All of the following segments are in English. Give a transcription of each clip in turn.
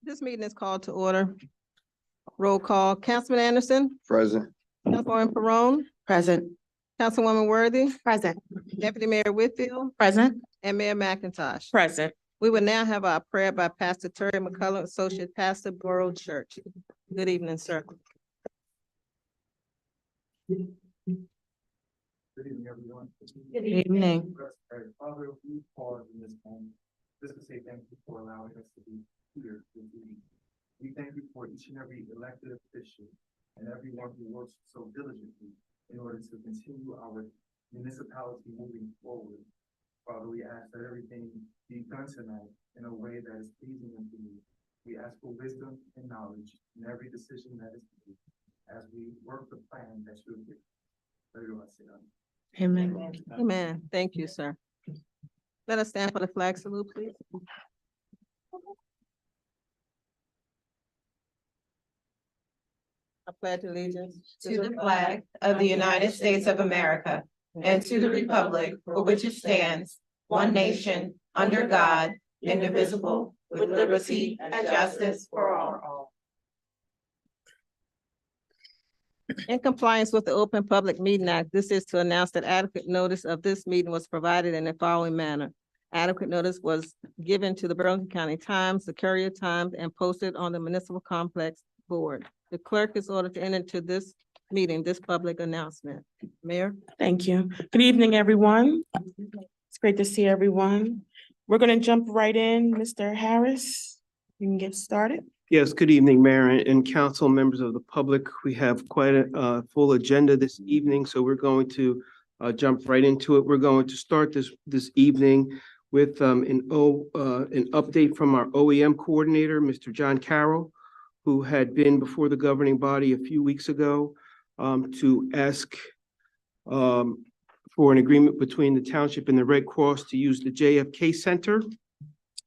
This meeting is called to order. Roll call, Councilman Anderson, Present. Councilwoman Perone, Present. Councilwoman Worthy, Present. Deputy Mayor Whitfield, Present. and Mayor McIntosh. Present. We will now have our prayer by Pastor Terry McCullough, Associate Pastor, Borough Church. Good evening, sir. Good evening, everyone. Good evening. Father, we pause in this moment just to say thank you for allowing us to be here this evening. We thank you for each and every elected official and everyone who works so diligently in order to continue our municipality moving forward. Father, we ask that everything be done tonight in a way that is pleasing unto you. We ask for wisdom and knowledge in every decision that is made as we work the plan that you have given. Everyone sit down. Amen. Amen. Thank you, sir. Let us stand for the flag salute, please. I pledge allegiance To the flag of the United States of America and to the republic for which it stands, one nation, under God, indivisible, with liberty and justice for all. In compliance with the Open Public Meeting Act, this is to announce that adequate notice of this meeting was provided in the following manner. Adequate notice was given to the Burlington County Times, the Courier Times, and posted on the Municipal Complex Board. The clerk is ordered to enter into this meeting, this public announcement. Mayor? Thank you. Good evening, everyone. It's great to see everyone. We're going to jump right in. Mr. Harris, you can get started. Yes, good evening, Mayor and council, members of the public. We have quite a full agenda this evening, so we're going to jump right into it. We're going to start this evening with an update from our OEM coordinator, Mr. John Carroll, who had been before the governing body a few weeks ago to ask for an agreement between the township and the Red Cross to use the JFK Center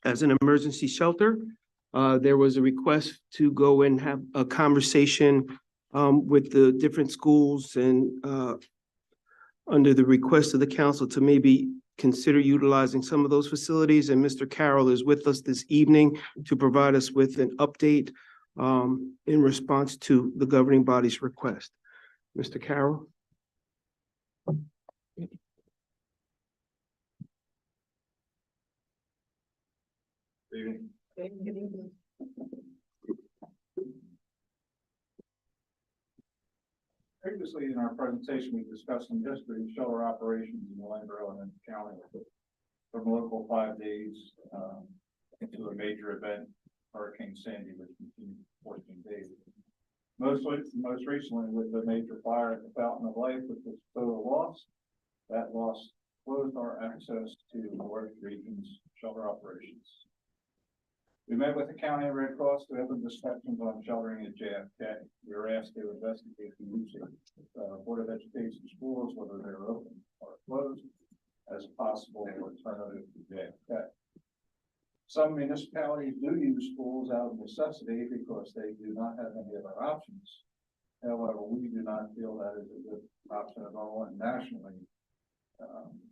as an emergency shelter. There was a request to go and have a conversation with the different schools and under the request of the council to maybe consider utilizing some of those facilities. And Mr. Carroll is with us this evening to provide us with an update in response to the governing body's request. Mr. Carroll. Previously in our presentation, we discussed some history of shelter operations in Orlando and County from local 5 days into a major event, Hurricane Sandy, which continued 14 days. Most recently with the major fire at the Fountain of Life, which was total loss. That loss closed our access to North Region's shelter operations. We met with the County Red Cross to open discussions on sheltering at JFK. We were asked to investigate the use of Board of Education schools, whether they're open or closed, as a possible alternative to JFK. Some municipalities do use schools out of necessity because they do not have any other options. However, we do not feel that is a good option at all, and nationally,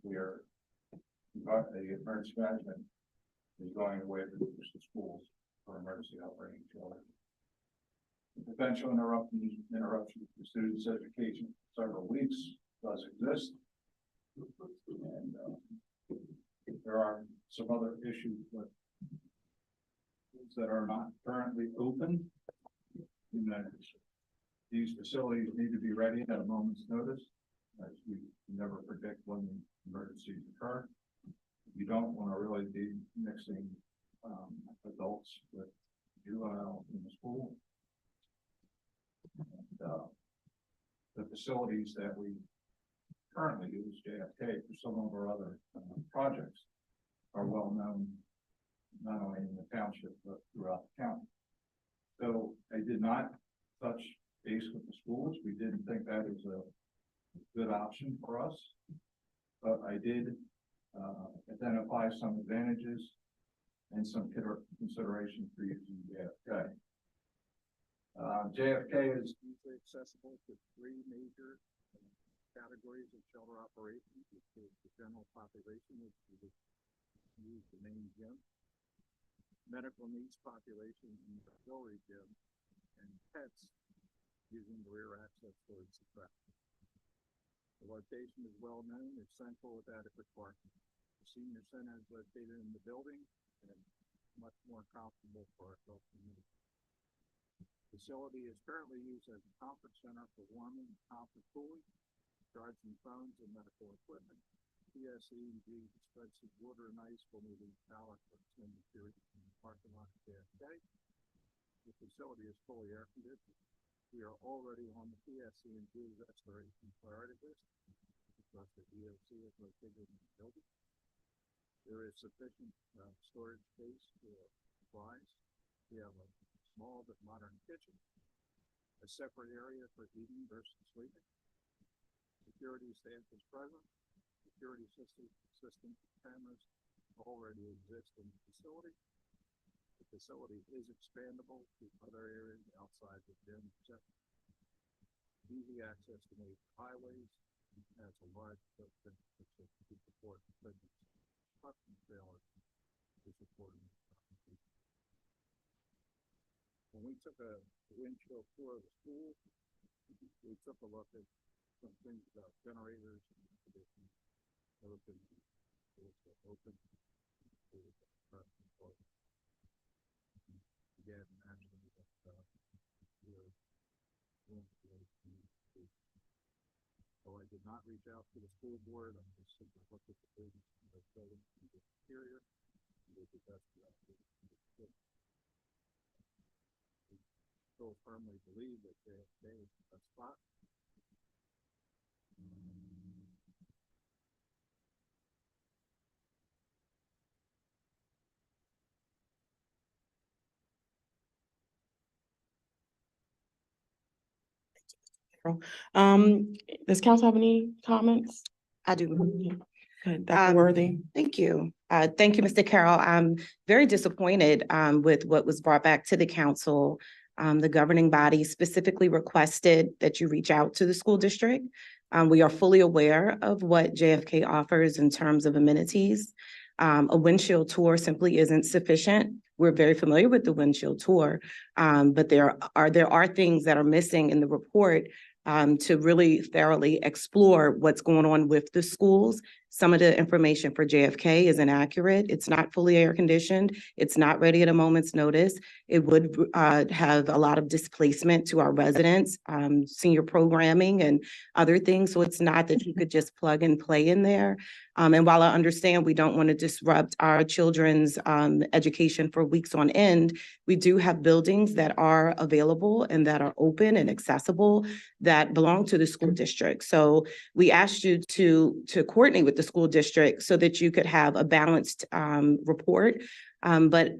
the emergency management is going away to the schools for emergency operating children. Potential interruption to students' education for several weeks does exist. And there are some other issues with that are not currently open. These facilities need to be ready at a moment's notice, as we never predict when emergencies occur. You don't want to really be mixing adults with juveniles in the school. And, the facilities that we currently use, JFK, for some of our other projects, are well known not only in the township but throughout the county. So I did not touch base with the schools. We didn't think that is a good option for us, but I did identify some advantages and some consideration for using JFK. JFK is easily accessible to three major categories of shelter operations, which is the general population, which is use the main gym. medical needs population in the facility gym, and pets using the rear access towards the track. The location is well known, it's central with adequate parking. The senior center is located in the building and much more comfortable for our health community. Facility is currently used as a conference center for warming, conference cooling, charging phones and medical equipment. PSE&G spreadsheet water and ice will move power for extended periods in the parking lot of JFK. The facility is fully air conditioned. We are already on the PSE&G restoration priority list because the DOC is located in the building. There is sufficient storage space for supplies. We have a small but modern kitchen, a separate area for eating versus sleeping. Security staff is present. Security system cameras already exist in the facility. The facility is expandable to other areas outside the gym. Easy access to major highways. Has a large footprint to support the construction trailers to support. When we took a windshield tour of the school, we took a look at some things about generators and conditions. Open again, naturally, so I did not reach out to the school board. I just simply looked at the building and the building and the exterior. We still firmly believe that JFK is the best spot. Does council have any comments? I do. Good, Dr. Worthy. Thank you. Thank you, Mr. Carroll. I'm very disappointed with what was brought back to the council. The governing body specifically requested that you reach out to the school district. We are fully aware of what JFK offers in terms of amenities. A windshield tour simply isn't sufficient. We're very familiar with the windshield tour, but there are things that are missing in the report to really thoroughly explore what's going on with the schools. Some of the information for JFK is inaccurate. It's not fully air conditioned. It's not ready at a moment's notice. It would have a lot of displacement to our residents, senior programming and other things. So it's not that you could just plug and play in there. And while I understand we don't want to disrupt our children's education for weeks on end, we do have buildings that are available and that are open and accessible that belong to the school district. So we asked you to coordinate with the school district so that you could have a balanced report. But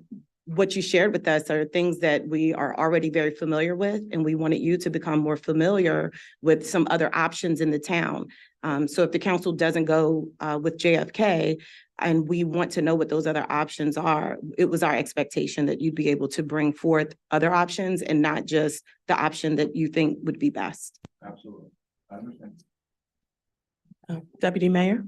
what you shared with us are things that we are already very familiar with, and we wanted you to become more familiar with some other options in the town. So if the council doesn't go with JFK, and we want to know what those other options are, it was our expectation that you'd be able to bring forth other options and not just the option that you think would be best. Absolutely. I understand. Deputy Mayor?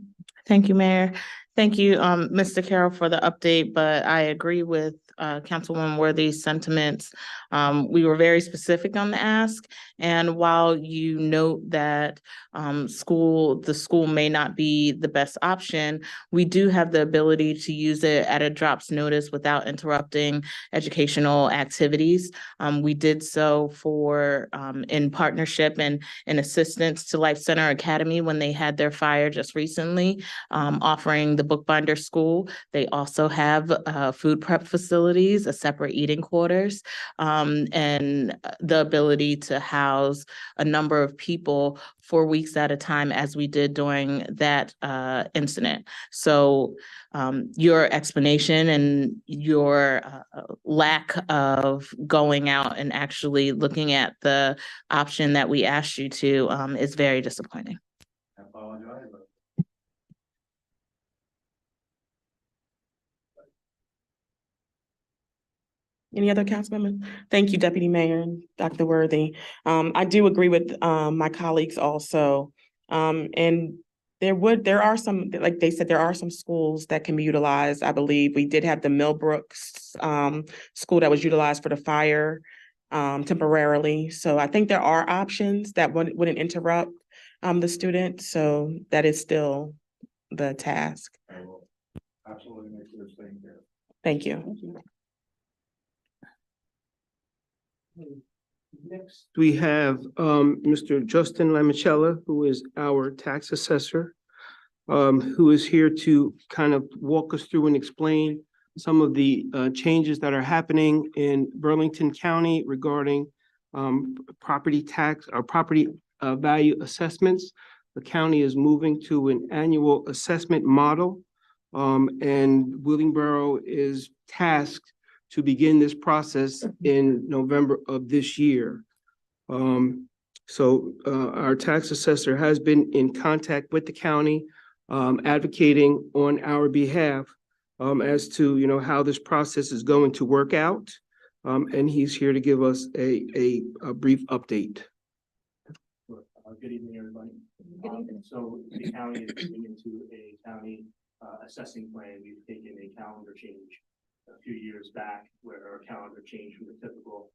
Thank you, Mayor. Thank you, Mr. Carroll, for the update, but I agree with Councilwoman Worthy's sentiments. We were very specific on the ask, and while you note that the school may not be the best option, we do have the ability to use it at a drop's notice without interrupting educational activities. We did so for in partnership and in assistance to Life Center Academy when they had their fire just recently, offering the Bookbinder School. They also have food prep facilities, a separate eating quarters, and the ability to house a number of people for weeks at a time, as we did during that incident. So your explanation and your lack of going out and actually looking at the option that we asked you to is very disappointing. I apologize, but Any other council members? Thank you, Deputy Mayor and Dr. Worthy. I do agree with my colleagues also. And There are some, like they said, there are some schools that can be utilized. I believe we did have the Millbrooks school that was utilized for the fire temporarily. So I think there are options that wouldn't interrupt the student. So that is still the task. I will absolutely make sure it's taken care of. Thank you. Next, we have Mr. Justin Lamicella, who is our tax assessor, who is here to kind of walk us through and explain some of the changes that are happening in Burlington County regarding property tax or property value assessments. The county is moving to an annual assessment model, and Willingboro is tasked to begin this process in November of this year. So our tax assessor has been in contact with the county, advocating on our behalf as to, you know, how this process is going to work out. And he's here to give us a brief update. Good evening, everybody. So the county is moving into a county assessing plan. We've taken a calendar change a few years back where our calendar changed from the typical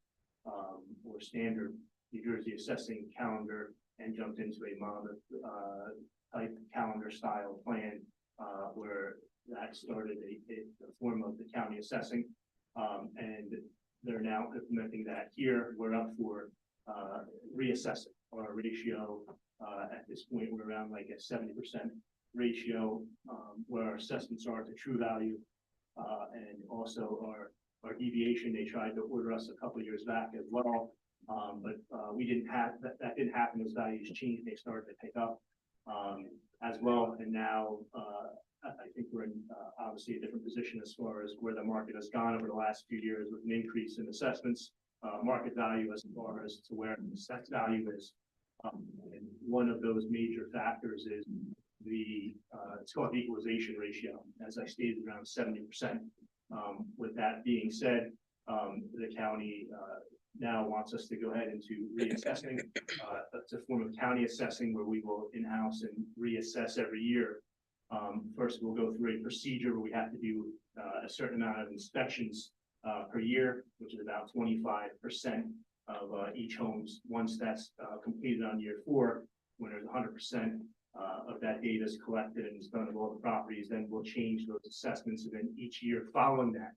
or standard New Jersey assessing calendar and jumped into a monolith type calendar style plan where that started a form of the county assessing. And they're now implementing that here. We're up for reassessing our ratio. At this point, we're around like a 70% ratio where our assessments are to true value. And also our deviation, they tried to order us a couple of years back as well. But we didn't have, that didn't happen. Those values changed. They started to pick up as well. And now I think we're in obviously a different position as far as where the market has gone over the last few years with an increase in assessments, market value as far as to where the assessed value is. And one of those major factors is the it's called equalization ratio, as I stated, around 70%. With that being said, the county now wants us to go ahead into reassessing. It's a form of county assessing where we will in-house and reassess every year. First, we'll go through a procedure where we have to do a certain amount of inspections per year, which is about 25% of each home's. Once that's completed on year 4, when there's 100% of that data is collected and is done of all the properties, then we'll change those assessments. And then each year following that,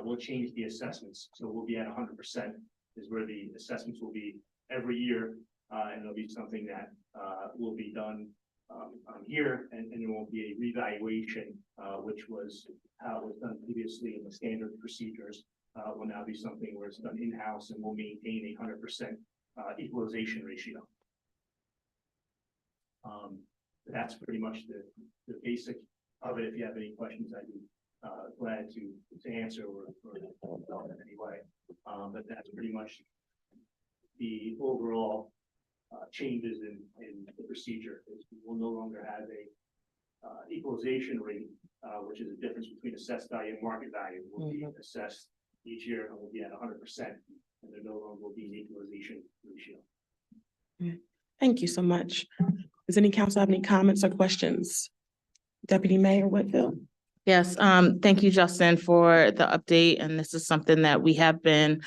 we'll change the assessments. So we'll be at 100% is where the assessments will be every year. And it'll be something that will be done here, and there won't be a revaluation, which was how it was done previously in the standard procedures. Will now be something where it's done in-house and will maintain a 100% equalization ratio. That's pretty much the basic of it. If you have any questions, I'd be glad to answer or in any way. But that's pretty much the overall changes in the procedure. We will no longer have a equalization rate, which is a difference between assessed value and market value. Will be assessed each year and will be at 100%, and there no longer will be an equalization ratio. Thank you so much. Does any council have any comments or questions? Deputy Mayor Whitfield? Yes, thank you, Justin, for the update. And this is something that we have been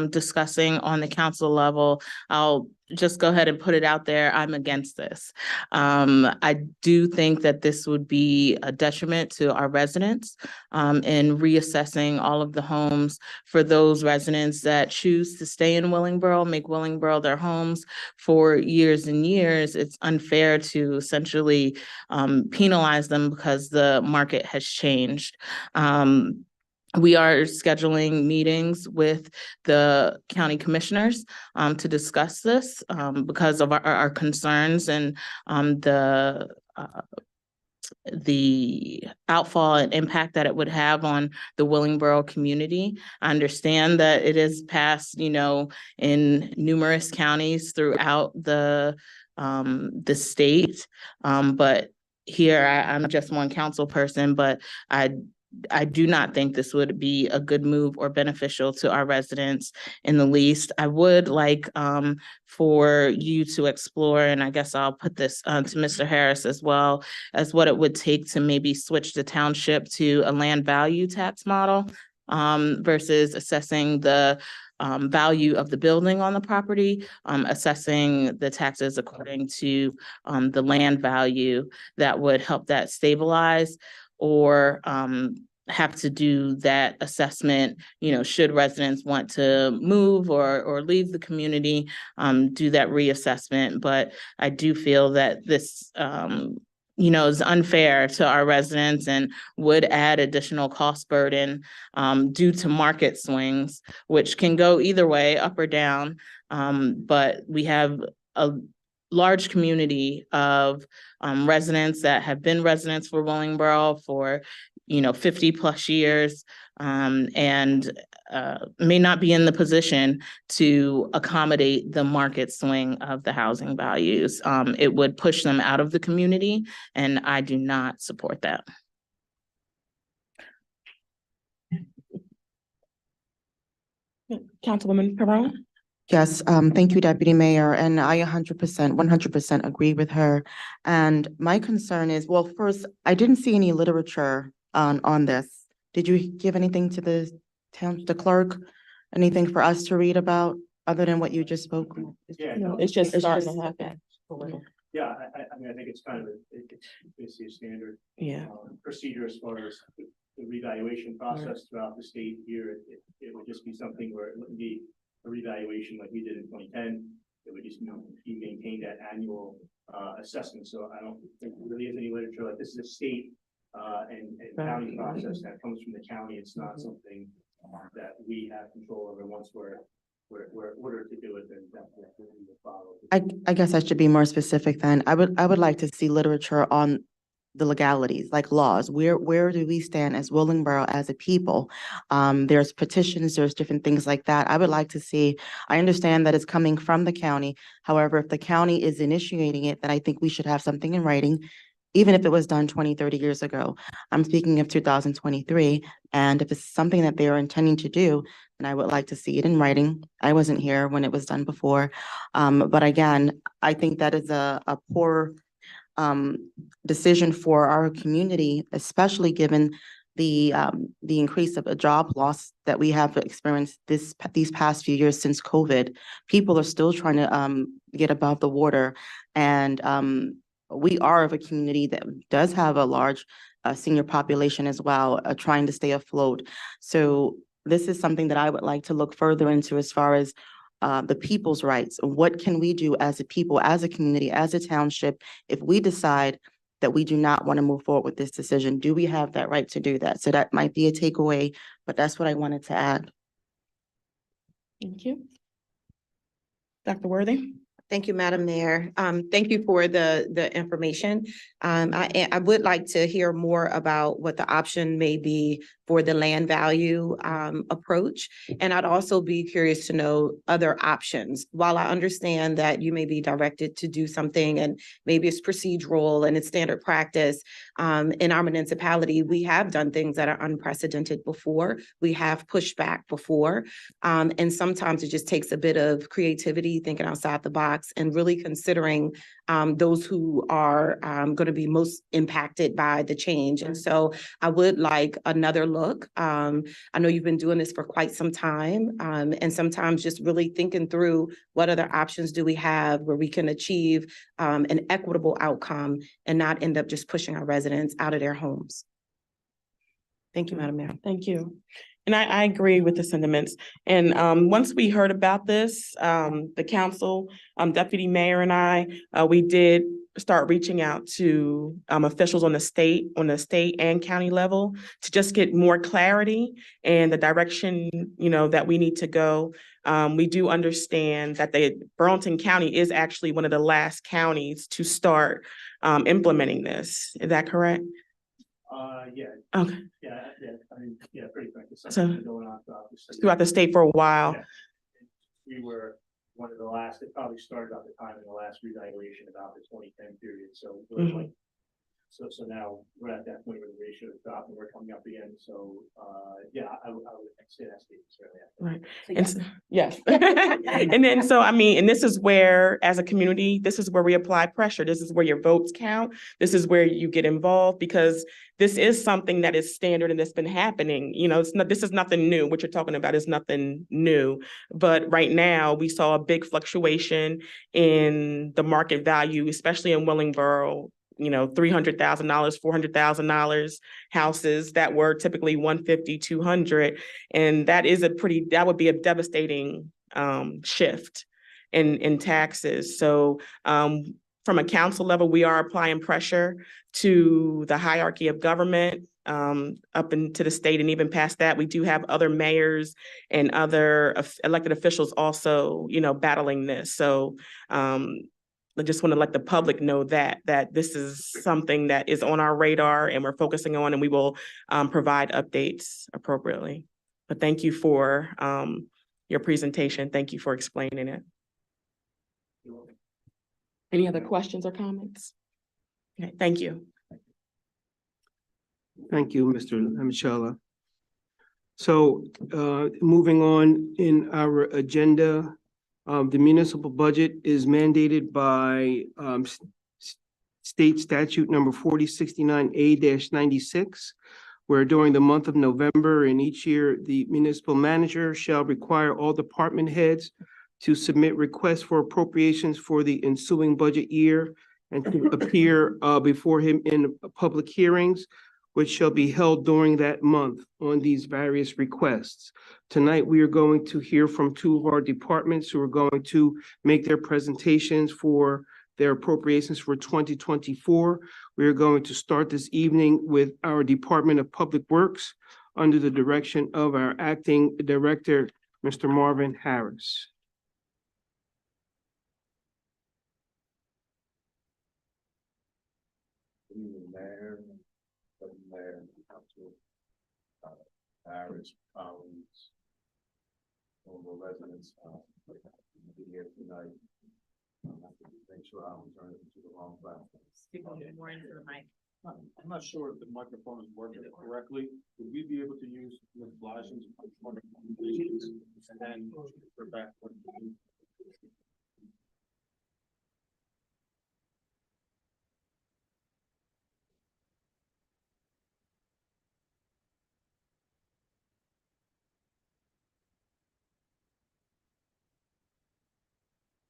discussing on the council level. I'll just go ahead and put it out there. I'm against this. I do think that this would be a detriment to our residents in reassessing all of the homes for those residents that choose to stay in Willingboro, make Willingboro their homes for years and years. It's unfair to essentially penalize them because the market has changed. We are scheduling meetings with the county commissioners to discuss this because of our concerns and the outfall and impact that it would have on the Willingboro community. I understand that it is passed, you know, in numerous counties throughout the state, but here I'm just one council person, but I I do not think this would be a good move or beneficial to our residents in the least. I would like for you to explore, and I guess I'll put this to Mr. Harris as well, as what it would take to maybe switch the township to a land value tax model versus assessing the value of the building on the property, assessing the taxes according to the land value that would help that stabilize, or have to do that assessment, should residents want to move or leave the community, do that reassessment. But I do feel that this is unfair to our residents and would add additional cost burden due to market swings, which can go either way, up or down. But we have a large community of residents that have been residents for Willingboro for 50 plus years, and may not be in the position to accommodate the market swing of the housing values. It would push them out of the community, and I do not support that. Councilwoman Perrone? Yes, thank you, Deputy Mayor, and I 100% agree with her. And my concern is, well, first, I didn't see any literature on this. Did you give anything to the clerk? Anything for us to read about, other than what you just spoke? Yeah, It's just It's starting just- to happen. yeah, I mean, I think it's kind of it's basically a standard Yeah. procedure as far as the revaluation process throughout the state here. It would just be something where it wouldn't be a revaluation like we did in 2010. It would just be maintained at annual assessment. So I don't think there really is any literature like this is a state and county process that comes from the county. It's not something that we have control over. Once we're ordered to do it, then that's what we will follow. I guess I should be more specific then. I would like to see literature on the legalities, like laws. Where do we stand as Willingboro as a people? There's petitions, there's different things like that. I would like to see, I understand that it's coming from the county. However, if the county is initiating it, then I think we should have something in writing, even if it was done 20, 30 years ago. I'm speaking of 2023, and if it's something that they are intending to do, then I would like to see it in writing. I wasn't here when it was done before. But again, I think that is a poor decision for our community, especially given the increase of a job loss that we have experienced these past few years since COVID. People are still trying to get above the water, and we are of a community that does have a large senior population as well, trying to stay afloat. So this is something that I would like to look further into as far as the people's rights. What can we do as a people, as a community, as a township, if we decide that we do not want to move forward with this decision? Do we have that right to do that? So that might be a takeaway, but that's what I wanted to add. Thank you. Dr. Worthy? Thank you, Madam Mayor. Thank you for the information. I would like to hear more about what the option may be for the land value approach. And I'd also be curious to know other options. While I understand that you may be directed to do something and maybe it's procedural and it's standard practice, in our municipality, we have done things that are unprecedented before. We have pushed back before. And sometimes it just takes a bit of creativity, thinking outside the box, and really considering those who are going to be most impacted by the change. And so I would like another look. I know you've been doing this for quite some time, and sometimes just really thinking through what other options do we have where we can achieve an equitable outcome and not end up just pushing our residents out of their homes. Thank you, Madam Mayor. Thank you. And I agree with the sentiments. And once we heard about this, the council, Deputy Mayor and I, we did start reaching out to officials on the state and county level to just get more clarity and the direction, that we need to go. We do understand that Burlington County is actually one of the last counties to start implementing this. Is that correct? Yeah. Okay. Yeah, I mean, yeah, pretty quick. It's So, something going on throughout the state for a while. Yeah. We were one of the last, it probably started about the time of the last revaluation about the 2010 period. So we're like So now we're at that point where the ratio is dropping, we're coming up again, so, yeah, I would say that's fairly accurate. Right. And yes. And then, so I mean, and this is where, as a community, this is where we apply pressure. This is where your votes count. This is where you get involved, because this is something that is standard and that's been happening. You know, this is nothing new. What you're talking about is nothing new. But right now, we saw a big fluctuation in the market value, especially in Willingboro. You know, $300,000, $400,000 houses that were typically 150, 200. And that would be a devastating shift in taxes. So from a council level, we are applying pressure to the hierarchy of government up into the state, and even past that. We do have other mayors and other elected officials also, you know, battling this. So I just want to let the public know that this is something that is on our radar and we're focusing on, and we will provide updates appropriately. But thank you for your presentation. Thank you for explaining it. Any other questions or comments? Okay, thank you. Thank you, Mr. Michela. So moving on in our agenda, the municipal budget is mandated by state statute number 4069A-96, where during the month of November in each year, the municipal manager shall require all department heads to submit requests for appropriations for the ensuing budget year and to appear before him in public hearings, which shall be held during that month on these various requests. Tonight, we are going to hear from two of our departments who are going to make their presentations for their appropriations for 2024. We are going to start this evening with our Department of Public Works under the direction of our acting director, Mr. Marvin Harris. Mayor, Council, Harris, colleagues, honorable residents, here tonight. Make sure I don't turn it into the wrong platform. More into the mic. I'm not sure if the microphone is working correctly. Would we be able to use Ms. Blashen's and then we're back?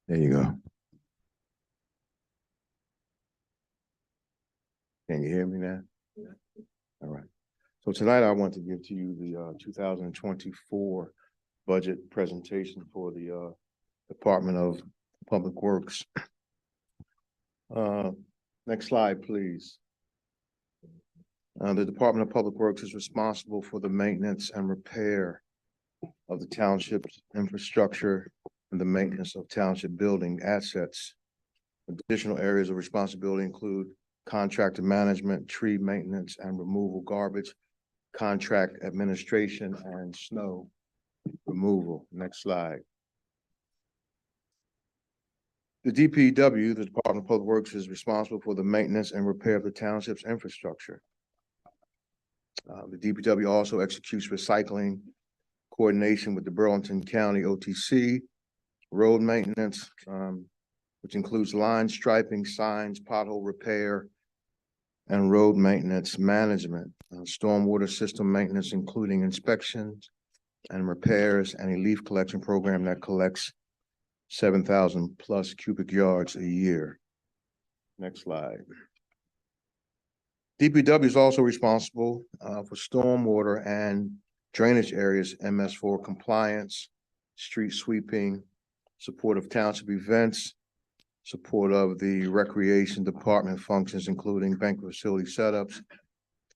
There you go. Can you hear me now? All right. So tonight I want to give to you the 2024 budget presentation for the Department of Public Works. Next slide, please. The Department of Public Works is responsible for the maintenance and repair of the township's infrastructure and the maintenance of township building assets. Additional areas of responsibility include contractor management, tree maintenance and removal, garbage, contract administration, and snow removal. Next slide. The DPW, the Department of Public Works, is responsible for the maintenance and repair of the township's infrastructure. The DPW also executes recycling, coordination with the Burlington County OTC, road maintenance, which includes line striping, signs, pothole repair, and road maintenance management, stormwater system maintenance, including inspections and repairs, and a leaf collection program that collects 7,000 plus cubic yards a year. Next slide. DPW is also responsible for stormwater and drainage areas, MS4 compliance, street sweeping, support of township events, support of the recreation department functions, including banquet facility setups,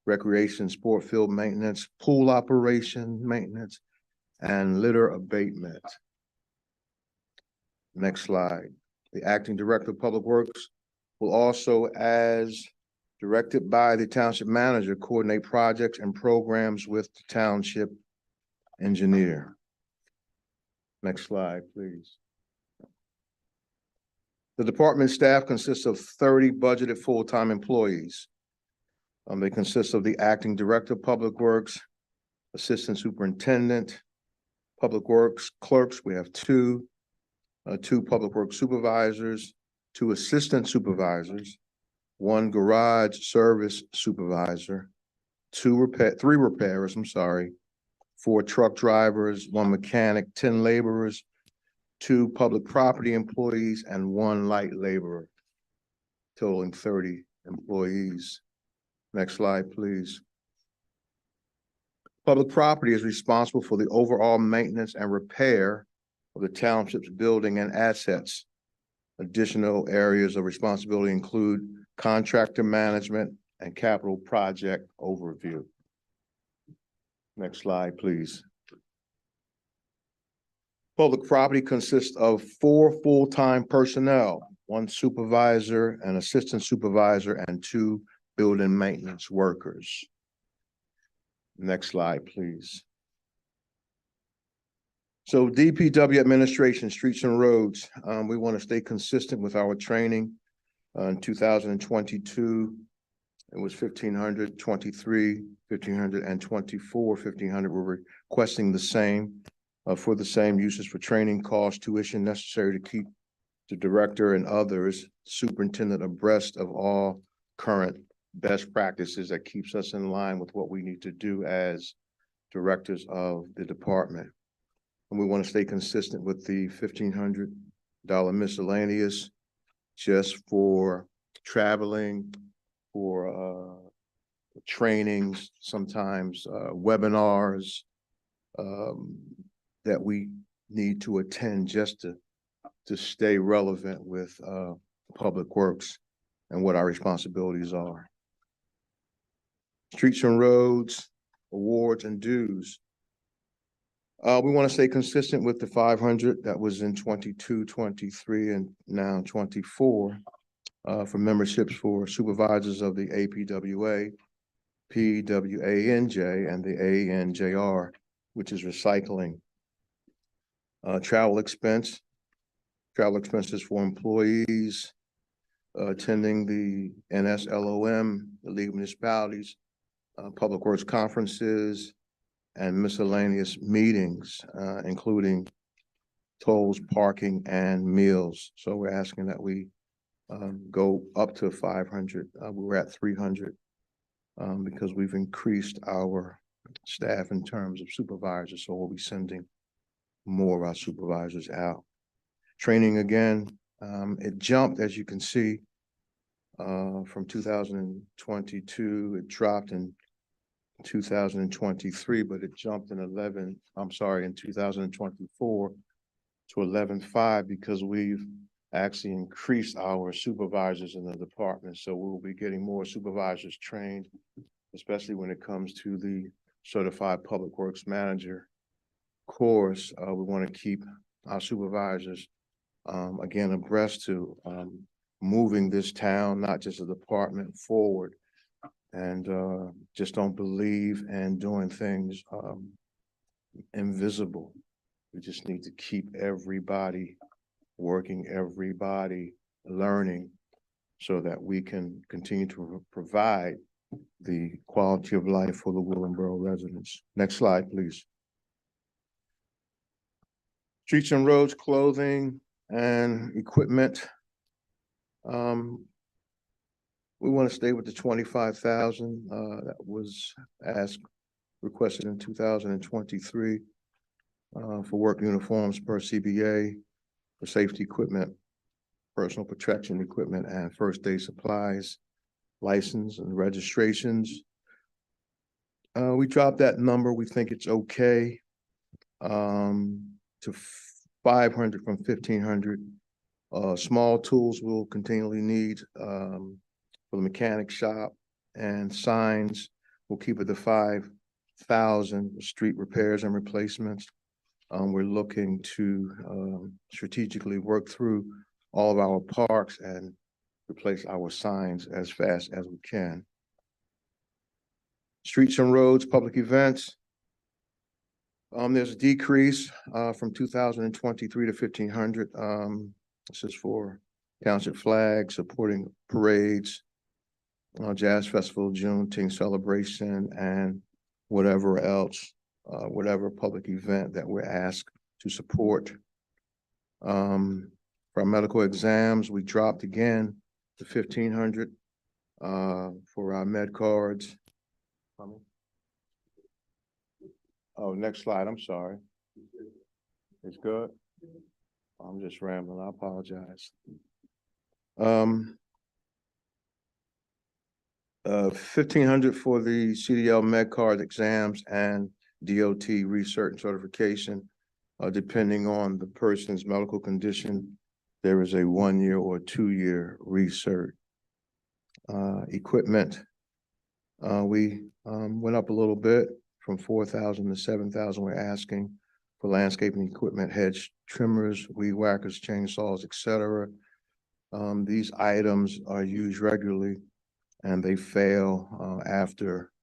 recreation, sport field maintenance, pool operation maintenance, and litter abatement. Next slide. The acting director of public works will also, as directed by the township manager, coordinate projects and programs with the township engineer. Next slide, please. The department staff consists of 30 budgeted full-time employees. They consist of the acting director of Public Works, assistant superintendent, Public Works clerks, we have two Public Works supervisors, two assistant supervisors, one garage service supervisor, three repairers, I'm sorry, 4 truck drivers, 1 mechanic, 10 laborers, 2 public property employees, and 1 light laborer, totaling 30 employees. Next slide, please. Public property is responsible for the overall maintenance and repair of the township's building and assets. Additional areas of responsibility include contractor management and capital project overview. Next slide, please. Public property consists of 4 full-time personnel, 1 supervisor, an assistant supervisor, and 2 building maintenance workers. Next slide, please. So DPW administration, streets and roads, we want to stay consistent with our training. In 2022, it was 1,523, 1,524, 1,500. We're requesting the same for the same uses for training costs, tuition necessary to keep the director and others, superintendent abreast of all current best practices that keeps us in line with what we need to do as directors of the department. And we want to stay consistent with the $1,500 miscellaneous just for traveling, for trainings, sometimes webinars that we need to attend just to stay relevant with Public Works and what our responsibilities are. Streets and roads, awards and dues. We want to stay consistent with the 500 that was in 22, 23, and now 24 for memberships for supervisors of the APWA, PWANJ, and the ANJR, which is recycling. Travel expenses for employees attending the NSLOM, the League of Municipalities, Public Works conferences, and miscellaneous meetings, including tolls, parking, and meals. So we're asking that we go up to 500. We were at 300 because we've increased our staff in terms of supervisors. So we'll be sending more of our supervisors out. Training again, it jumped, as you can see, from 2022. It dropped in 2023, but it jumped in 2024 to 11.5 because we've actually increased our supervisors in the department. So we'll be getting more supervisors trained, especially when it comes to the Certified Public Works Manager course. We want to keep our supervisors, again, abreast to moving this town, not just a department, forward. And just don't believe in doing things invisible. We just need to keep everybody working, everybody learning, so that we can continue to provide the quality of life for the Willingboro residents. Next slide, please. Streets and roads, clothing, and equipment. We want to stay with the 25,000 that was requested in 2023 for work uniforms per CBA, for safety equipment, personal protection equipment, and first aid supplies, license and registrations. We dropped that number. We think it's okay to 500 from 1,500. Small tools we'll continually need for the mechanic shop, and signs, we'll keep it to 5,000. Street repairs and replacements. We're looking to strategically work through all of our parks and replace our signs as fast as we can. Streets and roads, public events. There's a decrease from 2023 to 1,500. This is for township flags, supporting parades, Jazz Festival, Juneteenth celebration, and whatever else, whatever public event that we're asked to support. For our medical exams, we dropped again to 1,500 for our med cards. Oh, next slide, I'm sorry. It's good. I'm just rambling, I apologize. 1,500 for the CDL med card exams and DOT research and certification. Depending on the person's medical condition, there is a 1-year or 2-year research. Equipment, we went up a little bit from 4,000 to 7,000. We're asking for landscaping equipment, hedge trimmers, weed whackers, chainsaws, etc. These items are used regularly and they fail after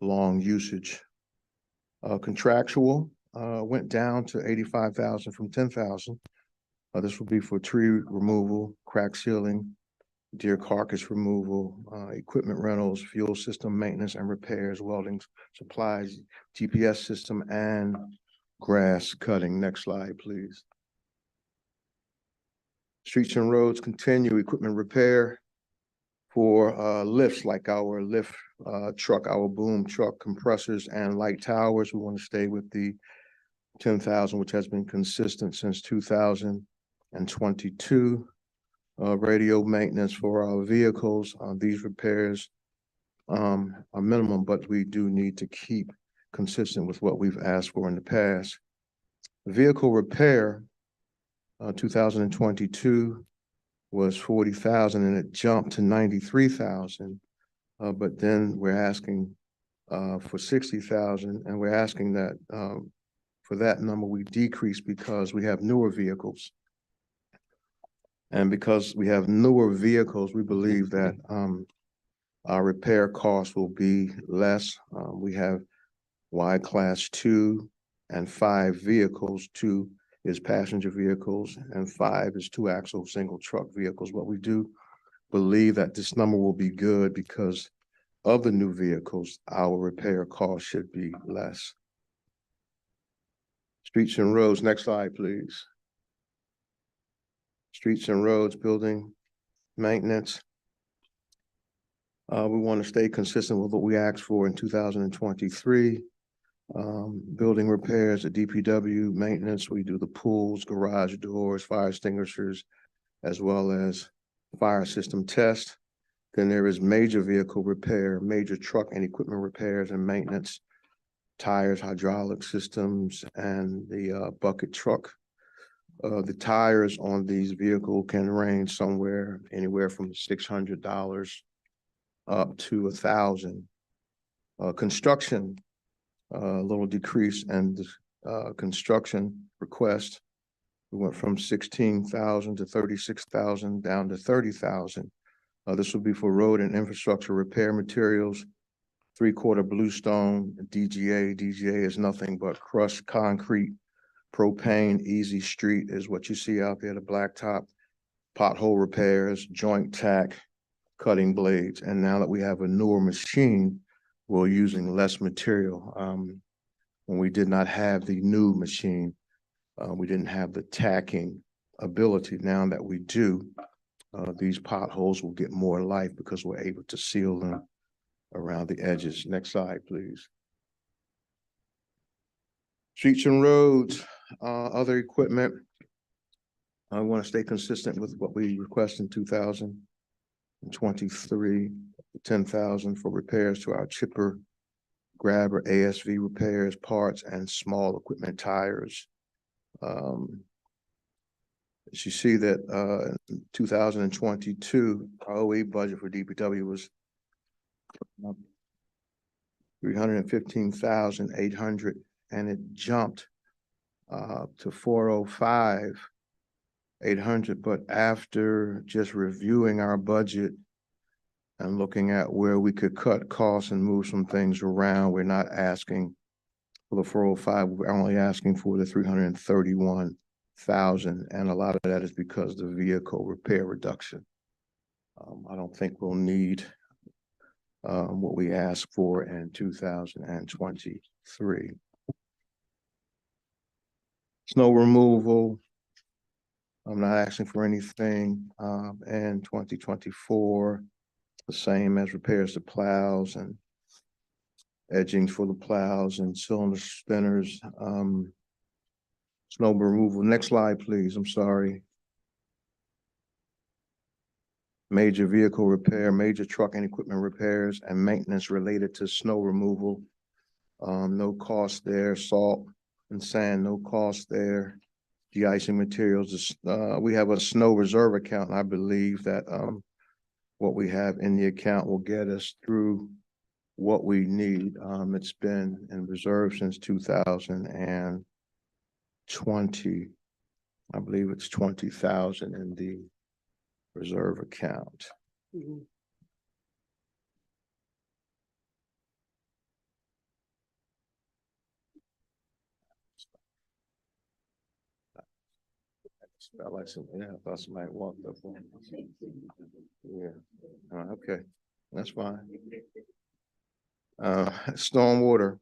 long usage. Contractual went down to 85,000 from 10,000. This will be for tree removal, crack sealing, deer carcass removal, equipment rentals, fuel system maintenance and repairs, welding supplies, GPS system, and grass cutting. Next slide, please. Streets and roads continue, equipment repair for lifts like our lift truck, our boom truck, compressors, and light towers. We want to stay with the 10,000, which has been consistent since 2022. Radio maintenance for our vehicles. These repairs are minimum, but we do need to keep consistent with what we've asked for in the past. Vehicle repair, 2022 was 40,000 and it jumped to 93,000. But then we're asking for 60,000, and we're asking that for that number we decrease because we have newer vehicles. And because we have newer vehicles, we believe that our repair costs will be less. We have Y class 2 and 5 vehicles. 2 is passenger vehicles and 5 is 2-axle single truck vehicles. But we do believe that this number will be good because of the new vehicles, our repair cost should be less. Streets and roads, next slide, please. Streets and roads, building maintenance. We want to stay consistent with what we asked for in 2023. Building repairs, the DPW maintenance, we do the pools, garage doors, fire extinguishers, as well as fire system test. Then there is major vehicle repair, major truck and equipment repairs and maintenance, tires, hydraulic systems, and the bucket truck. The tires on these vehicles can range anywhere from $600 up to $1,000. Construction, a little decrease, and construction request. We went from 16,000 to 36,000 down to 30,000. This will be for road and infrastructure repair materials, 3/4 bluestone, DGA. DGA is nothing but crushed concrete, propane. Easy Street is what you see out there, the blacktop, pothole repairs, joint tack, cutting blades. And now that we have a newer machine, we're using less material. When we did not have the new machine, we didn't have the tacking ability. Now that we do, these potholes will get more life because we're able to seal them around the edges. Next slide, please. Streets and roads, other equipment. I want to stay consistent with what we requested in 2023, 10,000 for repairs to our chipper, grabber, ASV repairs, parts, and small equipment tires. As you see that in 2022, our OE budget for DPW was 315,800, and it jumped to 405,800. But after just reviewing our budget and looking at where we could cut costs and move some things around, we're not asking for the 405. We're only asking for the 331,000, and a lot of that is because of the vehicle repair reduction. I don't think we'll need what we asked for in 2023. Snow removal. I'm not asking for anything, in 2024, the same as repairs to plows and edgings for the plows and cylinder spinners. Snow removal. Next slide, please. I'm sorry. Major vehicle repair, major truck and equipment repairs and maintenance related to snow removal. No cost there. Salt and sand, no cost there. De-icing materials, we have a snow reserve account, and I believe that, what we have in the account will get us through what we need. It's been in reserve since 2020. I believe it's 20,000 in the reserve account. Felt like something, I thought somebody walked up on me. Yeah, okay, that's fine. Stormwater.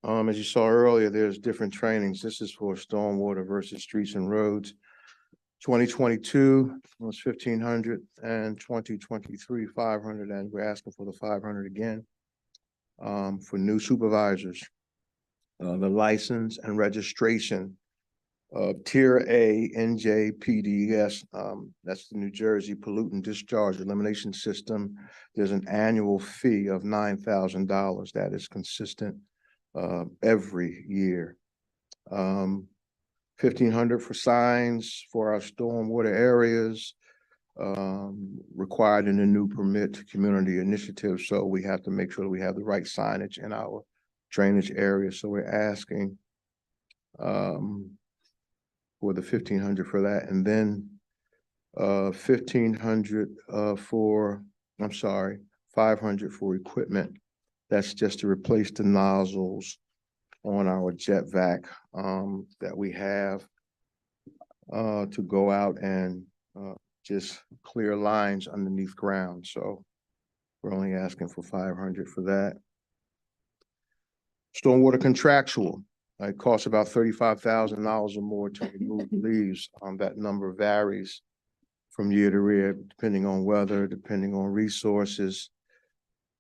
As you saw earlier, there's different trainings. This is for stormwater versus streets and roads. 2022 was 1,500 and 2023, 500, and we're asking for the 500 again. For new supervisors. The license and registration of Tier A NJPDES, that's the New Jersey Pollutant Discharge Elimination System. There's an annual fee of $9,000 that is consistent every year. 1,500 for signs for our stormwater areas, required in the new permit community initiative. So we have to make sure that we have the right signage in our drainage area. So we're asking for the 1,500 for that, and then 1,500 for, I'm sorry, 500 for equipment. That's just to replace the nozzles on our jet vac that we have to go out and just clear lines underneath ground. So we're only asking for 500 for that. Stormwater contractual. It costs about $35,000 or more to remove leaves. That number varies from year to year, depending on weather, depending on resources.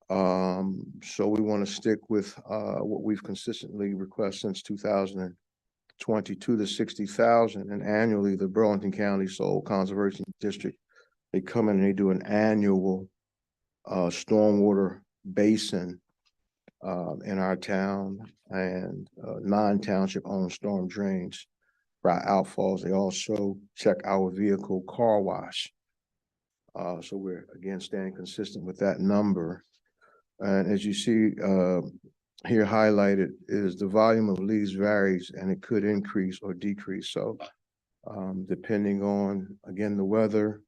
So we want to stick with what we've consistently requested since 2022 to 60,000. And annually, the Burlington County Soil Conservation District, they come in and they do an annual stormwater basin in our town, and non-township owned storm drains for our outfalls. They also check our vehicle car wash. So we're again staying consistent with that number. And as you see here highlighted is the volume of leaves varies, and it could increase or decrease. So depending on, again, the weather,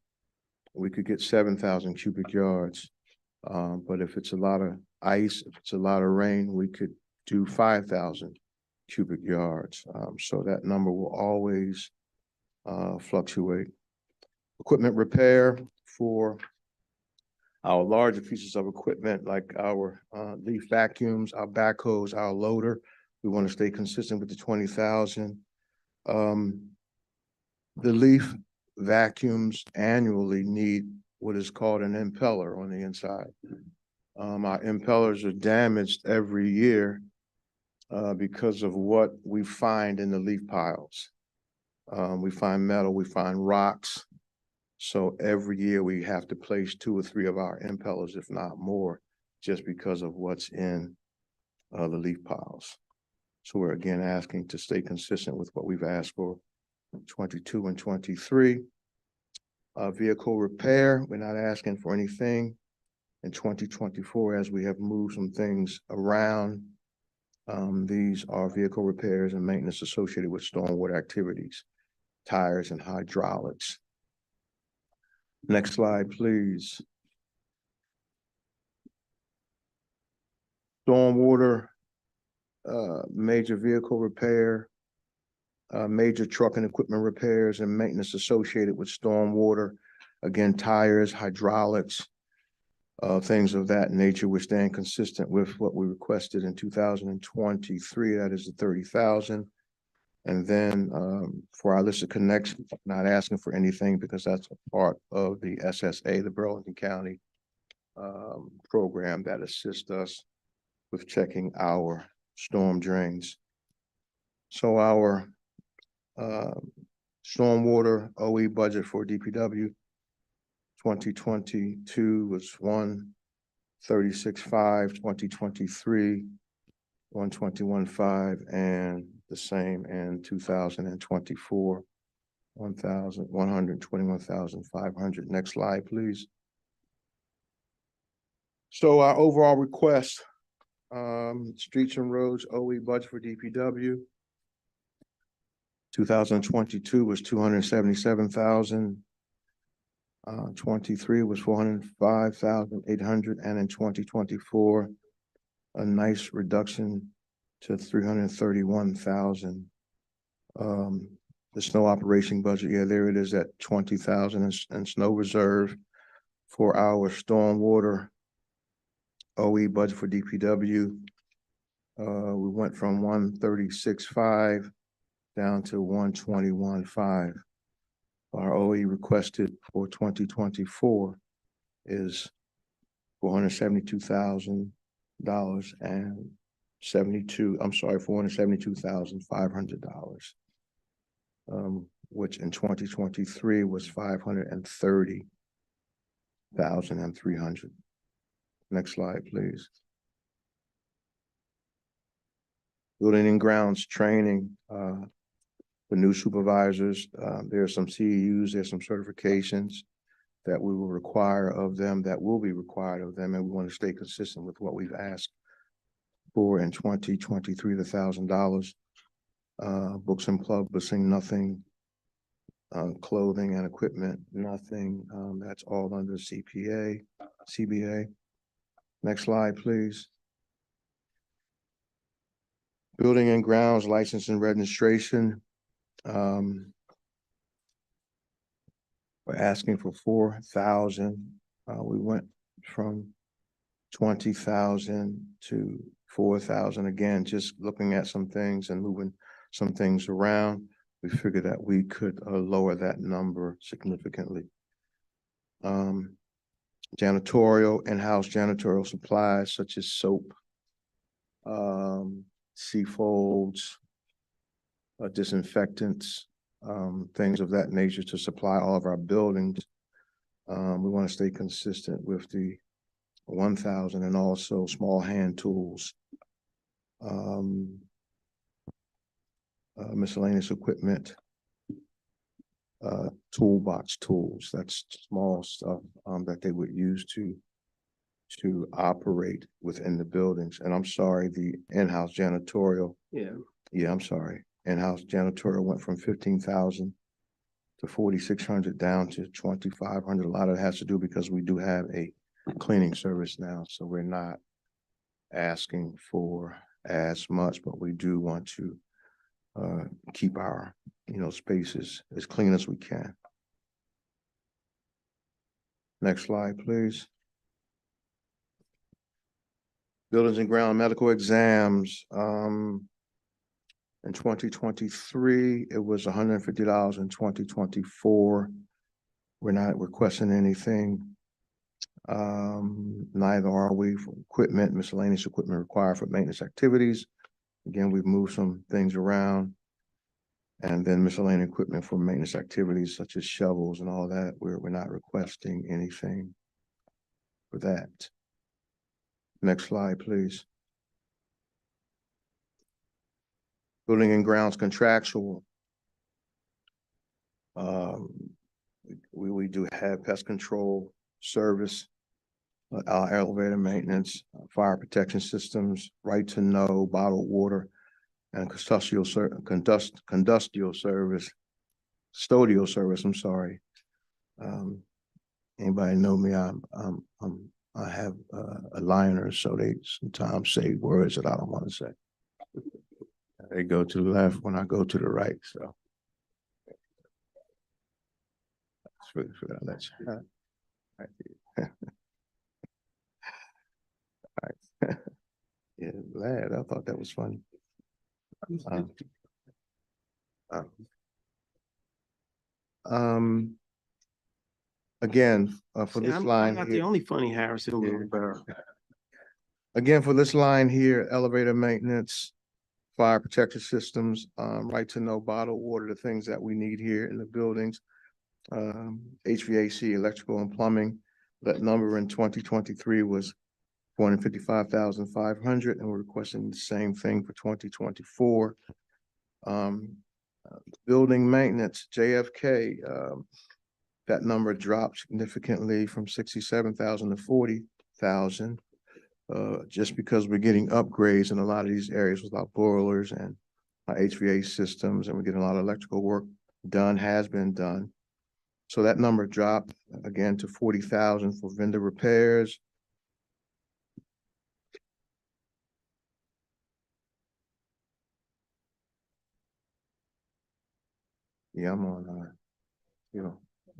we could get 7,000 cubic yards. But if it's a lot of ice, if it's a lot of rain, we could do 5,000 cubic yards. So that number will always fluctuate. Equipment repair for our larger pieces of equipment, like our leaf vacuums, our backhoes, our loader. We want to stay consistent with the 20,000. The leaf vacuums annually need what is called an impeller on the inside. Our impellers are damaged every year because of what we find in the leaf piles. We find metal, we find rocks. So every year we have to place 2 or 3 of our impellers, if not more, just because of what's in the leaf piles. So we're again asking to stay consistent with what we've asked for 22 and 23. Vehicle repair, we're not asking for anything in 2024 as we have moved some things around. These are vehicle repairs and maintenance associated with stormwater activities, tires and hydraulics. Next slide, please. Stormwater, major vehicle repair, major truck and equipment repairs and maintenance associated with stormwater. Again, tires, hydraulics. things of that nature, which stand consistent with what we requested in 2023. That is the 30,000. And then for our list of connections, not asking for anything because that's a part of the SSA, the Burlington County program that assists us with checking our storm drains. So our stormwater OE budget for DPW 2022 was 136.5, 2023 121.5, and the same in 2024 121,500. Next slide, please. So our overall request, streets and roads OE budget for DPW 2022 was 277,000. 23 was 405,800, and in 2024, a nice reduction to 331,000. The snow operation budget, yeah, there it is at 20,000 and snow reserve for our stormwater OE budget for DPW. We went from 136.5 down to 121.5. Our OE requested for 2024 is $472,000 and $472,500. Which in 2023 was 530,300. Next slide, please. Building and grounds training, for new supervisors. There are some CEUs, there's some certifications that we will require of them, that will be required of them, and we want to stay consistent with what we've asked for in 2023, the $1,000. Books and publishing, nothing. Clothing and equipment, nothing. That's all under CBA. Next slide, please. Building and grounds license and registration. We're asking for 4,000. We went from 20,000 to 4,000. Again, just looking at some things and moving some things around, we figured that we could lower that number significantly. Janitorial, in-house janitorial supplies such as soap, sea folds, disinfectants, things of that nature to supply all of our buildings. We want to stay consistent with the 1,000, and also small hand tools, miscellaneous equipment, toolbox tools. That's small stuff that they would use to operate within the buildings. And I'm sorry, the in-house janitorial. Yeah, I'm sorry. In-house janitorial went from 15,000 to 4,600 down to 2,500. A lot of it has to do because we do have a cleaning service now, so we're not asking for as much, but we do want to keep our, spaces as clean as we can. Next slide, please. Buildings and ground medical exams. In 2023, it was $150. In 2024, we're not requesting anything. Neither are we for equipment, miscellaneous equipment required for maintenance activities. Again, we've moved some things around. And then miscellaneous equipment for maintenance activities such as shovels and all that, we're not requesting anything for that. Next slide, please. Building and grounds contractual. We do have pest control service, our elevator maintenance, fire protection systems, right to know, bottled water, and custodial service. I'm sorry. Anybody know me? I have aligners, so they sometimes say words that I don't want to say. They go to the left when I go to the right, so. That's right. Yeah, glad. I thought that was funny. Uh, Um, again, for See, this I'm line not the here, only funny Harris in Wilkes-Barre. again, for this line here, elevator maintenance, fire protection systems, right to know bottled water, the things that we need here in the buildings. HVAC, electrical and plumbing, that number in 2023 was 455,500, and we're requesting the same thing for 2024. Building maintenance, JFK, that number dropped significantly from 67,000 to 40,000. Just because we're getting upgrades in a lot of these areas with our boilers and our HVAC systems, and we're getting a lot of electrical work done, has been done. So that number dropped again to 40,000 for vendor repairs. Yeah, I'm on,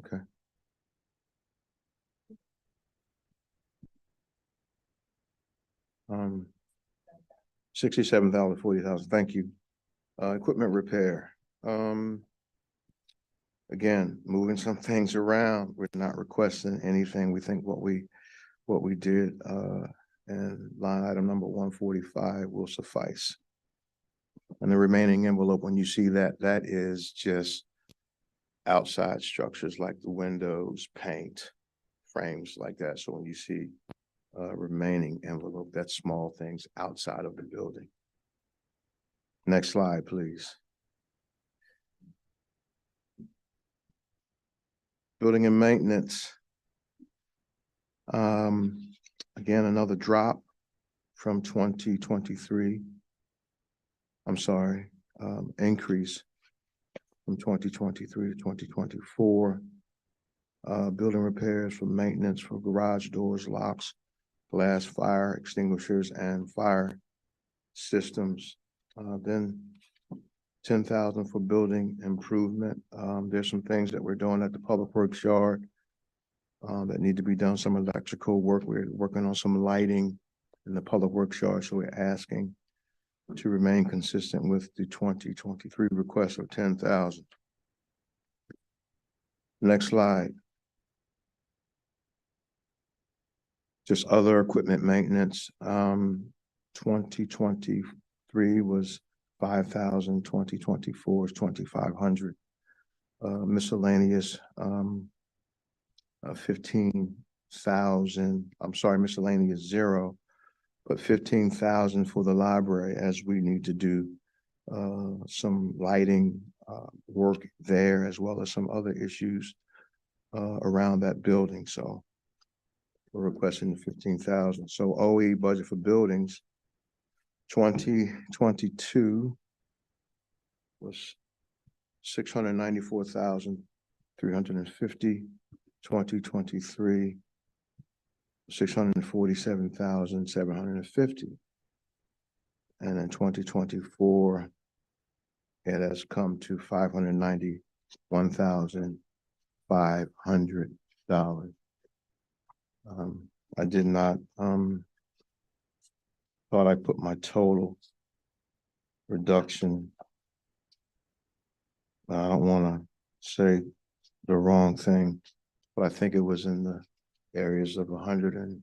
okay. Um, 67,000, 40,000, thank you. Equipment repair, again, moving some things around. We're not requesting anything. We think what we did, and line item number 145 will suffice. And the remaining envelope, when you see that, that is just outside structures like the windows, paint, frames like that. So when you see remaining envelope, that's small things outside of the building. Next slide, please. Building and maintenance. Again, another drop from 2023. I'm sorry, increase from 2023 to 2024. Building repairs for maintenance for garage doors, locks, glass, fire extinguishers, and fire systems. Then 10,000 for building improvement. There's some things that we're doing at the Public Works yard that need to be done, some electrical work. We're working on some lighting in the Public Works yard, so we're asking to remain consistent with the 2023 request of 10,000. Next slide. Just other equipment maintenance. 2023 was 5,000, 2024 is 2,500. Miscellaneous, 15,000, I'm sorry, miscellaneous 0, but 15,000 for the library, as we need to do some lighting work there, as well as some other issues around that building. So we're requesting 15,000. So OE budget for buildings 2022 was 694,350. 2023 647,750. And in 2024 it has come to $591,500. I did not thought I put my total reduction. I don't want to say the wrong thing, but I think it was in the areas of $105,000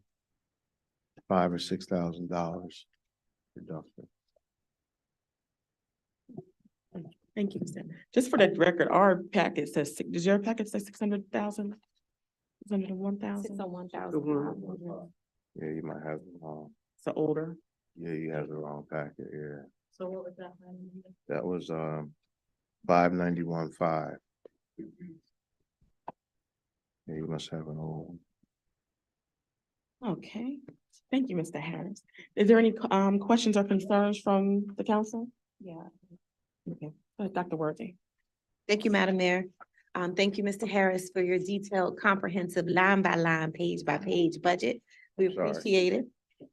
or $6,000 reduction. Thank you, Mr. Just for the record, our packet says, does your packet say 600,000? 601,000? 601,000. Yeah, you might have the wrong. So older. Yeah, you have the wrong packet. Yeah, So what was that? that was 591.5. Yeah, you must have an old. Okay, thank you, Mr. Harris. Is there any questions or concerns from the council? Yeah. Okay, Dr. Worthy. Thank you, Madam Mayor. Thank you, Mr. Harris, for your detailed, comprehensive, line by line, page by page budget. We Sorry. appreciate it.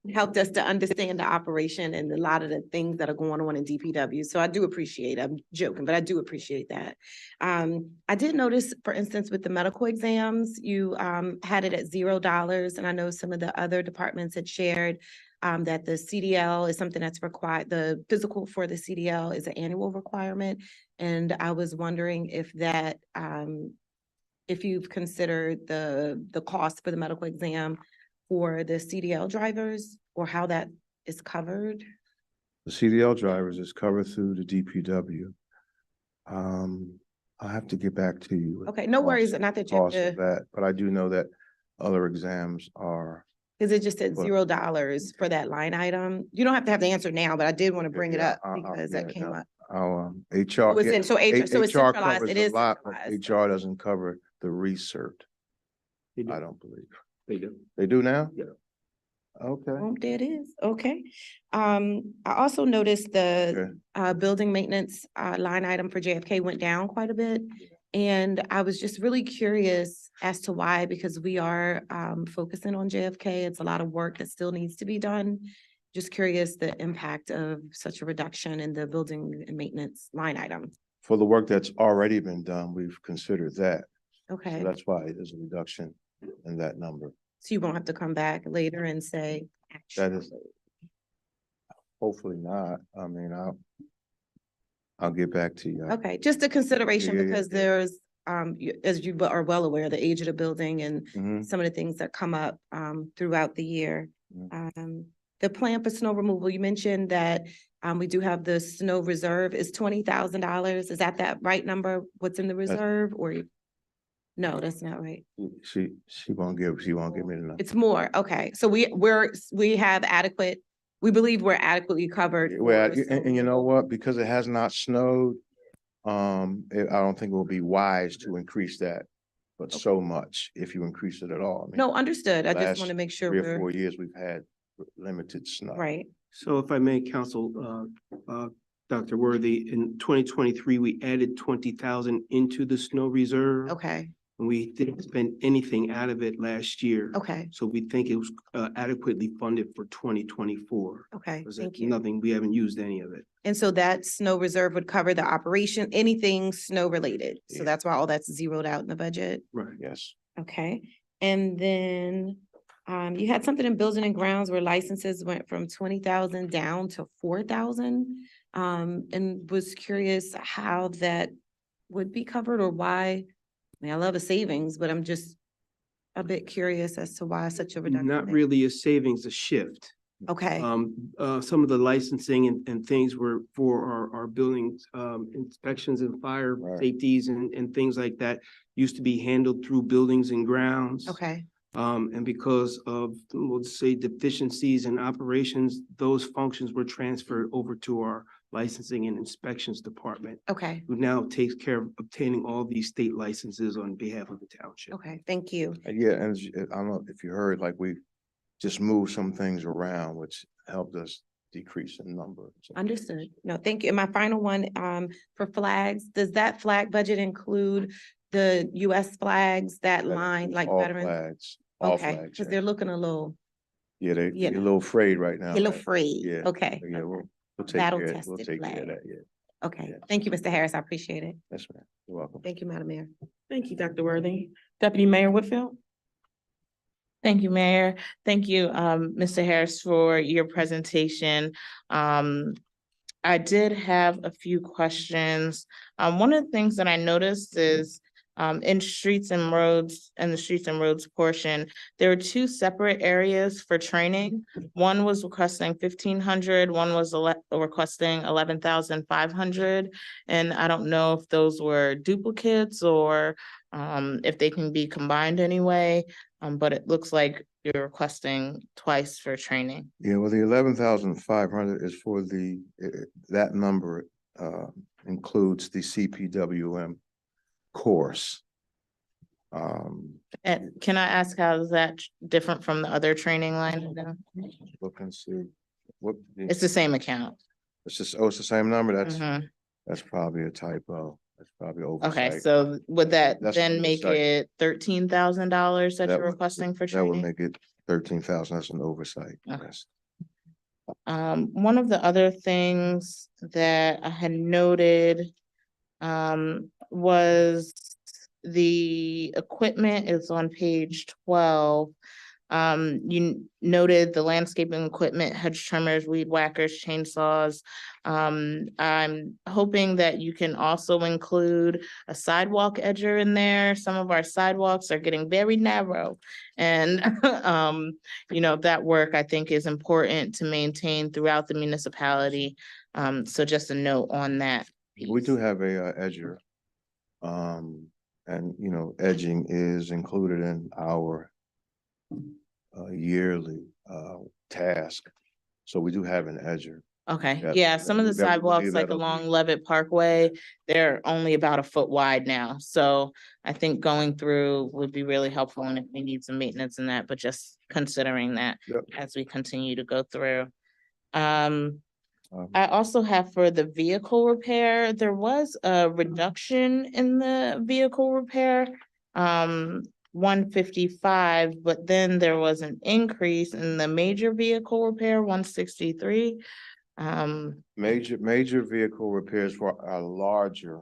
It helped us to understand the operation and a lot of the things that are going on in DPW. So I do appreciate it. I'm joking, but I do appreciate that. I did notice, for instance, with the medical exams, you had it at $0. And I know some of the other departments had shared that the CDL is something that's required, the physical for the CDL is an annual requirement. And I was wondering if that, if you've considered the cost for the medical exam for the CDL drivers or how that is covered. The CDL drivers is covered through the DPW. I'll have to get back to you. with Okay, no worries, cost- not that you have cost of to, that, but I do know that other exams are. because it just said Well- $0 for that line item. You don't have to have the answer now, but I did want to bring it Yeah, up I'll- because yeah, that came no. up. Our HR. Oh, it's in- so H- so it's HR centralized. covers It a is lot, but centralized. HR doesn't cover the recert, They do. I don't believe. They do. They do now? Yeah. Okay. Oh, there it is. Okay. I also noticed the building maintenance line item for JFK went down quite a bit. And I was just really curious as to why, because we are focusing on JFK. It's a lot of work that still needs to be done. Just curious the impact of such a reduction in the building and maintenance line item. For the work that's already been done, we've considered that. Okay, So that's why there's a reduction in that number. so you won't have to come back later and say. That is- "Actually." Hopefully not. I mean, I'll get back to you. Okay, just a consideration Yeah, yeah, because yeah. there's, as you are well aware, the age of the building and Mhm. some of the things that come up throughout the year. Mhm. The plan for snow removal, you mentioned that we do have the snow reserve is $20,000. Is that right number? What's in the reserve or? No, that's not right. She won't give me the number. It's more. Okay, so we have adequate, we believe we're adequately covered. Well, for snow and you know removal. what? Because it has not snowed, I don't think it will be wise to increase that, but so much if you increase it at all. I mean, No, understood. I just last want to make sure 3 or 4 we're years, we've had limited snow. right. So if I may, Council, Dr. Worthy, in 2023, we added 20,000 into the snow reserve. Okay, And we didn't spend anything out of it last year. okay, So we think it was adequately funded for 2024. okay. Because Thank you. nothing, we haven't used any of it. And so that snow reserve would cover the operation, anything snow related. So Yeah. that's why all that's zeroed out in the budget. Right. Yes. Okay. And then you had something in building and grounds where licenses went from 20,000 down to 4,000. And was curious how that would be covered or why. I mean, I love a savings, but I'm just a bit curious as to why such a reduction. Not there. really a savings, a shift. Okay, Some of the licensing and things were for our buildings, inspections and fire Right. safeties and things like that used to be handled through buildings and grounds. okay, And because of, we'll say, deficiencies in operations, those functions were transferred over to our licensing and inspections department, okay, who now takes care of obtaining all these state licenses on behalf of the township. okay. Thank you. Yeah, and I don't know if you heard, like we just moved some things around, which helped us decrease in number. So- Understood. No, thank you. And my final one, for flags, does that flag budget include the US flags, that line, like All veterans? flags, all Okay, flags. because yeah. they're looking a little, Yeah, they're you a know, little afraid right now. a little right? free. Yeah. Okay. Yeah, we'll take Battle care, we'll tested take care of flag. that, yeah. Okay. yeah. Thank you, Mr. Harris. I appreciate it. Yes, ma'am. You're welcome. Thank you, Madam Mayor. Thank you, Dr. Worthy. Deputy Mayor Whitfield? Thank you, Mayor. Thank you, Mr. Harris, for your presentation. I did have a few questions. One of the things that I noticed is in streets and roads, and the streets and roads portion, there were two separate areas for training. One was requesting 1,500, one was requesting 11,500. And I don't know if those were duplicates or if they can be combined anyway. But it looks like you're requesting twice for training. Yeah, well, the 11,500 is for that number includes the CPWM course. And can I ask how is that different from the other training line? Look and see. What? It's the same account. It's just, it's the same number? Mhm. That's probably a typo. That's probably Okay, oversight. so would that That's then an make oversight. it $13,000 that That you're would- requesting for That would training? make it 13,000. That's an oversight. Okay. Yes. One of the other things that I had noted was the equipment is on page 12. You noted the landscaping equipment, hedge trimmers, weed whackers, chainsaws. I'm hoping that you can also include a sidewalk edger in there. Some of our sidewalks are getting very narrow. And, that work I think is important to maintain throughout the municipality. So just a note on that. We do piece. have a edger. And, edging is included in our yearly task. So we do have an edger. Okay, That- yeah, some of the that we sidewalks, believe like that'll along be- Levitt Parkway, they're only about a foot wide now. So I think going through would be really helpful, and if we need some maintenance in that, but just considering that Yep. as we continue to go through. I Um, also have for the vehicle repair, there was a reduction in the vehicle repair. 155, but then there was an increase in the major vehicle repair, 163. Major vehicle repairs for our larger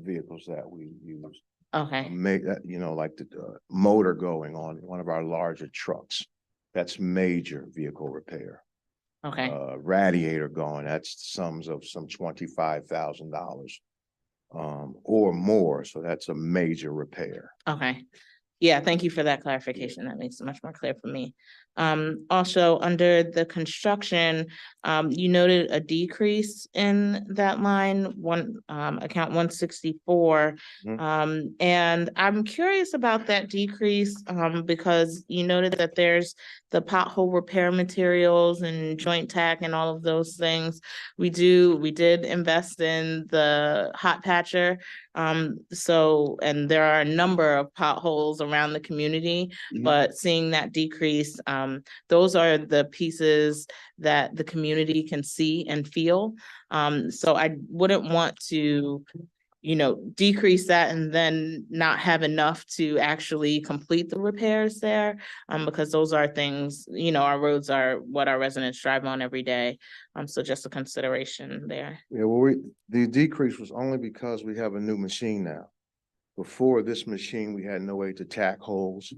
vehicles that we use. Okay, Like the motor going on one of our larger trucks. That's major vehicle repair. okay, Radiator going, that's sums of some $25,000 or more. So that's a major repair. okay. Yeah, thank you for that clarification. That makes it much more clear for me. Also, under the construction, you noted a decrease in that line, account 164. Mhm. And I'm curious about that decrease, because you noted that there's the pothole repair materials and joint tack and all of those things. We did invest in the hot patcher. And there are a number of potholes around the community, Mhm. but seeing that decrease, those are the pieces that the community can see and feel. So I wouldn't want to, decrease that and then not have enough to actually complete the repairs there. Because those are things, our roads are what our residents drive on every day. So just a consideration there. Yeah, well, the decrease was only because we have a new machine now. Before this machine, we had no way to tack holes.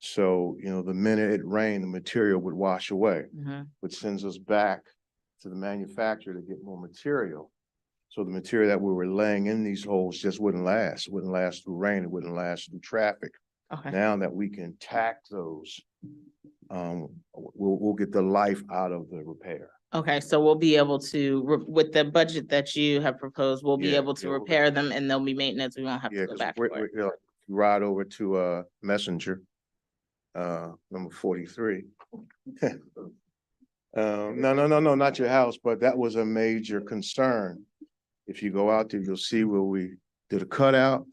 So, the minute it rained, the material would wash away, Mhm. which sends us back to the manufacturer to get more material. So the material that we were laying in these holes just wouldn't last. It wouldn't last through rain. It wouldn't last through traffic. Okay, Now that we can tack those, we'll get the life out of the repair. okay, so we'll be able to, with the budget that you have proposed, we'll be Yeah, able to yeah, we'll- repair them and there'll be maintenance. We won't have Yeah, to go because back for it. you ride over to Messenger, number 43. No, not your house, but that was a major concern. If you go out there, you'll see where we did a cutout.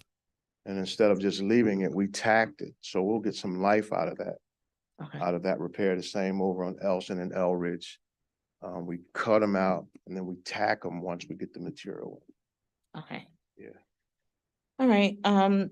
And instead of just leaving it, we tacked it. So we'll get some life out of that repair. The same over on Elson and Elridge. We cut them out and then we tack them once we get the material. Okay. Yeah. All right,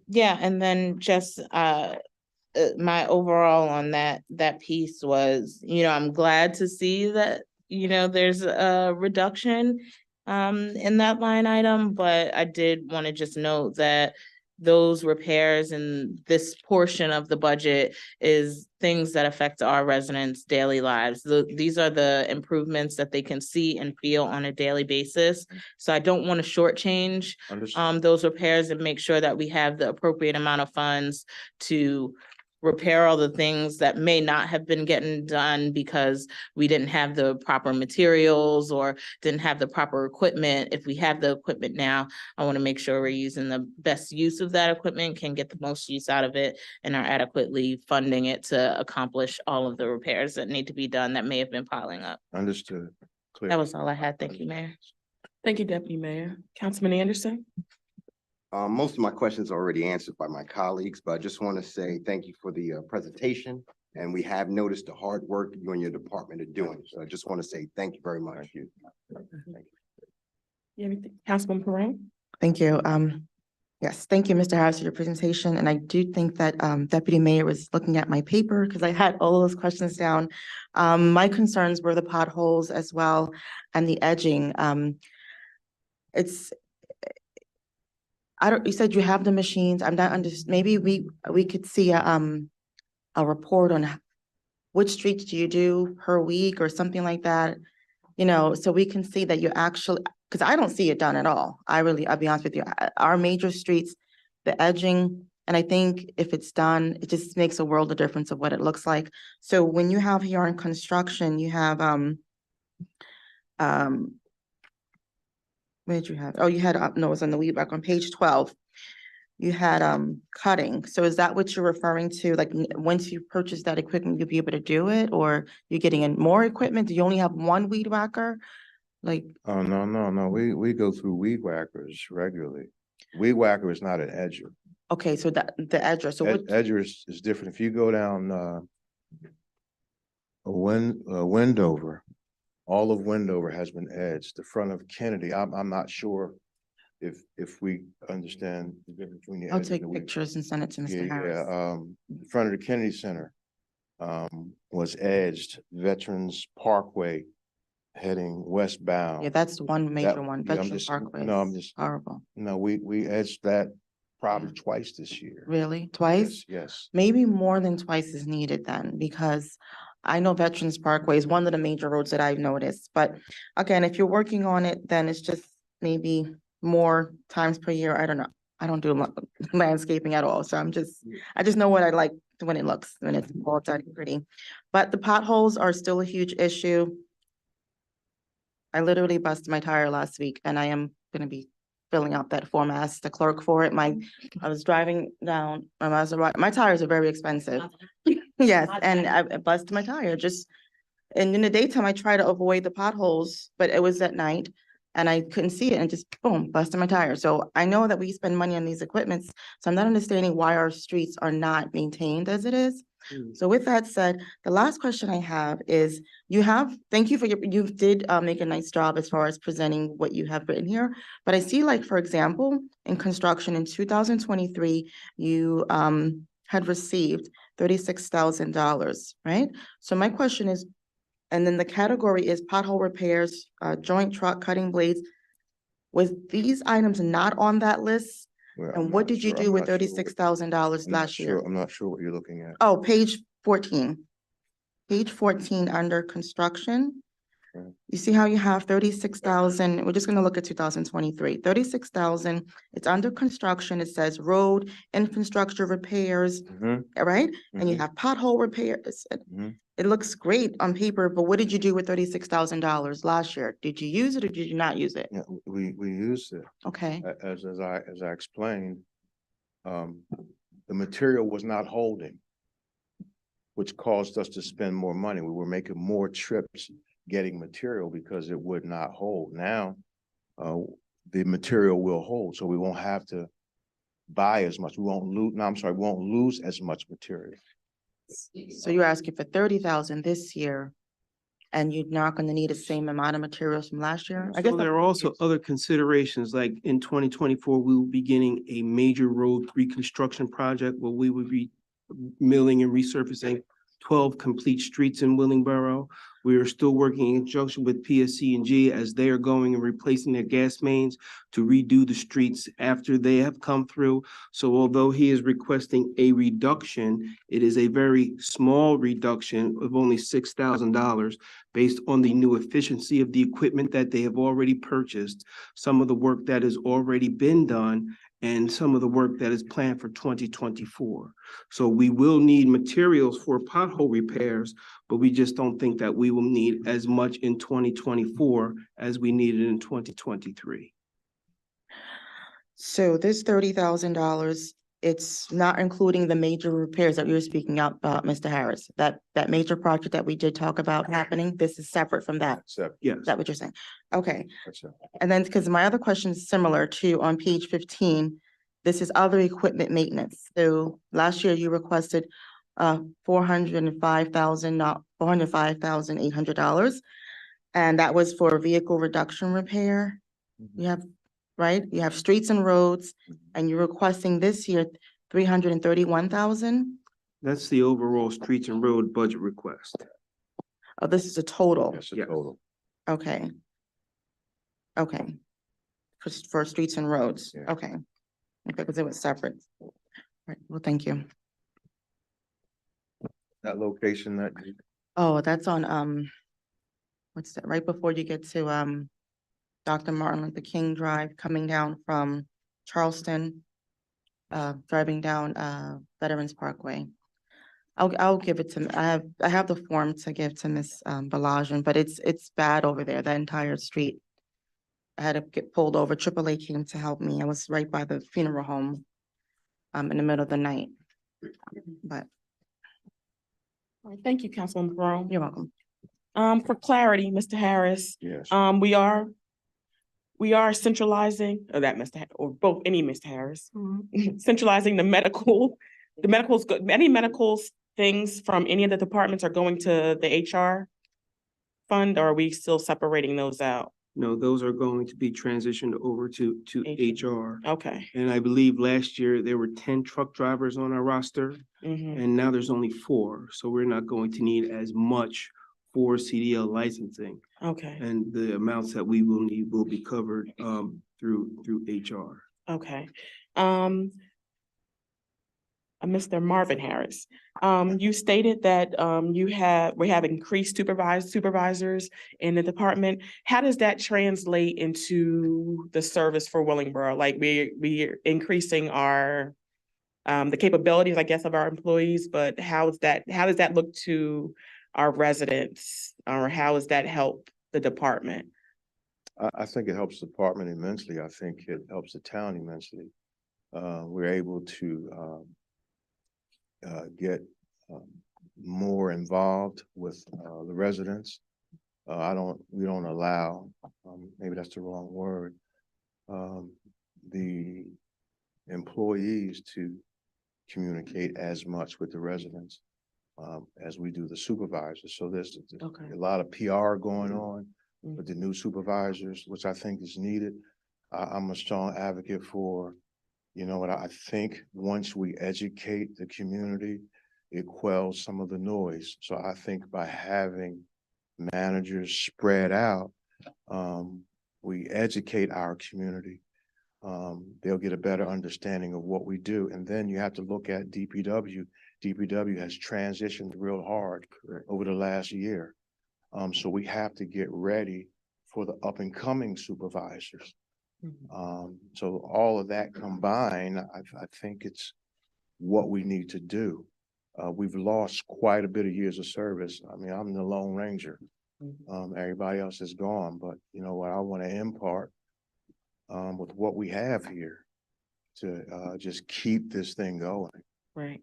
yeah, and then just, my overall on that piece was, I'm glad to see that, there's a reduction in that line item, but I did want to just note that those repairs and this portion of the budget is things that affect our residents' daily lives. These are the improvements that they can see and feel on a daily basis. So I don't want to shortchange Understood. those repairs and make sure that we have the appropriate amount of funds to repair all the things that may not have been getting done because we didn't have the proper materials or didn't have the proper equipment. If we have the equipment now, I want to make sure we're using the best use of that equipment, can get the most use out of it, and are adequately funding it to accomplish all of the repairs that need to be done that may have been piling up. Understood. Clear. That was all I had. Thank you, Mayor. Thank you, Deputy Mayor. Councilman Anderson? Most of my questions are already answered by my colleagues, but I just want to say thank you for the presentation. And we have noticed the hard work you and your department are doing. So I just want to say thank you very much. Thank you. You have anything? Councilman Perrin? Thank you. Yes, thank you, Mr. Harris, for your presentation. And I do think that Deputy Mayor was looking at my paper because I had all those questions down. My concerns were the potholes as well and the edging. You said you have the machines. I'm not maybe we could see a report on which streets do you do per week or something like that? You know, so we can see that you actually, because I don't see it done at all. I'll be honest with you, our major streets, the edging, and I think if it's done, it just makes a world of difference of what it looks like. So when you have here on construction, you have, where did you have? Oh, you had, no, it was on the weed back on page 12. You had, cutting. So is that what you're referring to? Like, once you purchase that equipment, you'll be able to do it? Or you're getting in more equipment? Do you only have one weed whacker? Like, Oh, no, we go through weed whackers regularly. Weed whacker is not an edger. okay, so that, the edger, so what, Edger is different. If you go down, Wendover, all of Wendover has been edged. The front of Kennedy, I'm not sure if we understand the difference between the. I'll edge and take the weed. pictures and send it to Yeah, Mr. Harris. the front of the Kennedy Center, was edged. Veterans Parkway heading westbound. Yeah, that's one major That- one, yeah, I'm Veteran just- Parkway. no, I'm is just- horrible. No, we edged that probably twice this year. Really? Twice? Yes. Maybe more than twice is needed then, because I know Veterans Parkway is one of the major roads that I've noticed. But again, if you're working on it, then it's just maybe more times per year. I don't know. I don't do landscaping at all, so I just know what I like when it looks, when it's all done pretty. But the potholes are still a huge issue. I literally busted my tire last week and I am gonna be filling out that form. I asked the clerk for it. I was driving down, my tires are very expensive. Yes, and I busted my tire and in the daytime, I try to avoid the potholes, but it was at night. And I couldn't see it and just boom, busted my tire. So I know that we spend money on these equipments. So I'm not understanding why our streets are not maintained as it is. So with that said, the last question I have is, thank you for you did make a nice job as far as presenting what you have written here. But I see, like, for example, in construction in 2023, you had received $36,000, right? So my question is, and then the category is pothole repairs, joint truck cutting blades. Was these items not on that list? Well, And I'm what not did you sure- do I'm with not sure what- $36,000 I'm not last year? sure- I'm not sure what you're looking at. Oh, page 14. Page 14 under construction. Okay. You see how you have 36,000, we're just gonna look at 2023, 36,000, it's under construction, it says road, infrastructure repairs, Mhm, right? And you mhm, have pothole repairs. mhm. It looks great on paper, but what did you do with $36,000 last year? Did you use it or did you not use it? Yeah, we used it, Okay, as I explained. The material was not holding, which caused us to spend more money. We were making more trips getting material because it would not hold. Now, the material will hold, so we won't have to buy as much. We won't lose as much material. so you're asking for 30,000 this year, and you're not gonna need the same amount of materials from last year? I guess So there are also other considerations, like in 2024, we will be beginning a major road reconstruction project where we would be milling and resurfacing 12 complete streets in Willingboro. We are still working in conjunction with PSC&G as they are going and replacing their gas mains to redo the streets after they have come through. So although he is requesting a reduction, it is a very small reduction of only $6,000 based on the new efficiency of the equipment that they have already purchased, some of the work that has already been done, and some of the work that is planned for 2024. So we will need materials for pothole repairs, but we just don't think that we will need as much in 2024 as we needed in 2023. So this $30,000, it's not including the major repairs that you were speaking about, Mr. Harris. That major project that we did talk about happening, this is separate from that. So, Yes. Is that what you're saying? Okay, that's it. and then, because my other question is similar to on page 15, this is other equipment maintenance. So last year you requested $405,800. And that was for vehicle reduction repair. You have, right? You have streets and roads, and you're requesting this year 331,000. That's the overall streets and road budget request. Oh, this is a total. That's the Yes. total. Okay. Okay. For streets and roads, Yeah. okay. Okay, because it was separate. Right, well, thank you. That location that, Oh, that's on, what's that, right before you get to, Dr. Martin Luther King Drive, coming down from Charleston, driving down, Veterans Parkway. I'll give it to, I have the form to give to Ms. Balajan, but it's bad over there, that entire street. I had to get pulled over. AAA came to help me. I was right by the funeral home, in the middle of the night. But All right, thank you, Councilwoman Jerome. you're welcome. For clarity, Mr. Harris, yes. we are centralizing, or that Mr. Or both, any Mr. Harris, centralizing the medicals, any medical things from any of the departments are going to the HR fund, or are we still separating those out? No, those are going to be transitioned over to HR. Okay. And I believe last year there were 10 truck drivers on our roster, Mhm. and now there's only 4. So we're not going to need as much for CDL licensing. Okay, And the amounts that we will need will be covered through HR. okay. Mr. Marvin Harris, you stated that we have increased supervisors in the department. How does that translate into the service for Willingboro? Like we're increasing our the capabilities, I guess, of our employees, but how does that look to our residents, or how does that help the department? I think it helps the department immensely. I think it helps the town immensely. We're able to get more involved with the residents. We don't allow, maybe that's the wrong word, the employees to communicate as much with the residents as we do the supervisors. So there's Okay. a lot of PR going on Mm. with the new supervisors, which I think is needed. I'm a strong advocate for, you know what, I think once we educate the community, it quells some of the noise. So I think by having managers spread out, we educate our community. They'll get a better understanding of what we do. And then you have to look at DPW. DPW has transitioned real hard over the last year. So we have to get ready for the up and coming supervisors. So all of that combined, I think it's what we need to do. We've lost quite a bit of years of service. I mean, I'm the Lone Ranger. Everybody else is gone, but you know what, I want to impart with what we have here to just keep this thing going. Right.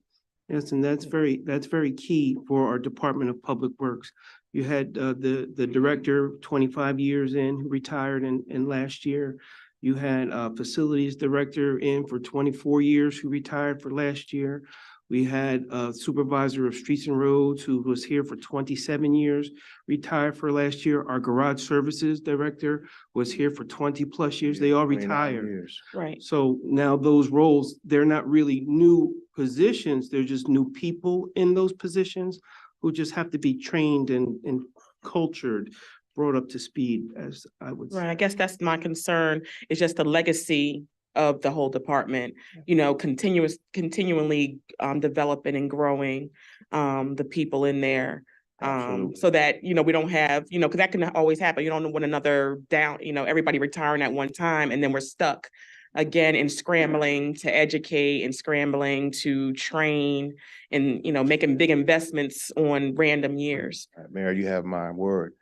Yes, and that's very key for our Department of Public Works. You had the director 25 years in who retired in last year. You had facilities director in for 24 years who retired for last year. We had a supervisor of streets and roads who was here for 27 years, retired for last year. Our garage services director was here for 20+ years. They all 29 retired. years. Right. So now those roles, they're not really new positions. They're just new people in those positions who just have to be trained and cultured, brought up to speed, as I would say. Right. I guess that's my concern. It's just the legacy of the whole department, you know, continually developing and growing the people in there. Absolutely. So that, you know, we don't have, you know, because that can always happen. You don't want another down, you know, everybody retiring at one time and then we're stuck again in scrambling to educate and scrambling to train and, you know, making big investments on random years. Mayor, you have my word.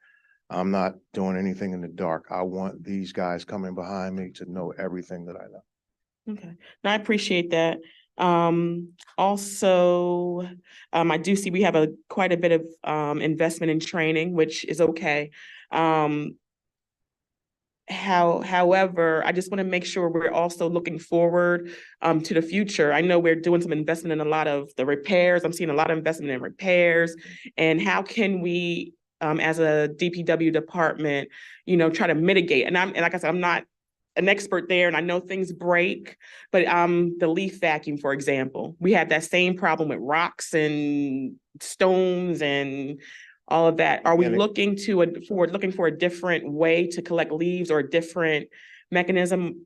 I'm not doing anything in the dark. I want these guys coming behind me to know everything that I know. Okay, and I appreciate that. Also, I do see we have quite a bit of investment in training, which is okay. However, I just want to make sure we're also looking forward to the future. I know we're doing some investment in a lot of the repairs. I'm seeing a lot of investment in repairs. And how can we, as a DPW department, you know, try to mitigate? And like I said, I'm not an expert there and I know things break, but the leaf vacuum, for example, we had that same problem with rocks and stones and all of that. Are we looking for a different way to collect leaves or a different mechanism,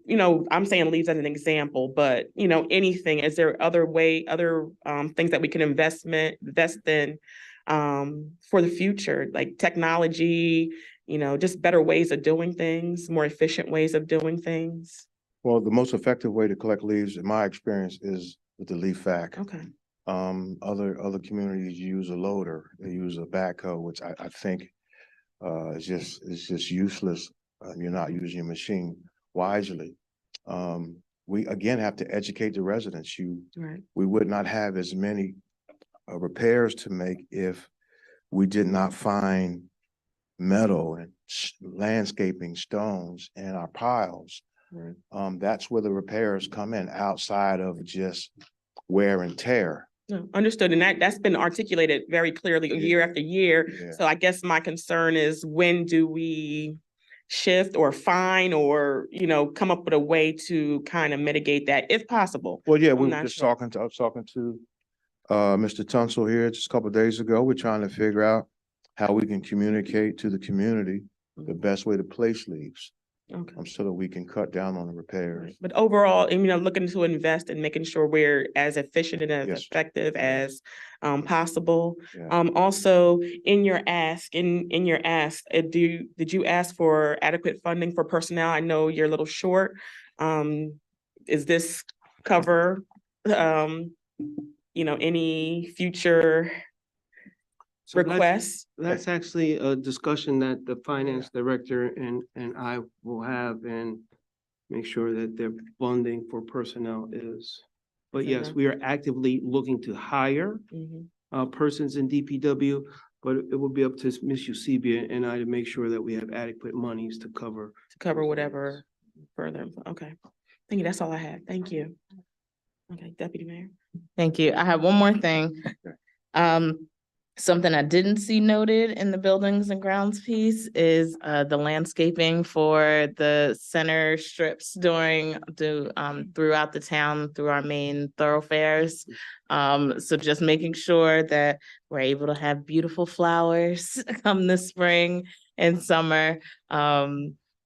I'm saying leaves as an example, but anything, is there other things that we can invest in for the future, like technology, just better ways of doing things, more efficient ways of doing things? Well, the most effective way to collect leaves, in my experience, is with the leaf vac. Okay. Other communities use a loader, they use a backhoe, which I think is just useless. You're not using your machine wisely. We again have to educate the residents. Right. We would not have as many repairs to make if we did not find metal and landscaping stones in our piles. Right. That's where the repairs come in, outside of just wear and tear. No, understood. And that's been articulated very clearly year after year. Yeah. So I guess my concern is, when do we shift or fine or, come up with a way to kind of mitigate that if possible? Well, yeah, we I'm were not just sure. I was talking to Mr. Tunsil here just a couple of days ago. We're trying to figure out how we can communicate to the community the best way to place leaves, Okay. so that we can cut down on the repairs. Right. But overall, looking to invest and making sure we're as efficient and as Yes. effective as possible. Yeah. Also, in your ask, did you ask for adequate funding for personnel? I know you're a little short. Is this cover any future So that's- requests? That's actually a discussion that the finance director and I will have, and make sure that their funding for personnel is. But Okay. yes, we are actively looking to hire Mhm. persons in DPW, but it will be up to Ms. Eusebia and I to make sure that we have adequate monies to cover. To cover whatever further. Okay. Thank you. That's all I had. Thank you. Okay, Deputy Mayor. Thank you. I have one more thing. Something I didn't see noted in the buildings and grounds piece is the landscaping for the center strips throughout the town, through our main thoroughfares. So just making sure that we're able to have beautiful flowers come this spring and summer.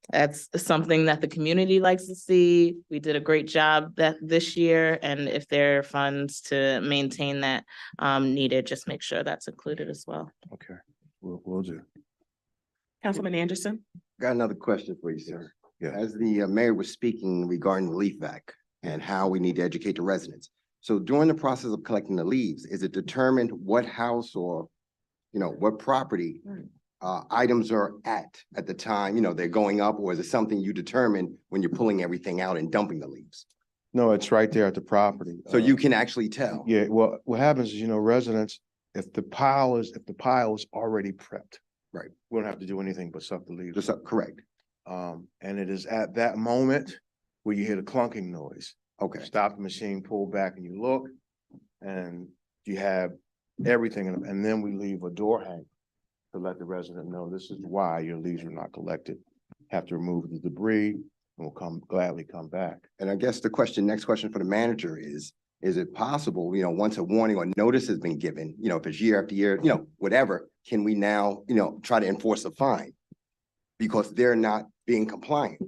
That's something that the community likes to see. We did a great job this year, and if there are funds to maintain that needed, just make sure that's included as well. Okay, we'll do. Councilman Anderson? Got another question for you, sir. Yeah. As the mayor was speaking regarding the leaf vac and how we need to educate the residents. So during the process of collecting the leaves, is it determined what house or, what property items are at the time, they're going up, or is it something you determine when you're pulling everything out and dumping the leaves? No, it's right there at the property. So you can actually tell. Yeah, well, what happens is, residents, if the pile is already prepped. Right. We don't have to do anything but suck the leaves. Just correct. And it is at that moment where you hear the clunking noise. Okay. Stop the machine, pull back, and you look, and you have everything, and then we leave a door hang to let the resident know this is why your leaves were not collected. Have to remove the debris, and we'll gladly come back. And I guess next question for the manager is it possible, once a warning or notice has been given, if it's year after year, whatever, can we now, try to enforce a fine? Because they're not being compliant.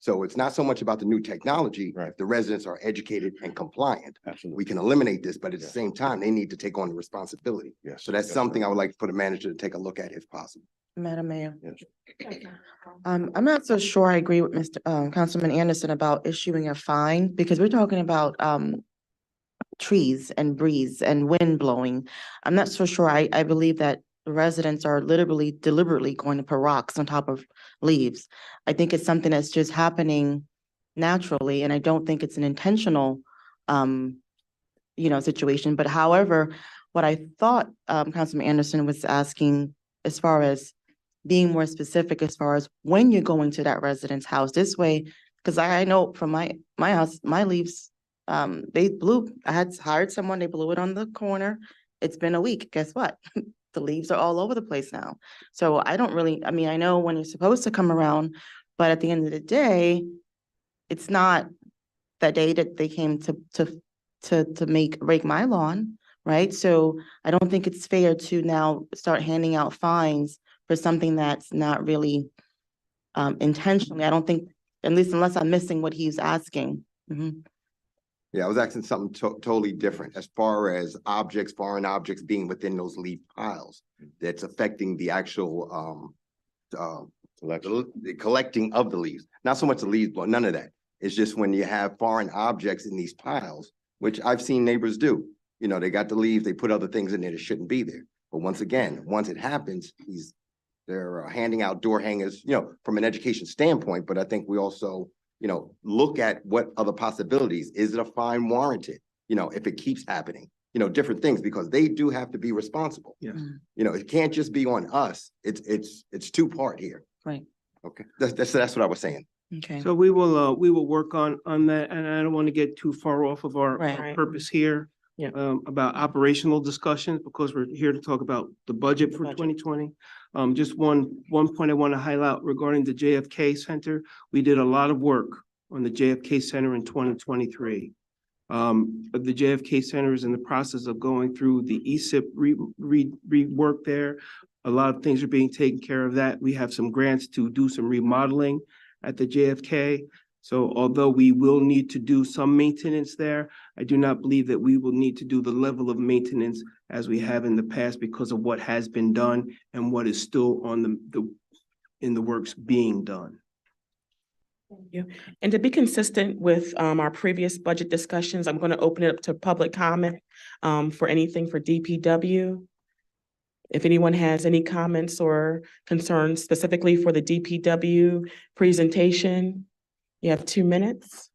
So it's not so much about the new technology. Right. If the residents are educated and compliant, Absolutely. we can eliminate this, but at the Yeah. same time, they need to take on the responsibility. Yes. So that's Yes, something sir. I would like for the manager to take a look at if possible. Madam Mayor. Yes. I'm not so sure I agree with Mr. Councilman Anderson about issuing a fine, because we're talking about trees and breeze and wind blowing. I'm not so sure. I believe that the residents are deliberately going to put rocks on top of leaves. I think it's something that's just happening naturally, and I don't think it's an intentional situation. But however, what I thought Councilman Anderson was asking, as far as being more specific, as far as when you're going to that resident's house, this way, because I know from my house, my leaves, they blew. I had hired someone, they blew it on the corner. It's been a week. Guess what? The leaves are all over the place now. So I know when you're supposed to come around, but at the end of the day, it's not that day that they came to rake my lawn, right? So I don't think it's fair to now start handing out fines for something that's not really intentionally. I don't think At least unless I'm missing what he's asking. Mhm. Yeah, I was asking something totally different as far as objects, foreign objects being within those leaf piles. That's affecting the actual, the collecting of the leaves. Not so much the leaves, but none of that. It's just when you have foreign objects in these piles, which I've seen neighbors do. You know, they got the leaves, they put other things in there that shouldn't be there. But once again, once it happens, they're handing out door hangers, you know, from an education standpoint, but I think we also, you know, look at what other possibilities. Is it a fine warranted? You know, if it keeps happening, you know, different things, because they do have to be responsible. Yes. You know, it can't just be on us. It's two-part here. Right. Okay, that's what I was saying. Okay. So we will work on that, and I don't want to get too far off of our Right. purpose here. Yeah. About operational discussions, because we're here to talk about the budget for Budget. 2020. Just one point I want to highlight regarding the JFK Center. We did a lot of work on the JFK Center in 2023. The JFK Center is in the process of going through the ESIP rework there. A lot of things are being taken care of that. We have some grants to do some remodeling at the JFK. So although we will need to do some maintenance there, I do not believe that we will need to do the level of maintenance as we have in the past because of what has been done and what is still on in the works being done. Thank you. And to be consistent with our previous budget discussions, I'm going to open it up to public comment for anything for DPW. If anyone has any comments or concerns specifically for the DPW presentation, you have 2 minutes.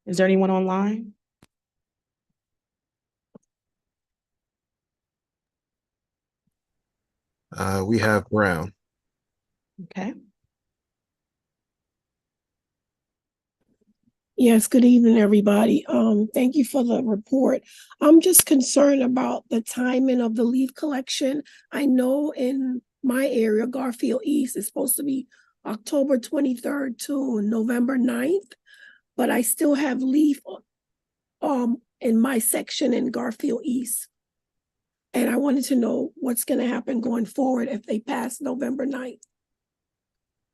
Is there anyone online? We have Brown. Okay. Yes, good evening, everybody. Thank you for the report. I'm just concerned about the timing of the leaf collection. I know in my area, Garfield East, is supposed to be October 23rd to November 9th, but I still have leaf in my section in Garfield East. And I wanted to know what's going to happen going forward if they pass November 9th.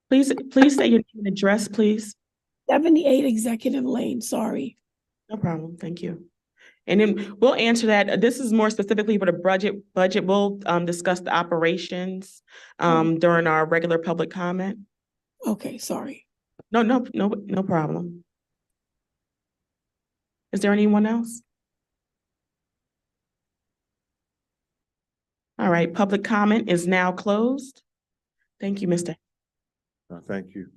Please say your name and address, please. 78 Executive Lane, sorry. No problem. Thank you. And then we'll answer that. This is more specifically for the budget. We'll discuss the operations during our regular public comment. Okay, sorry. No problem. Is there anyone else? All right, public comment is now closed. Thank you, Mr. Thank you.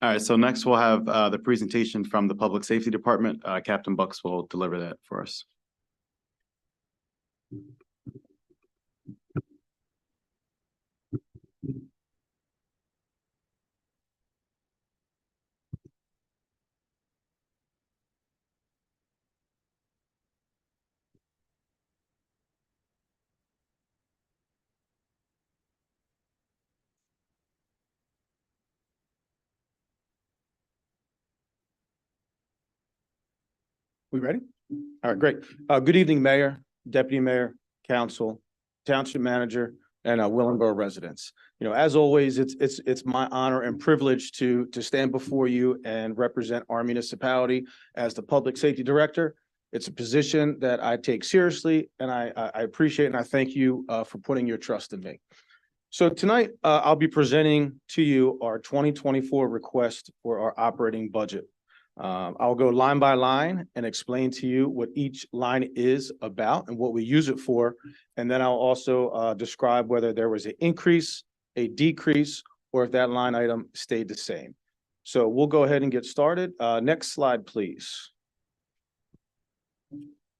All right, so next we'll have the presentation from the Public Safety Department. Captain Bucks will deliver that for us. We ready? All right, great. Good evening, Mayor, Deputy Mayor, Council, Township Manager, and Willingboro residents. You know, as always, it's my honor and privilege to stand before you and represent our municipality as the Public Safety Director. It's a position that I take seriously, and I appreciate and I thank you for putting your trust in me. So tonight, I'll be presenting to you our 2024 request for our operating budget. I'll go line by line and explain to you what each line is about and what we use it for. And then I'll also describe whether there was an increase, a decrease, or if that line item stayed the same. So we'll go ahead and get started. Next slide, please.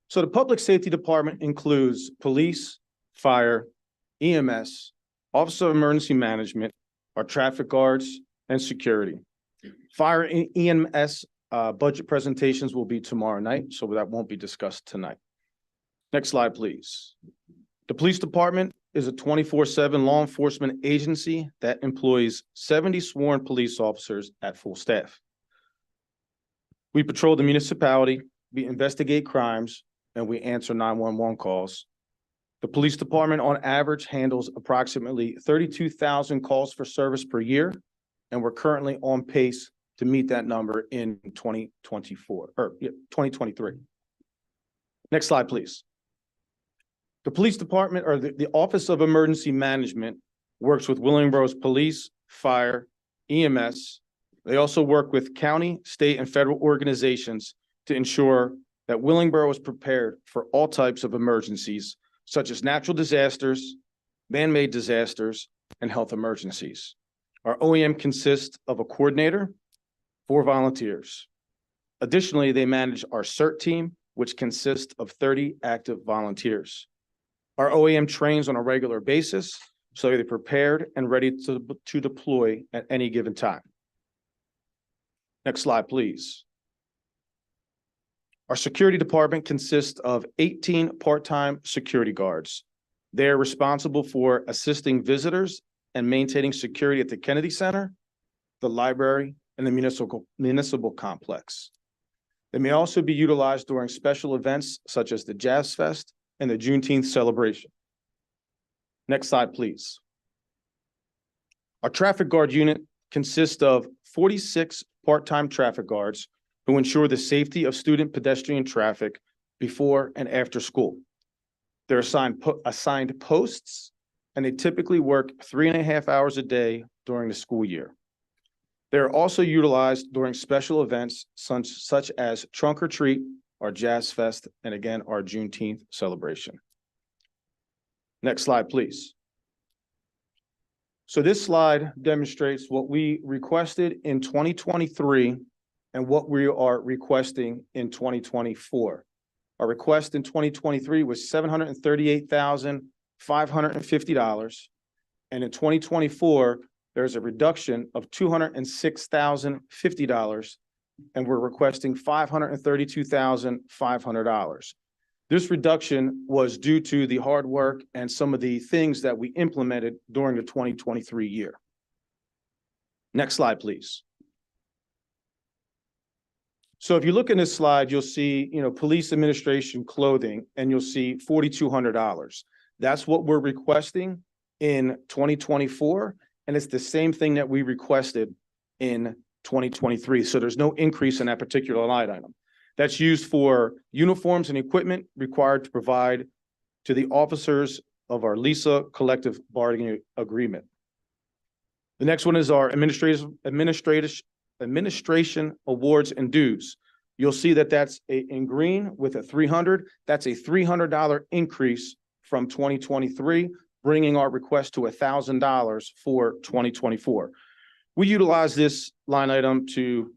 So the Public Safety Department includes police, fire, EMS, Office of Emergency Management, our traffic guards, and security. Fire and EMS budget presentations will be tomorrow night, so that won't be discussed tonight. Next slide, please. The Police Department is a 24/7 law enforcement agency that employs 70 sworn police officers at full staff. We patrol the municipality, we investigate crimes, and we answer 911 calls. The police department on average handles approximately 32,000 calls for service per year, and we're currently on pace to meet that number in 2023. Next slide, please. The police department or the Office of Emergency Management works with Willingboro's police, fire, EMS. They also work with county, state, and federal organizations to ensure that Willingboro is prepared for all types of emergencies, such as natural disasters, man-made disasters, and health emergencies. Our OEM consists of a coordinator, 4 volunteers. Additionally, they manage our CERT team, which consists of 30 active volunteers. Our OEM trains on a regular basis, so they're prepared and ready to deploy at any given time. Next slide, please. Our security department consists of 18 part-time security guards. They're responsible for assisting visitors and maintaining security at the Kennedy Center, the library, and the municipal complex. They may also be utilized during special events such as the Jazz Fest and the Juneteenth celebration. Next slide, please. Our traffic guard unit consists of 46 part-time traffic guards who ensure the safety of student pedestrian traffic before and after school. They're assigned posts, and they typically work 3.5 hours a day during the school year. They're also utilized during special events such as Trunk or Treat, our Jazz Fest, and again, our Juneteenth celebration. Next slide, please. So this slide demonstrates what we requested in 2023 and what we are requesting in 2024. Our request in 2023 was $738,550. And in 2024, there's a reduction of $206,050, and we're requesting $532,500. This reduction was due to the hard work and some of the things that we implemented during the 2023 year. Next slide, please. So if you look in this slide, you'll see, police administration clothing, and you'll see $4,200. That's what we're requesting in 2024. And it's the same thing that we requested in 2023. So there's no increase in that particular line item. That's used for uniforms and equipment required to provide to the officers of our LISA collective bargaining agreement. The next one is our administration awards and dues. You'll see that that's in green with a 300. That's a $300 increase from 2023, bringing our request to $1,000 for 2024. We utilize this line item to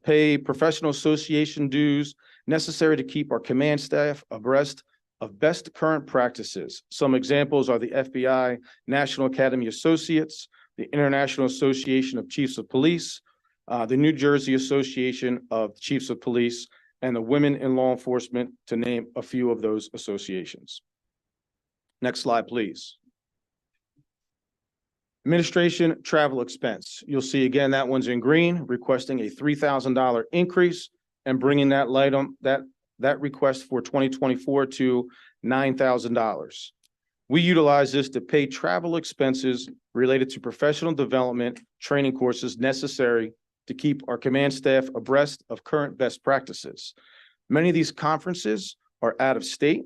pay professional association dues necessary to keep our command staff abreast of best current practices. Some examples are the FBI National Academy Associates, the International Association of Chiefs of Police, the New Jersey Association of Chiefs of Police, and the Women in Law Enforcement, to name a few of those associations. Next slide, please. Administration travel expense. You'll see again, that one's in green, requesting a $3,000 increase and bringing that item, that request for 2024 to $9,000. We utilize this to pay travel expenses related to professional development training courses necessary to keep our command staff abreast of current best practices. Many of these conferences are out of state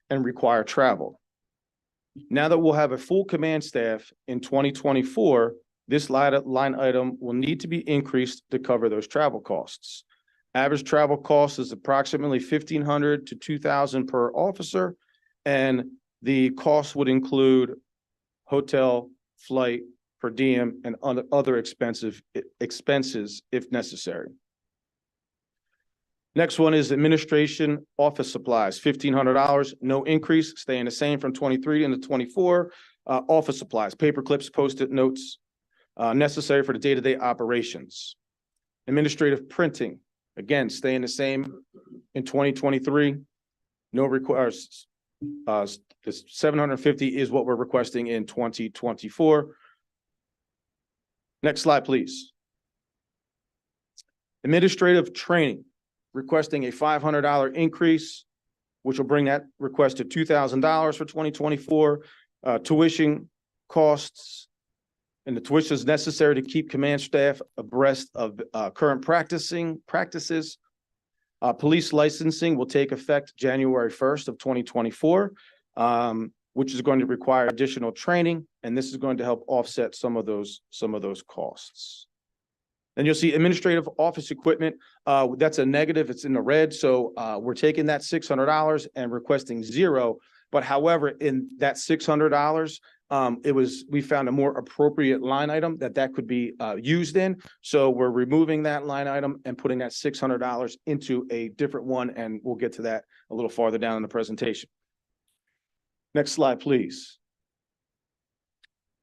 and require travel. Now that we'll have a full command staff in 2024, this line item will need to be increased to cover those travel costs. Average travel cost is approximately $1,500 to $2,000 per officer, and the cost would include hotel, flight, per diem, and other expenses if necessary. Next one is administration office supplies, $1,500, no increase, staying the same from 23 into 24. Office supplies, paper clips, Post-it notes, necessary for the day-to-day operations. Administrative printing, again, staying the same in 2023. No requires, this 750 is what we're requesting in 2024. Next slide, please. Administrative training, requesting a $500 increase. which will bring that request to $2,000 for 2024. Tuition costs and the tuition is necessary to keep command staff abreast of current practices. Police licensing will take effect January 1st of 2024, which is going to require additional training, and this is going to help offset some of those costs. Then you'll see administrative office equipment. That's a negative. It's in the red. So we're taking that $600 and requesting zero. But however, in that $600, we found a more appropriate line item that could be used in. So we're removing that line item and putting that $600 into a different one. And we'll get to that a little farther down in the presentation. Next slide, please.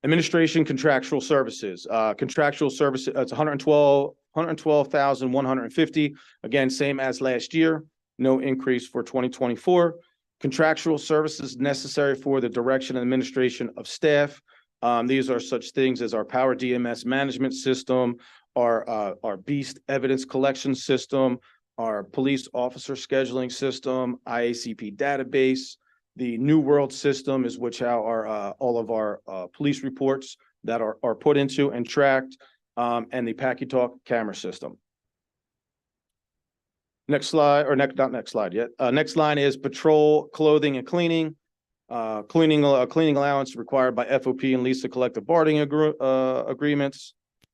Administration contractual services. Contractual services, it's $112,150. Again, same as last year. No increase for 2024. Contractual services necessary for the direction and administration of staff. These are such things as our Power DMS management system, our BEAST evidence collection system, our police officer scheduling system, IACP database. The New World system is how all of our police reports that are put into and tracked, and the PackieTalk camera system. Next slide, or not next slide yet. Next line is patrol, clothing and cleaning. Cleaning allowance required by FOP and LISA collective bargaining agreements.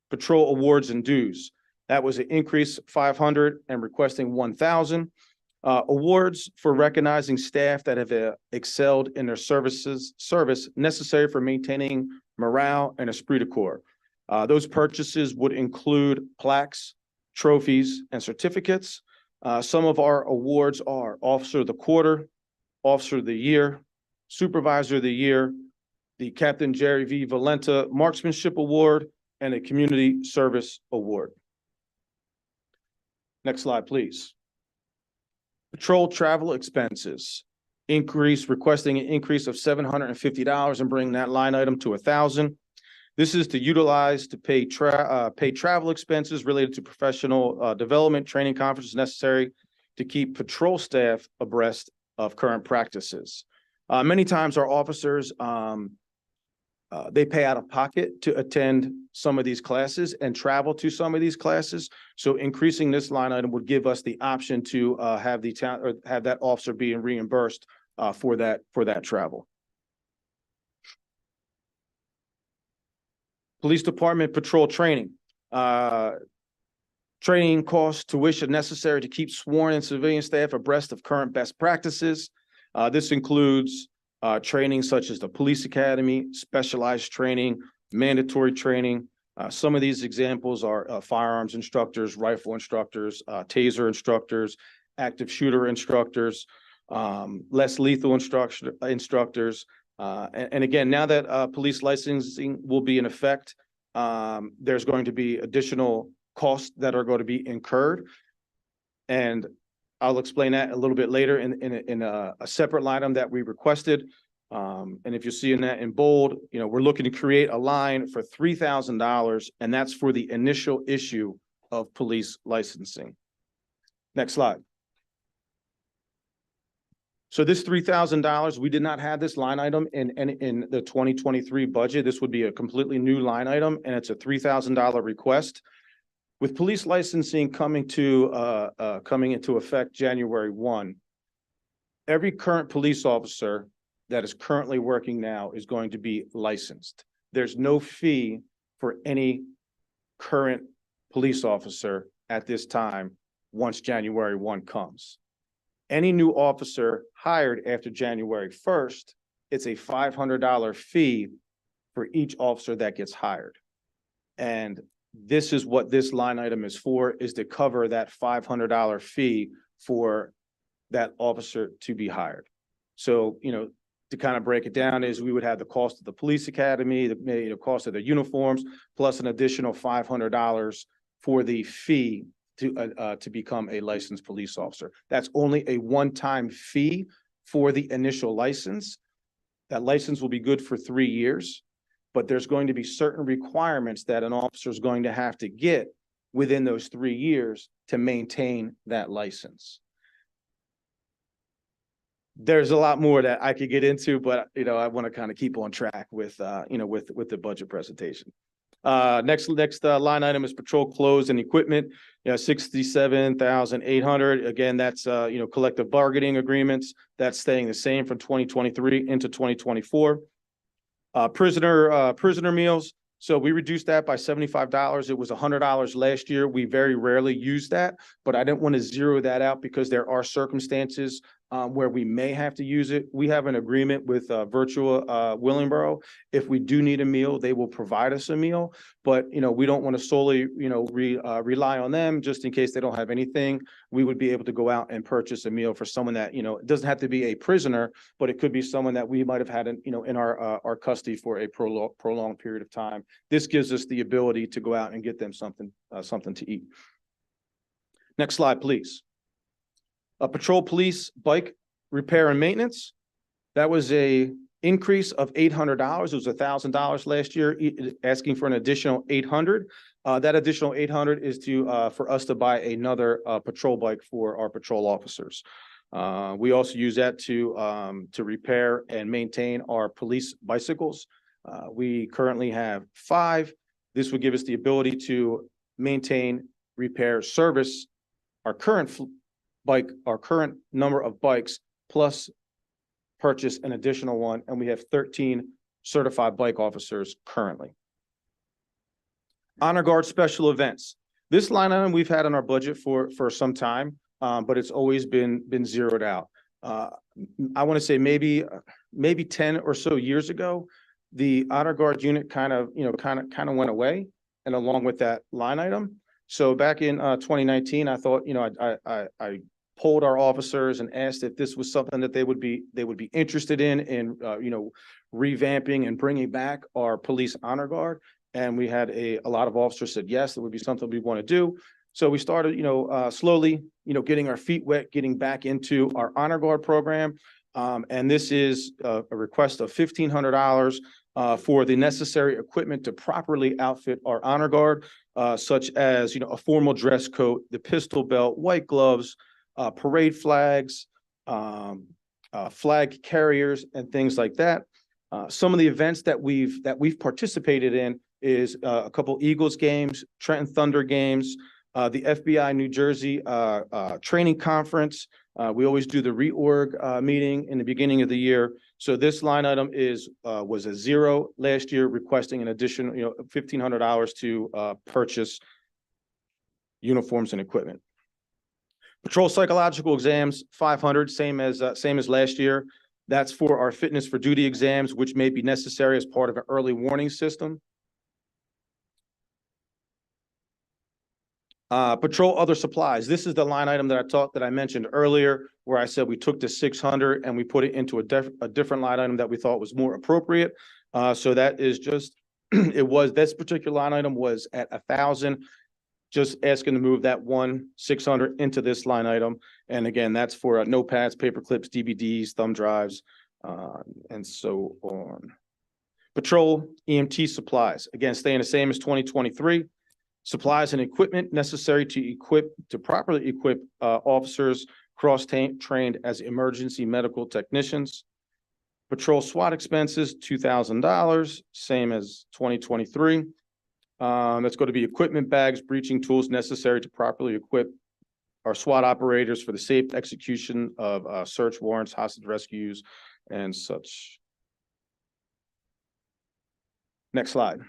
Patrol awards and dues. That was an increase 500 and requesting 1,000. Awards for recognizing staff that have excelled in their service necessary for maintaining morale and esprit de corps. Those purchases would include plaques, trophies, and certificates. Some of our awards are Officer of the Quarter, Officer of the Year, Supervisor of the Year, the Captain Jerry V. Valenta Marksmanship Award, and a Community Service Award. Next slide, please. Patrol travel expenses requesting an increase of $750 and bringing that line item to 1,000. This is to utilize to pay travel expenses related to professional development, training conferences necessary to keep patrol staff abreast of current practices. Many times our officers, they pay out of pocket to attend some of these classes and travel to some of these classes. So increasing this line item would give us the option to have that officer being reimbursed for that travel. Police Department patrol training. Training costs, tuition necessary to keep sworn and civilian staff abreast of current best practices. This includes training such as the Police Academy, specialized training, mandatory training. Some of these examples are firearms instructors, rifle instructors, taser instructors, active shooter instructors, less lethal instructors. And again, now that police licensing will be in effect, there's going to be additional costs that are going to be incurred. And I'll explain that a little bit later in a separate line item that we requested. And if you're seeing that in bold, we're looking to create a line for $3,000, and that's for the initial issue of police licensing. Next slide. So this $3,000, we did not have this line item in the 2023 budget. This would be a completely new line item, and it's a $3,000 request. With police licensing coming into effect January 1, every current police officer that is currently working now is going to be licensed. There's no fee for any current police officer at this time once January 1 comes. Any new officer hired after January 1st, it's a $500 fee for each officer that gets hired. And this is what this line item is for, is to cover that $500 fee for that officer to be hired. So, to kind of break it down is we would have the cost of the police academy, the cost of the uniforms, plus an additional $500 for the fee to become a licensed police officer. That's only a one-time fee for the initial license. That license will be good for 3 years, but there's going to be certain requirements that an officer is going to have to get within those 3 years to maintain that license. there's a lot more that I could get into, but I want to kind of keep on track with with the budget presentation. Next line item is patrol clothes and equipment, 67,800. Again, that's collective bargaining agreements. That's staying the same from 2023 into 2024. Prisoner meals. So we reduced that by $75. It was $100 last year. We very rarely use that, but I didn't want to zero that out because there are circumstances where we may have to use it. We have an agreement with Virtua Willingboro. If we do need a meal, they will provide us a meal, but we don't want to solely rely on them just in case they don't have anything. We would be able to go out and purchase a meal for someone that it doesn't have to be a prisoner, but it could be someone that we might have had in our custody for a prolonged period of time. This gives us the ability to go out and get them something to eat. Next slide, please. A patrol police bike repair and maintenance. That was a increase of $800. It was $1,000 last year, asking for an additional 800. That additional 800 is for us to buy another patrol bike for our patrol officers. We also use that to repair and maintain our police bicycles. We currently have 5. This would give us the ability to maintain, repair, service our current number of bikes, plus purchase an additional one, and we have 13 certified bike officers currently. Honor Guard special events. This line item we've had in our budget for some time, but it's always been zeroed out. I want to say maybe 10 or so years ago, the Honor Guard unit kind of went away, and along with that line item. So back in 2019, I thought, I polled our officers and asked if this was something that they would be interested in revamping and bringing back our police honor guard. And we had a lot of officers said yes, it would be something we want to do. So we started, slowly, getting our feet wet, getting back into our honor guard program. And this is a request of $1,500 for the necessary equipment to properly outfit our honor guard, such as, a formal dress coat, the pistol belt, white gloves, parade flags, flag carriers, and things like that. Some of the events that we've participated in is a couple Eagles games, Trenton Thunder games, the FBI New Jersey training conference. We always do the reorg meeting in the beginning of the year. So this line item was a 0 last year, requesting an additional $1,500 to purchase uniforms and equipment. Patrol psychological exams, 500, same as last year. That's for our fitness for duty exams, which may be necessary as part of an early warning system. Patrol other supplies. This is the line item that I mentioned earlier, where I said we took the 600 and we put it into a different line item that we thought was more appropriate. So that is just, this particular line item was at 1,000. Just asking to move that 600 into this line item. And again, that's for notepads, paper clips, DVDs, thumb drives, and so on. Patrol EMT supplies, again, staying the same as 2023. Supplies and equipment necessary to properly equip officers cross-trained as emergency medical technicians. Patrol SWAT expenses, $2,000, same as 2023. That's going to be equipment bags, breaching tools necessary to properly equip our SWAT operators for the safe execution of search warrants, hostage rescues, and such. Next slide.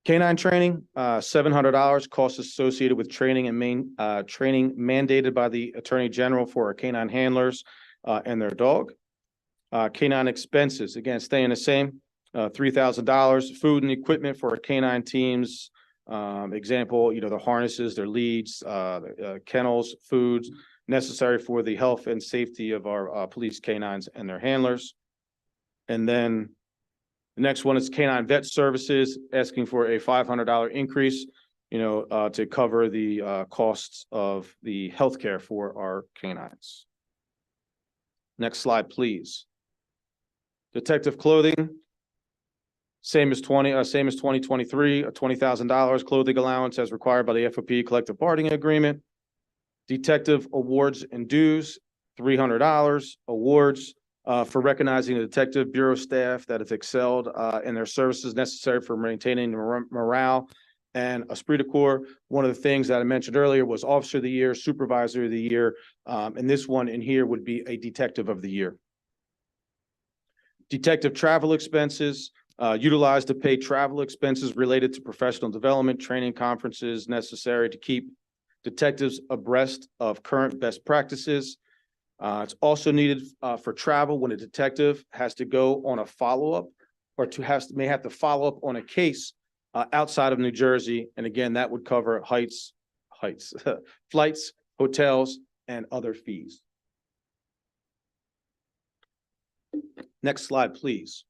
Canine training, $700, costs associated with training and training mandated by the Attorney General for our canine handlers and their dog. Canine expenses, again, staying the same. $3,000, food and equipment for our canine teams. Example, the harnesses, their leads, kennels, foods necessary for the health and safety of our police canines and their handlers. And then the next one is canine vet services, asking for a $500 increase, to cover the costs of the healthcare for our canines. Next slide, please. Detective clothing. Same as 2023, $20,000 clothing allowance as required by the FOP collective bargaining agreement. Detective awards and dues, $300. Awards for recognizing the Detective Bureau staff that has excelled in their services necessary for maintaining morale and esprit de corps. One of the things that I mentioned earlier was Officer of the Year, Supervisor of the Year, and this one in here would be a Detective of the Year. Detective travel expenses, utilized to pay travel expenses related to professional development, training conferences necessary to keep detectives abreast of current best practices. It's also needed for travel when a detective has to go on a follow-up or may have to follow up on a case outside of New Jersey. And again, that would cover flights, hotels, and other fees. Next slide, please.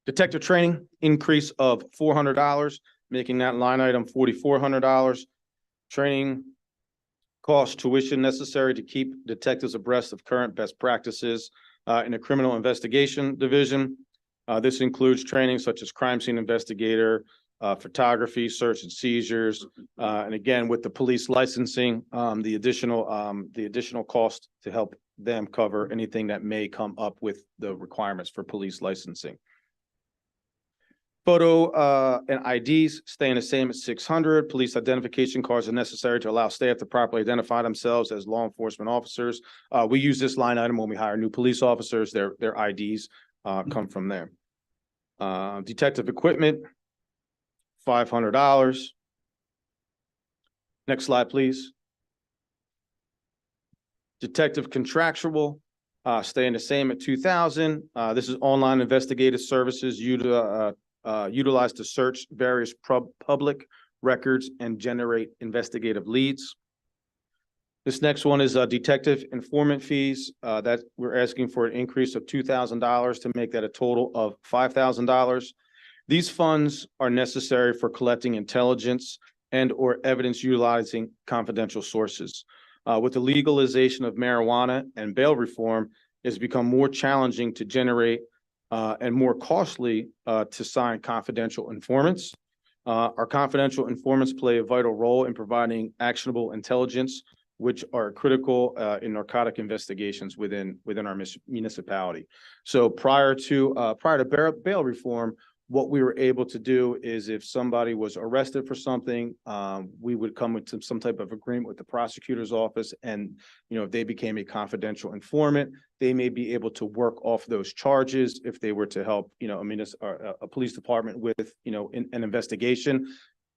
Detective training, increase of $400, making that line item $4,400. Training cost, tuition necessary to keep detectives abreast of current best practices in the criminal investigation division. This includes training such as crime scene investigator, photography, search and seizures, and again, with the police licensing, the additional cost to help them cover anything that may come up with the requirements for police licensing. Photo and IDs staying the same at $600. Police identification cards are necessary to allow staff to properly identify themselves as law enforcement officers. We use this line item when we hire new police officers. Their IDs come from there. Detective equipment, $500. Next slide, please. Detective contractual, staying the same at $2,000. This is online investigative services utilized to search various public records and generate investigative leads. This next one is detective informant fees that we're asking for an increase of $2,000 to make that a total of $5,000. These funds are necessary for collecting intelligence and or evidence utilizing confidential sources. With the legalization of marijuana and bail reform, it's become more challenging to generate and more costly to sign confidential informants. Our confidential informants play a vital role in providing actionable intelligence, which are critical in narcotic investigations within our municipality. So prior to bail reform, what we were able to do is if somebody was arrested for something, we would come with some type of agreement with the prosecutor's office. And, if they became a confidential informant, they may be able to work off those charges if they were to help, a police department with, an investigation.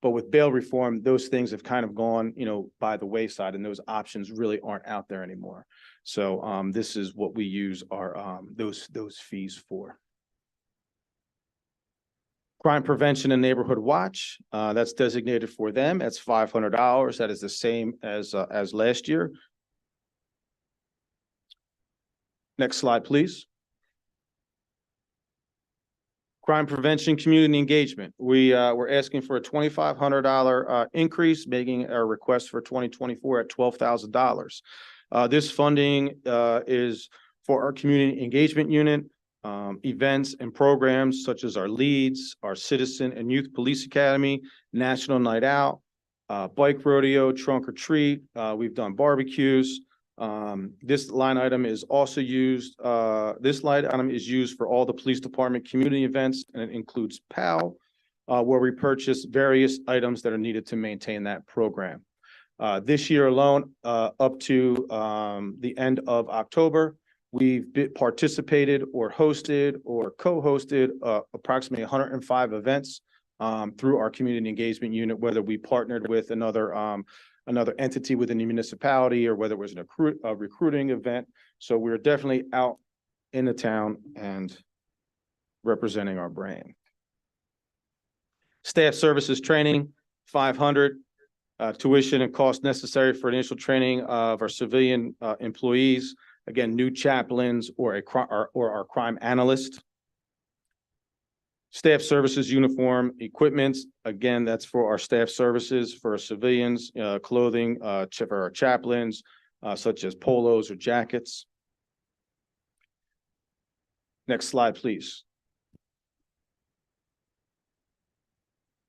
But with bail reform, those things have kind of gone, by the wayside, and those options really aren't out there anymore. So this is what we use our those fees for. Crime prevention and neighborhood watch, that's designated for them. That's $500. That is the same as last year. Next slide, please. Crime prevention, community engagement. We're asking for a $2,500 increase, making our request for 2024 at $12,000. This funding is for our community engagement unit. Events and programs such as our leads, our Citizen and Youth Police Academy, National Night Out, Bike Rodeo, Trunk or Treat. We've done barbecues. This line item is also used, for all the police department community events, and it includes PAL, where we purchase various items that are needed to maintain that program. This year alone, up to the end of October, we've participated or hosted or co-hosted approximately 105 events through our community engagement unit, whether we partnered with another entity within the municipality or whether it was a recruiting event. So we're definitely out in the town and representing our brand. Staff services training, $500. Tuition and cost necessary for initial training of our civilian employees. Again, new chaplains or our crime analyst. Staff services uniform equipment. Again, that's for our staff services for our civilians, clothing for our chaplains, such as polos or jackets. Next slide, please.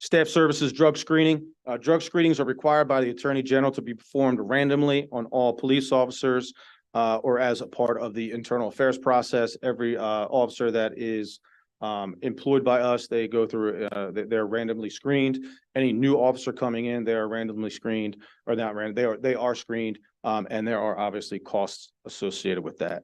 Staff services drug screening. Drug screenings are required by the Attorney General to be performed randomly on all police officers or as a part of the internal affairs process. Every officer that is employed by us, they go through, they're randomly screened. Any new officer coming in, they are randomly screened, or not random, they are screened, and there are obviously costs associated with that.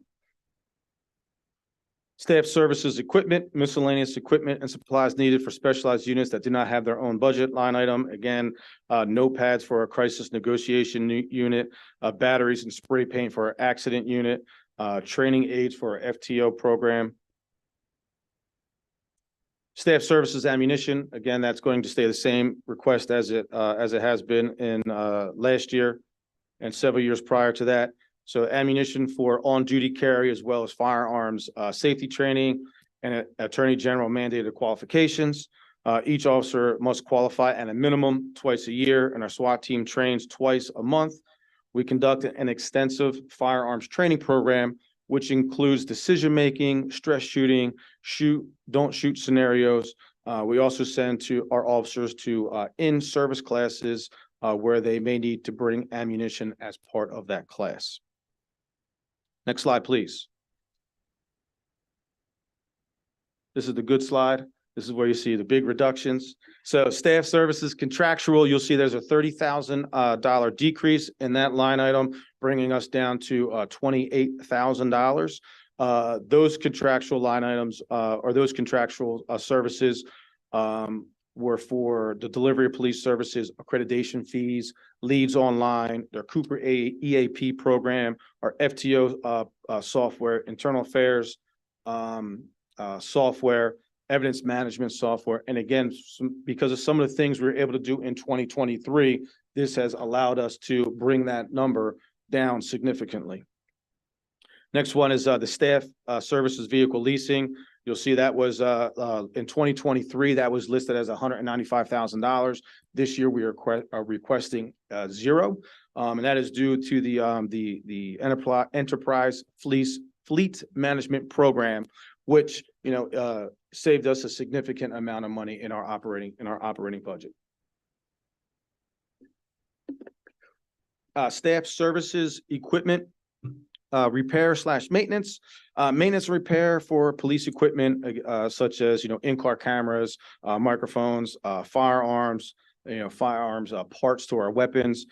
Staff services equipment, miscellaneous equipment and supplies needed for specialized units that do not have their own budget line item. Again, notepads for a crisis negotiation unit, batteries and spray paint for our accident unit, training aids for our FTO program. Staff services ammunition, again, that's going to stay the same request as it has been in last year and several years prior to that. So ammunition for on-duty carry as well as firearms safety training and Attorney General mandated qualifications. Each officer must qualify at a minimum twice a year, and our SWAT team trains twice a month. We conduct an extensive firearms training program, which includes decision-making, stress shooting, shoot, don't shoot scenarios. We also send to our officers to in-service classes where they may need to bring ammunition as part of that class. Next slide, please. This is the good slide. This is where you see the big reductions. So staff services contractual, you'll see there's a $30,000 decrease in that line item, bringing us down to $28,000. Those contractual line items or those contractual services were for the delivery of police services, accreditation fees, leads online, their Cooper EAP program, our FTO software, internal affairs software, evidence management software. And again, because of some of the things we were able to do in 2023, this has allowed us to bring that number down significantly. Next one is the staff services vehicle leasing. You'll see that was in 2023, that was listed as $195,000. This year we are requesting zero, and that is due to the enterprise fleet management program, which saved us a significant amount of money in our operating budget. Staff services equipment. Repair/maintenance, maintenance and repair for police equipment, such as, in-car cameras, microphones, firearms, parts to our weapons.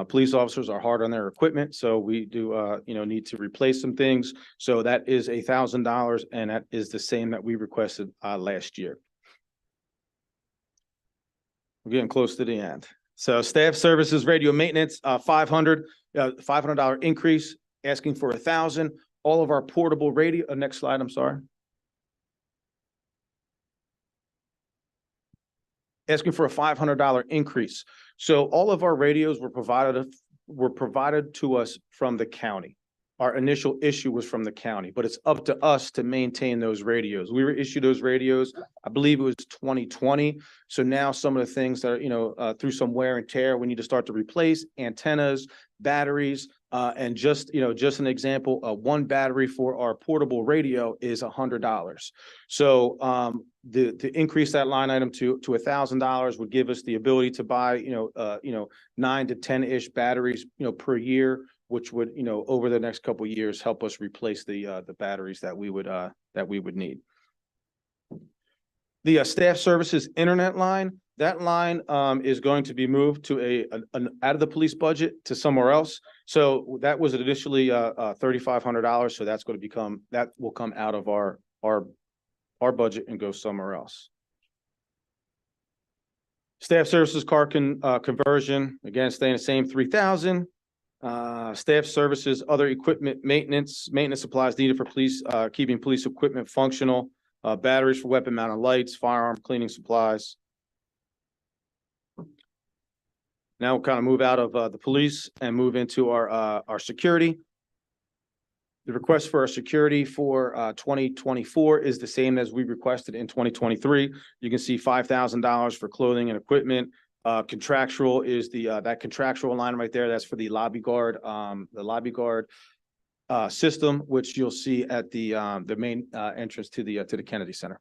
Police officers are hard on their equipment, so we do, need to replace some things. So that is $1,000, and that is the same that we requested last year. We're getting close to the end. So staff services, radio maintenance, $500 increase. Asking for $1,000. All of our portable radio, next slide, I'm sorry. Asking for a $500 increase. So all of our radios were provided to us from the county. Our initial issue was from the county, but it's up to us to maintain those radios. We were issued those radios, I believe it was 2020. So now some of the things that are, through some wear and tear, we need to start to replace antennas, batteries, and just an example, one battery for our portable radio is $100. So to increase that line item to $1,000 would give us the ability to buy 9 to 10-ish batteries per year, which would over the next couple of years help us replace the batteries that we would need. The staff services internet line. That line is going to be moved to out of the police budget to somewhere else. So that was initially $3,500. So that will come out of our budget and go somewhere else. Staff services car conversion, again, staying the same, $3,000. Staff services, other equipment maintenance supplies needed for police, keeping police equipment functional, batteries for weapon mounted lights, firearm cleaning supplies. Now we'll kind of move out of the police and move into our security. The request for our security for 2024 is the same as we requested in 2023. You can see $5,000 for clothing and equipment. Contractual is that contractual line right there. That's for the lobby guard system, which you'll see at the main entrance to the Kennedy Center.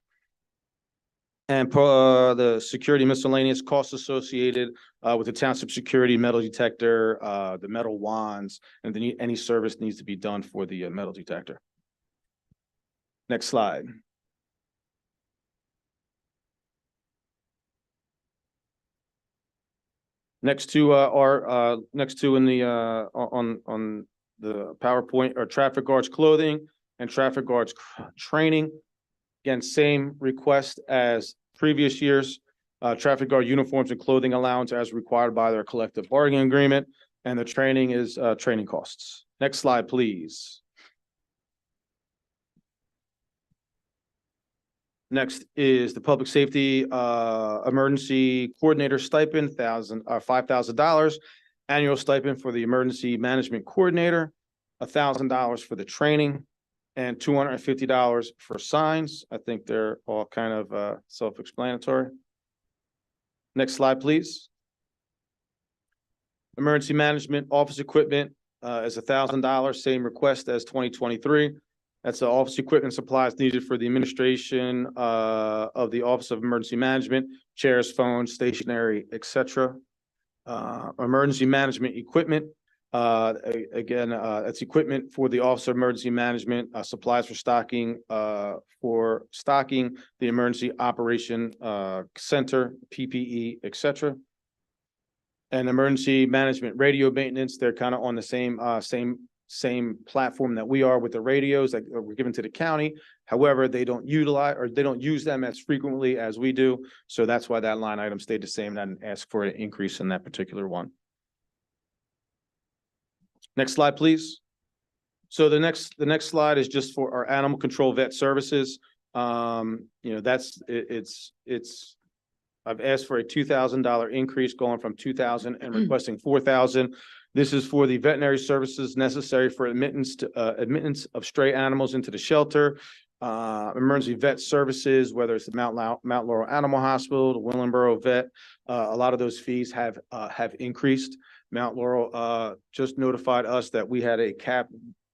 And the security miscellaneous costs associated with the township security metal detector, the metal wands, and any service needs to be done for the metal detector. Next slide. Next to next to in the on the PowerPoint are traffic guards clothing and traffic guards training. Again, same request as previous years. Traffic guard uniforms and clothing allowance as required by their collective bargaining agreement, and the training is training costs. Next slide, please. Next is the public safety emergency coordinator stipend, $5,000. Annual stipend for the emergency management coordinator, $1,000 for the training, and $250 for signs. I think they're all kind of self-explanatory. Next slide, please. Emergency management office equipment is $1,000, same request as 2023. That's the office equipment supplies needed for the administration of the Office of Emergency Management, chairs, phones, stationery, etc. Emergency management equipment. Again, that's equipment for the Office of Emergency Management, supplies for stocking the Emergency Operation Center, PPE, etc. And emergency management radio maintenance, they're kind of on the same platform that we are with the radios that were given to the county. However, they don't utilize or they don't use them as frequently as we do. So that's why that line item stayed the same. And I didn't ask for an increase in that particular one. Next slide, please. So the next slide is just for our animal control vet services. I've asked for a $2,000 increase, going from $2,000 and requesting $4,000. This is for the veterinary services necessary for admittance of stray animals into the shelter, emergency vet services, whether it's the Mount Laurel Animal Hospital, the Willingboro Vet. A lot of those fees have increased. Mount Laurel just notified us that we had a cap.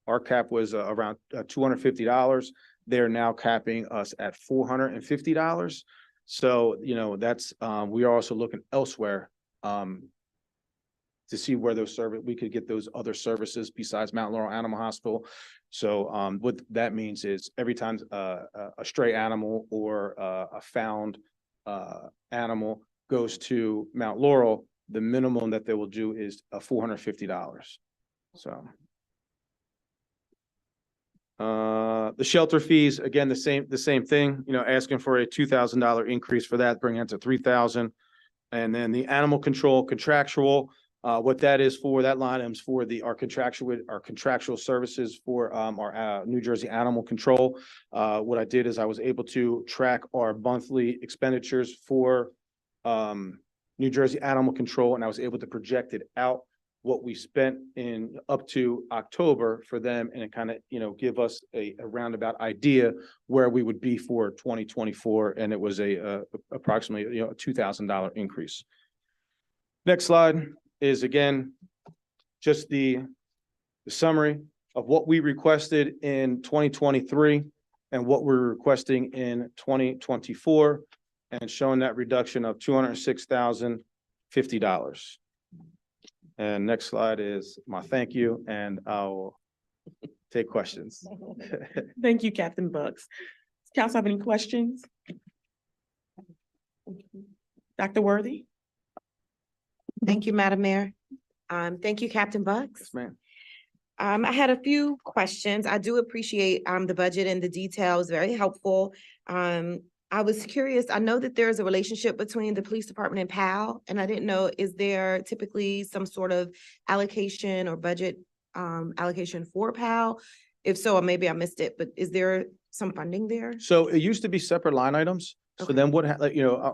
Our cap was around $250. They're now capping us at $450. So, that's, we are also looking elsewhere to see where we could get those other services besides Mount Laurel Animal Hospital. So what that means is every time a stray animal or a found animal goes to Mount Laurel, the minimum that they will do is $450. So. The shelter fees, again, the same thing, asking for a $2,000 increase for that, bringing it to $3,000. And then the animal control contractual, what that is for, that line item's for our contractual services for our New Jersey Animal Control. What I did is I was able to track our monthly expenditures for New Jersey Animal Control, and I was able to project it out what we spent in up to October for them, and it kind of, give us a roundabout idea where we would be for 2024. And it was approximately, a $2,000 increase. Next slide is, again, just the summary of what we requested in 2023 and what we're requesting in 2024, and showing that reduction of $206,050. And next slide is my thank you, and I'll take questions. Thank you, Captain Bucks. Does council have any questions? Dr. Worthy? Thank you, Madam Mayor. Thank you, Captain Bucks. Yes, ma'am. I had a few questions. I do appreciate the budget and the details, very helpful. I was curious, I know that there's a relationship between the police department and PAL, and I didn't know, is there typically some sort of allocation or budget allocation for PAL? If so, maybe I missed it, but is there some funding there? So it used to be separate line items. So Okay. then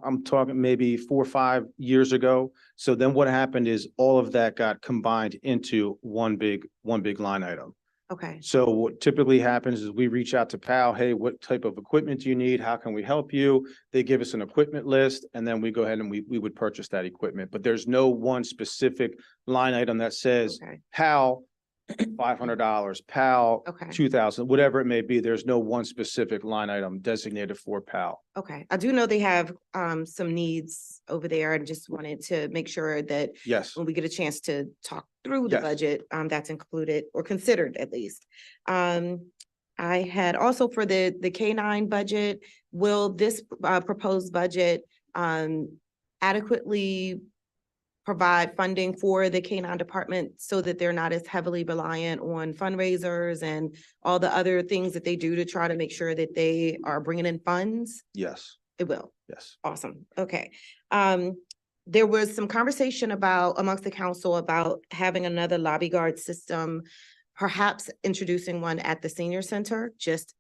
I'm talking maybe 4 or 5 years ago. So then what happened is all of that got combined into one big line item. Okay, So what typically happens is we reach out to PAL, hey, what type of equipment do you need? How can we help you? They give us an equipment list, and then we go ahead and we would purchase that equipment. But there's no one specific line item that says okay, PAL $500, PAL, Okay. 2,000, whatever it may be. There's no one specific line item designated for PAL. Okay, I do know they have some needs over there and just wanted to make sure that Yes. when we get a chance to talk through the Yes. budget, that's included or considered at least. I had also for the K-9 budget, will this proposed budget adequately provide funding for the K-9 department so that they're not as heavily reliant on fundraisers and all the other things that they do to try to make sure that they are bringing in funds? Yes. It will. Yes. Awesome. Okay. There was some conversation amongst the council about having another lobby guard system, perhaps introducing one at the senior center, just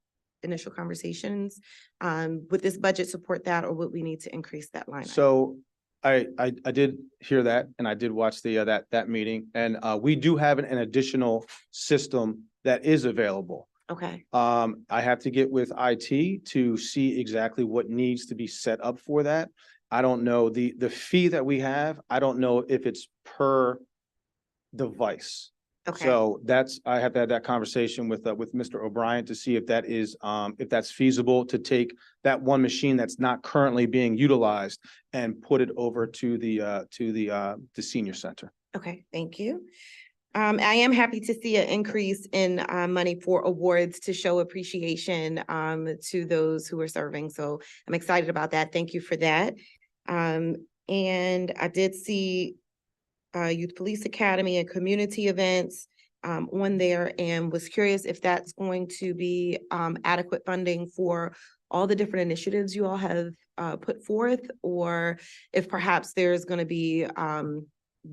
initial conversations. Would this budget support that, or would we need to increase that line? item? So I did hear that, and I did watch the, that meeting, and, we do have an additional system that is available. Okay, I have to get with IT to see exactly what needs to be set up for that. I don't know the fee that we have. I don't know if it's per device. okay. So I have to have that conversation with Mr. O'Brien to see if that is, if that's feasible to take that one machine that's not currently being utilized and put it over to the senior center. Okay, thank you. I am happy to see an increase in money for awards to show appreciation to those who are serving. So I'm excited about that. Thank you for that. And I did see Youth Police Academy and community events on there, and was curious if that's going to be adequate funding for all the different initiatives you all have put forth, or if perhaps there's going to be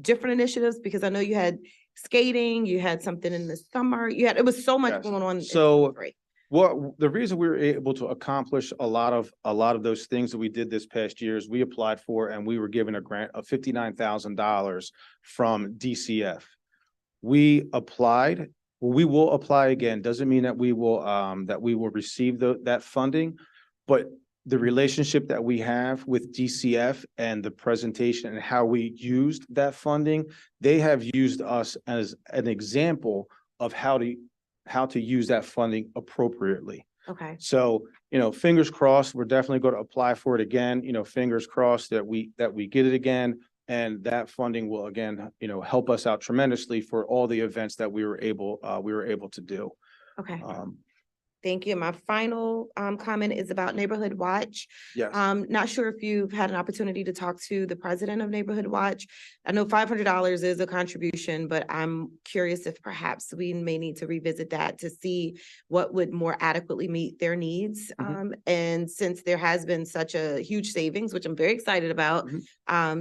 different initiatives, because I know you had skating, you had something in the summer, it was so much Yes. going on. in So 23. Well, the reason we were able to accomplish a lot of those things that we did this past year is we applied for and we were given a grant of $59,000 from DCF. We applied, we will apply again. Doesn't mean that we will receive that funding, but the relationship that we have with DCF and the presentation and how we used that funding, they have used us as an example of how to use that funding appropriately. Okay, So, fingers crossed, we're definitely going to apply for it again, fingers crossed that we get it again. And that funding will again, help us out tremendously for all the events that we were able to do. okay. Thank you. My final comment is about Neighborhood Watch. Yes. Not sure if you've had an opportunity to talk to the president of Neighborhood Watch. I know $500 is a contribution, but I'm curious if perhaps we may need to revisit that to see what would more adequately meet their needs. And since there has been such a huge savings, which I'm very excited about,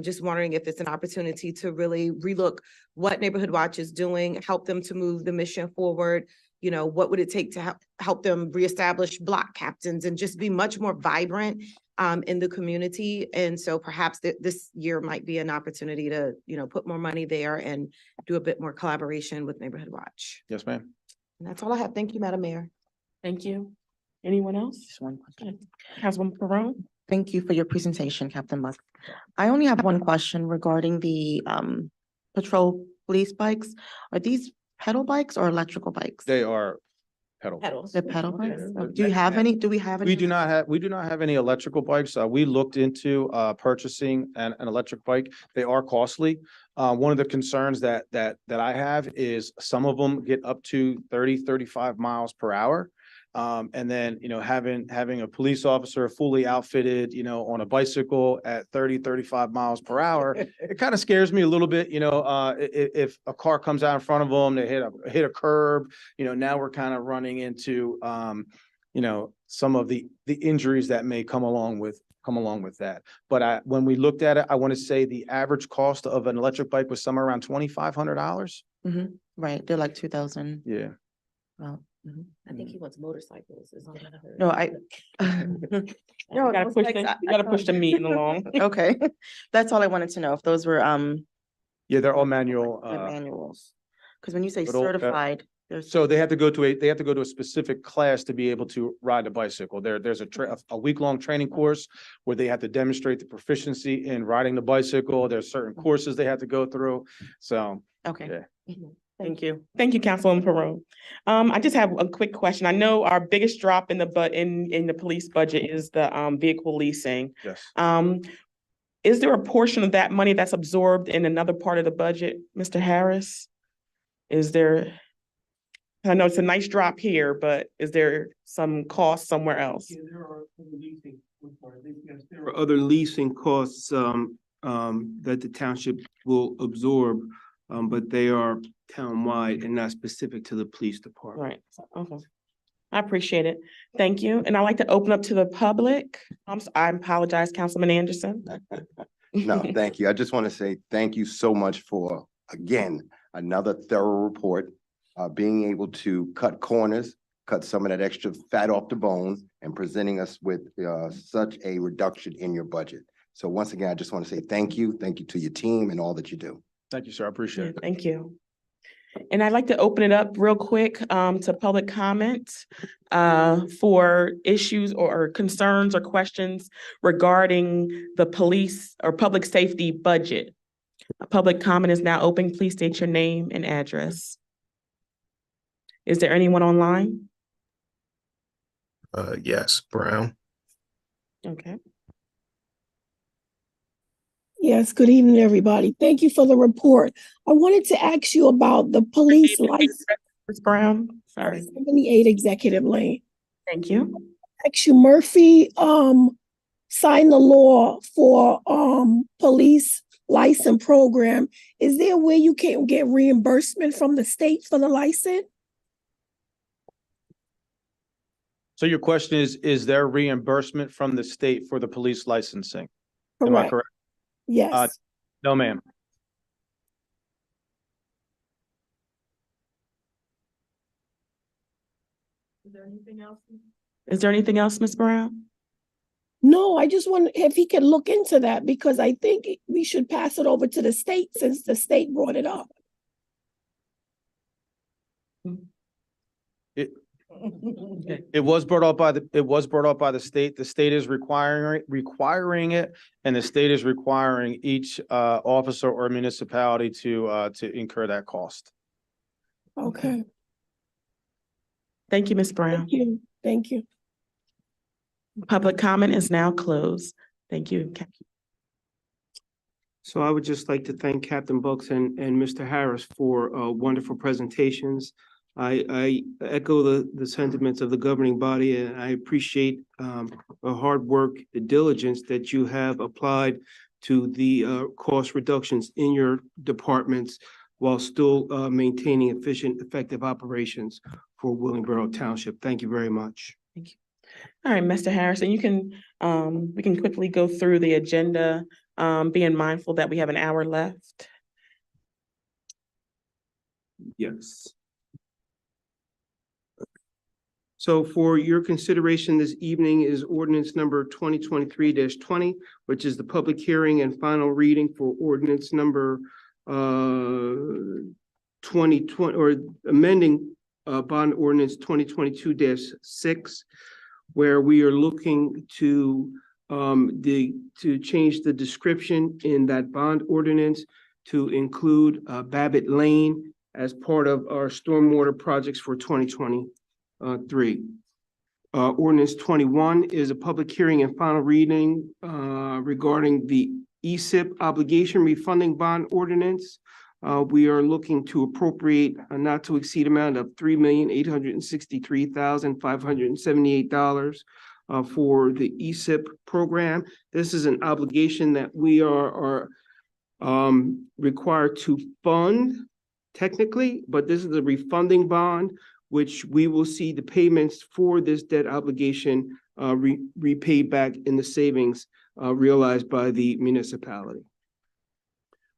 just wondering if it's an opportunity to really relook what Neighborhood Watch is doing, help them to move the mission forward. What would it take to help them reestablish block captains and just be much more vibrant in the community? And so perhaps this year might be an opportunity to, put more money there and do a bit more collaboration with Neighborhood Watch. Yes, ma'am. And that's all I have. Thank you, Madam Mayor. Thank you. Anyone else? Just one question. Councilwoman Perone? Thank you for your presentation, Captain Buck. I only have one question regarding the patrol police bikes. Are these pedal bikes or electrical bikes? They are pedal. Pedals. The pedal bikes? Okay. Do you have any? Do we have any? We do not have any electrical bikes. We looked into purchasing an electric bike. They are costly. One of the concerns that I have is some of them get up to 35 miles per hour. And then, having a police officer fully outfitted, on a bicycle at 35 miles per hour, it kind of scares me a little bit, if a car comes out in front of them, they hit a curb, now we're kind of running into, some of the injuries that may come along with that. But when we looked at it, I want to say the average cost of an electric bike was somewhere around $2,500. Right, they're like 2,000. Yeah. Well, I think he wants motorcycles. Is all that I heard. no, I. You gotta push the meeting along. Okay, that's all I wanted to know, if those were, Yeah, they're all manual. the manuals. Because when you say but all- certified, there's. So they have to go to a specific class to be able to ride a bicycle. There's a week-long training course where they have to demonstrate the proficiency in riding the bicycle. There's certain courses they have to go through. So, Okay. yeah. Thank you. Thank you, Councilwoman Peron. I just have a quick question. I know our biggest drop in the police budget is the vehicle leasing. Yes. Is there a portion of that money that's absorbed in another part of the budget, Mr. Harris? Is there? I know it's a nice drop here, but is there some cost somewhere else? There are other leasing costs, that the township will absorb, but they are townwide and not specific to the police department. Right, okay. I appreciate it. Thank you. And I'd like to open up to the public. I apologize, Councilman Anderson. No, thank you. I just want to say thank you so much for, again, another thorough report. Being able to cut corners, cut some of that extra fat off the bone, and presenting us with such a reduction in your budget. So once again, I just want to say thank you. Thank you to your team and all that you do. Thank you, sir. I appreciate it. Thank you. And I'd like to open it up real quick to public comment for issues or concerns or questions regarding the police or public safety budget. Public comment is now open. Please state your name and address. Is there anyone online? Yes, Brown. Okay. Yes, good evening, everybody. Thank you for the report. I wanted to ask you about the police license. Ms. Brown, sorry. 78 Executive Lane. Thank you. Actually, Murphy signed the law for police license program. Is there a way you can get reimbursement from the state for the license? So your question is there reimbursement from the state for the police licensing? Am I correct? Yes. No, ma'am. Is there anything else? Is there anything else, Ms. Brown? No, I just wonder if he could look into that because I think we should pass it over to the state since the state brought it up. It was brought up by the state. The state is requiring it, and the state is requiring each officer or municipality to incur that cost. Okay. Thank you, Ms. Brown. Thank you. Thank you. Public comment is now closed. Thank you. So I would just like to thank Captain Bucks and Mr. Harris for wonderful presentations. I echo the sentiments of the governing body, and I appreciate the hard work, the diligence that you have applied to the cost reductions in your departments while still maintaining efficient, effective operations for Willingboro Township. Thank you very much. Thank you. All right, Mr. Harrison, you can we can quickly go through the agenda, being mindful that we have an hour left. Yes. So for your consideration this evening is ordinance number 2023-20, which is the public hearing and final reading for ordinance number 2020 or amending bond ordinance 2022-6, where we are looking to change the description in that bond ordinance to include Babbitt Lane as part of our stormwater projects for 2023. Ordinance 21 is a public hearing and final reading regarding the ESIP obligation refunding bond ordinance. We are looking to appropriate a not to exceed amount of $3,863,578 for the ESIP program. This is an obligation that we are required to fund technically, but this is a refunding bond, which we will see the payments for this debt obligation repaid back in the savings realized by the municipality.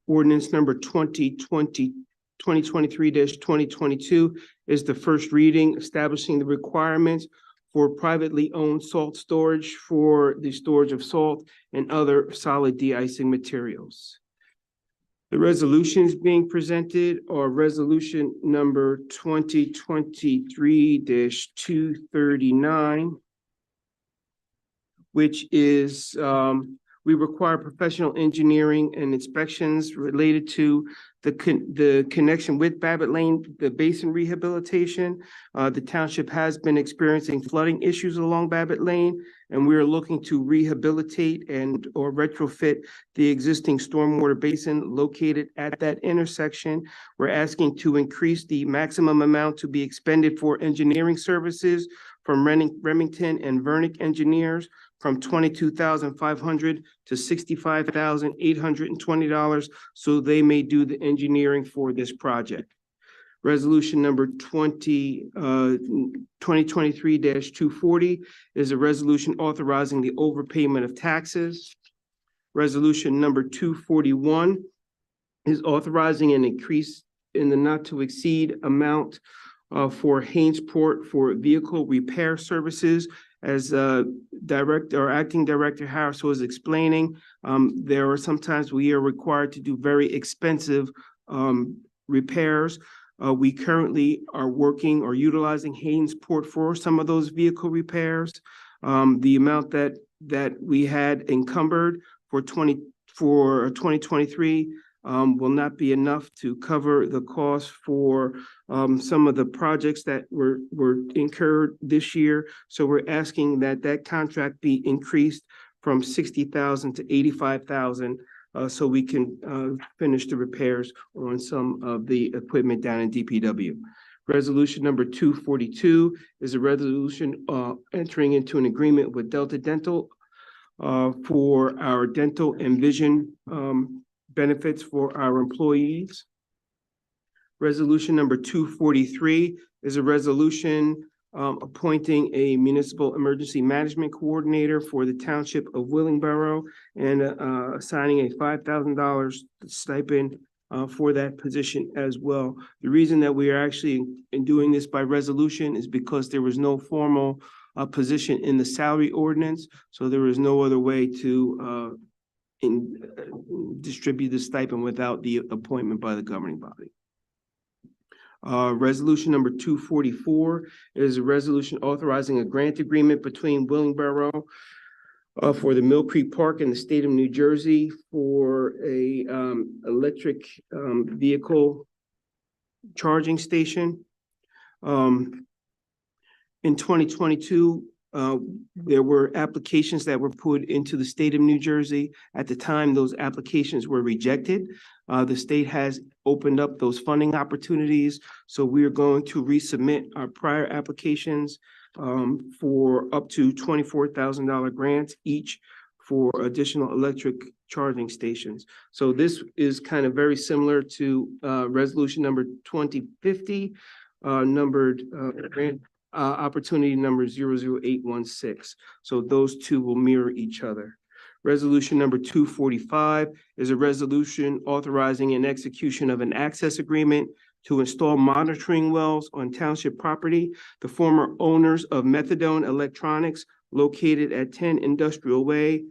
Ordinance number 2023-2022 is the first reading, establishing the requirements for privately owned salt storage for the storage of salt and other solid de-icing materials. The resolutions being presented are resolution number 2023-239, which is We require professional engineering and inspections related to the connection with Babbitt Lane, the basin rehabilitation. The township has been experiencing flooding issues along Babbitt Lane, and we are looking to rehabilitate and or retrofit the existing stormwater basin located at that intersection. We're asking to increase the maximum amount to be expended for engineering services from Remington and Vernick engineers from $22,500 to $65,820, so they may do the engineering for this project. Resolution number 2023-240 is a resolution authorizing the overpayment of taxes. Resolution number 241 is authorizing an increase in the not to exceed amount for Hainesport for vehicle repair services. As Acting Director Harris was explaining, there are sometimes we are required to do very expensive repairs. We currently are working or utilizing Hainesport for some of those vehicle repairs. The amount that we had encumbered for 2023 will not be enough to cover the cost for some of the projects that were incurred this year. So we're asking that contract be increased from $60,000 to $85,000 so we can finish the repairs on some of the equipment down in DPW. Resolution number 242 is a resolution entering into an agreement with Delta Dental for our dental and vision benefits for our employees. Resolution number 243 is a resolution appointing a municipal emergency management coordinator for the township of Willingboro and assigning a $5,000 stipend for that position as well. The reason that we are actually doing this by resolution is because there was no formal position in the salary ordinance, so there was no other way to distribute the stipend without the appointment by the governing body. Resolution number 244 is a resolution authorizing a grant agreement between Willingboro for the Mill Creek Park in the state of New Jersey for a electric vehicle charging station. In 2022, there were applications that were put into the state of New Jersey. At the time, those applications were rejected. The state has opened up those funding opportunities. So we are going to resubmit our prior applications for up to $24,000 grants each for additional electric charging stations. So this is kind of very similar to resolution number 2050, numbered grant opportunity number 00816. So those two will mirror each other. Resolution number 245 is a resolution authorizing an execution of an access agreement to install monitoring wells on township property. The former owners of Methadone Electronics located at 10 Industrial Way.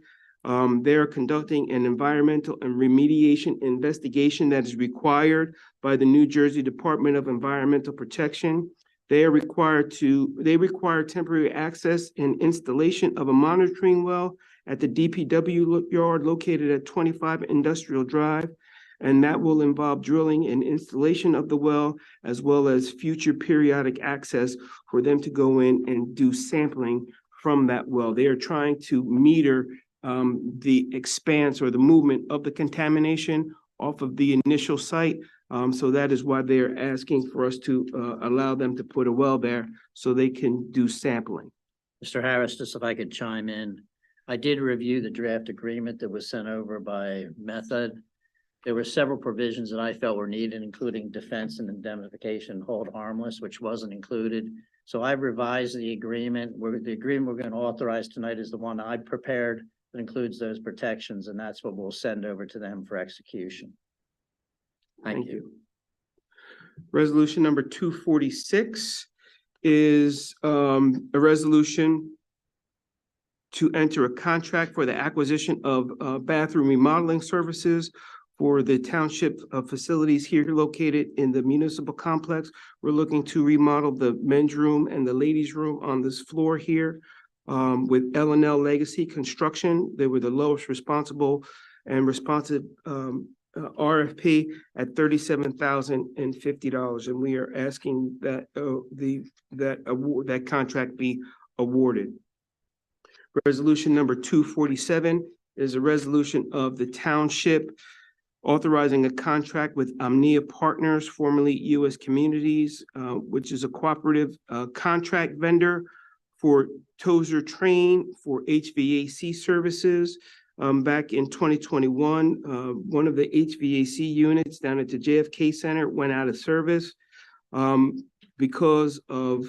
They are conducting an environmental and remediation investigation that is required by the New Jersey Department of Environmental Protection. They require temporary access and installation of a monitoring well at the DPW yard located at 25 Industrial Drive. And that will involve drilling and installation of the well, as well as future periodic access for them to go in and do sampling from that well. They are trying to meter the expanse or the movement of the contamination off of the initial site. So that is why they are asking for us to allow them to put a well there so they can do sampling. Mr. Harris, just if I could chime in. I did review the draft agreement that was sent over by Method. There were several provisions that I felt were needed, including defense and indemnification, hold harmless, which wasn't included. So I've revised the agreement. The agreement we're going to authorize tonight is the one I prepared that includes those protections, and that's what we'll send over to them for execution. Thank you. Resolution number 246 is a resolution to enter a contract for the acquisition of bathroom remodeling services for the township facilities here located in the municipal complex. We're looking to remodel the men's room and the ladies' room on this floor here. with L&L Legacy Construction. They were the lowest responsible and responsive RFP at $37,050. And we are asking that that contract be awarded. Resolution number 247 is a resolution of the township authorizing a contract with Omnia Partners, formerly U.S. Communities, which is a cooperative contract vendor for Tozer Train for HVAC services. Back in 2021, one of the HVAC units down at the JFK Center went out of service because of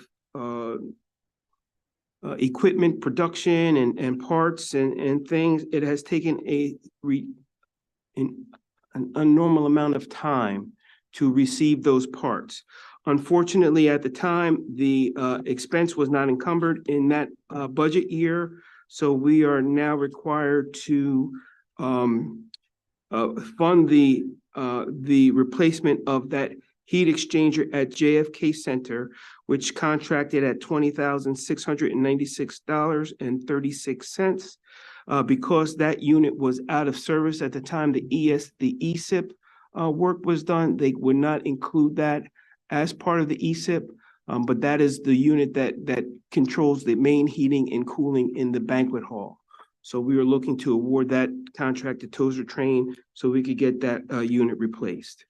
equipment production and parts and things. It has taken an abnormal amount of time to receive those parts. Unfortunately, at the time, the expense was not encumbered in that budget year. So we are now required to fund the replacement of that heat exchanger at JFK Center, which contracted at $20,696.36. Because that unit was out of service at the time the ESIP work was done, they would not include that as part of the ESIP. But that is the unit that controls the main heating and cooling in the banquet hall. So we are looking to award that contract to Tozer Train so we could get that unit replaced.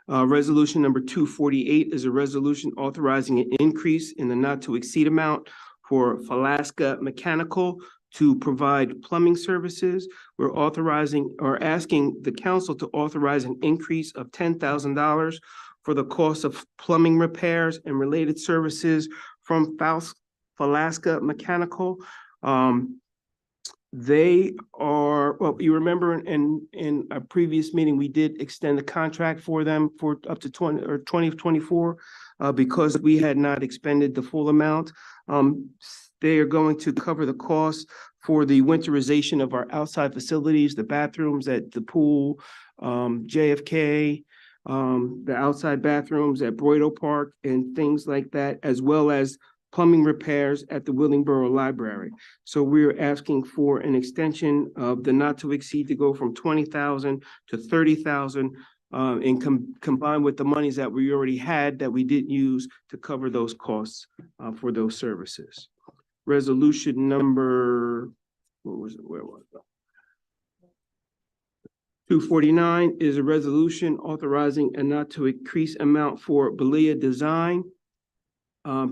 Resolution number 248 is a resolution authorizing an increase in the not to exceed amount for Falaska Mechanical to provide plumbing services. We're authorizing or asking the council to authorize an increase of $10,000 for the cost of plumbing repairs and related services from Falaska Mechanical. They are, well, you remember in a previous meeting, we did extend the contract for them for up to 2024 because we had not expended the full amount. They are going to cover the cost for the winterization of our outside facilities, the bathrooms at the pool, JFK, the outside bathrooms at Broido Park and things like that, as well as plumbing repairs at the Willingboro Library. So we're asking for an extension of the not to exceed to go from $20,000 to $30,000 and combined with the monies that we already had that we didn't use to cover those costs for those services. Resolution number, what was it? Where was it? 249 is a resolution authorizing a not to increase amount for Belia Design,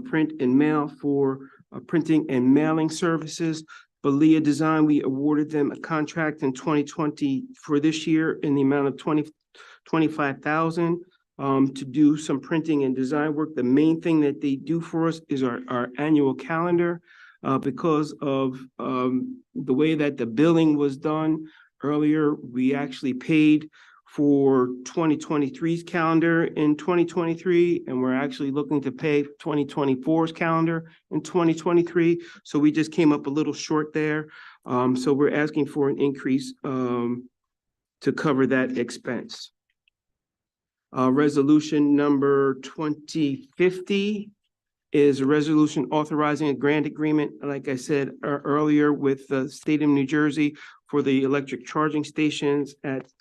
print and mail for printing and mailing services. Belia Design, we awarded them a contract in 2020 for this year in the amount of $25,000 to do some printing and design work. The main thing that they do for us is our annual calendar. Because of the way that the billing was done earlier, we actually paid for 2023's calendar in 2023, and we're actually looking to pay 2024's calendar in 2023. So we just came up a little short there. So we're asking for an increase to cover that expense. Resolution number 2050 is a resolution authorizing a grant agreement, like I said earlier, with the state of New Jersey for the electric charging stations at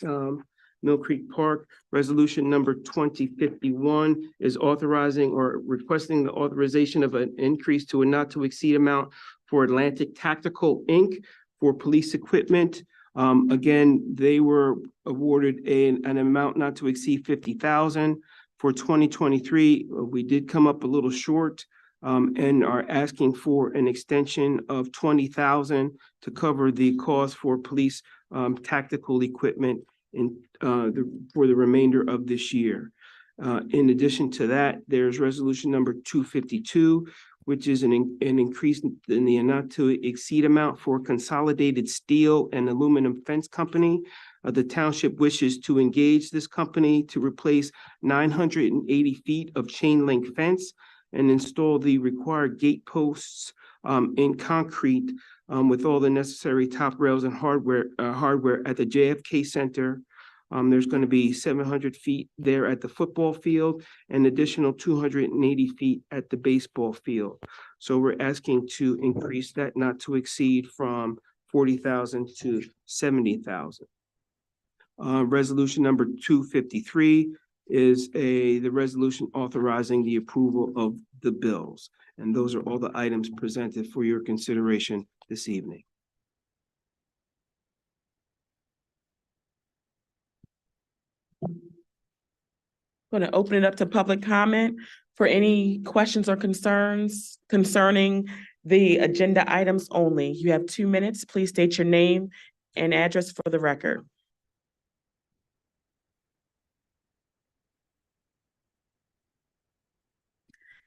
Mill Creek Park. Resolution number 2051 is authorizing or requesting the authorization of an increase to a not to exceed amount for Atlantic Tactical Inc. for police equipment. Again, they were awarded an amount not to exceed $50,000. For 2023, we did come up a little short and are asking for an extension of $20,000 to cover the cost for police tactical equipment for the remainder of this year. In addition to that, there's resolution number 252, which is an increase in the not to exceed amount for Consolidated Steel and Aluminum Fence Company. The township wishes to engage this company to replace 980 feet of chain link fence and install the required gate posts in concrete with all the necessary top rails and hardware at the JFK Center, There's going to be 700 feet there at the football field and additional 280 feet at the baseball field. So we're asking to increase that not to exceed from 40,000 to 70,000. Resolution number 253 is the resolution authorizing the approval of the bills. And those are all the items presented for your consideration this evening. Going to open it up to public comment for any questions or concerns concerning the agenda items only. You have 2 minutes. Please state your name and address for the record.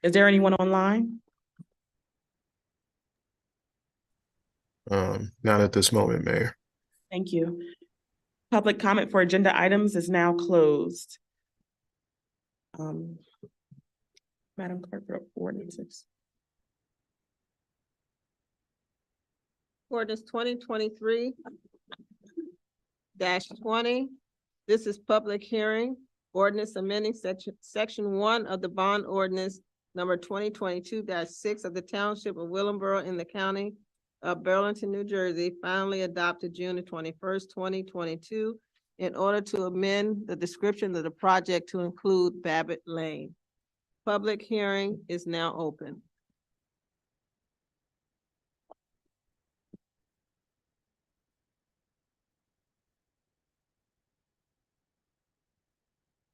Is there anyone online? Not at this moment, Mayor. Thank you. Public comment for agenda items is now closed. Madam Clerk, for ordinances. Ordinance 2023-20. This is public hearing. Ordinance amending section 1 of the bond ordinance number 2022-6 of the Township of Willingboro in the County of Burlington, New Jersey, finally adopted June the 21st, 2022, in order to amend the description of the project to include Babbitt Lane. Public hearing is now open.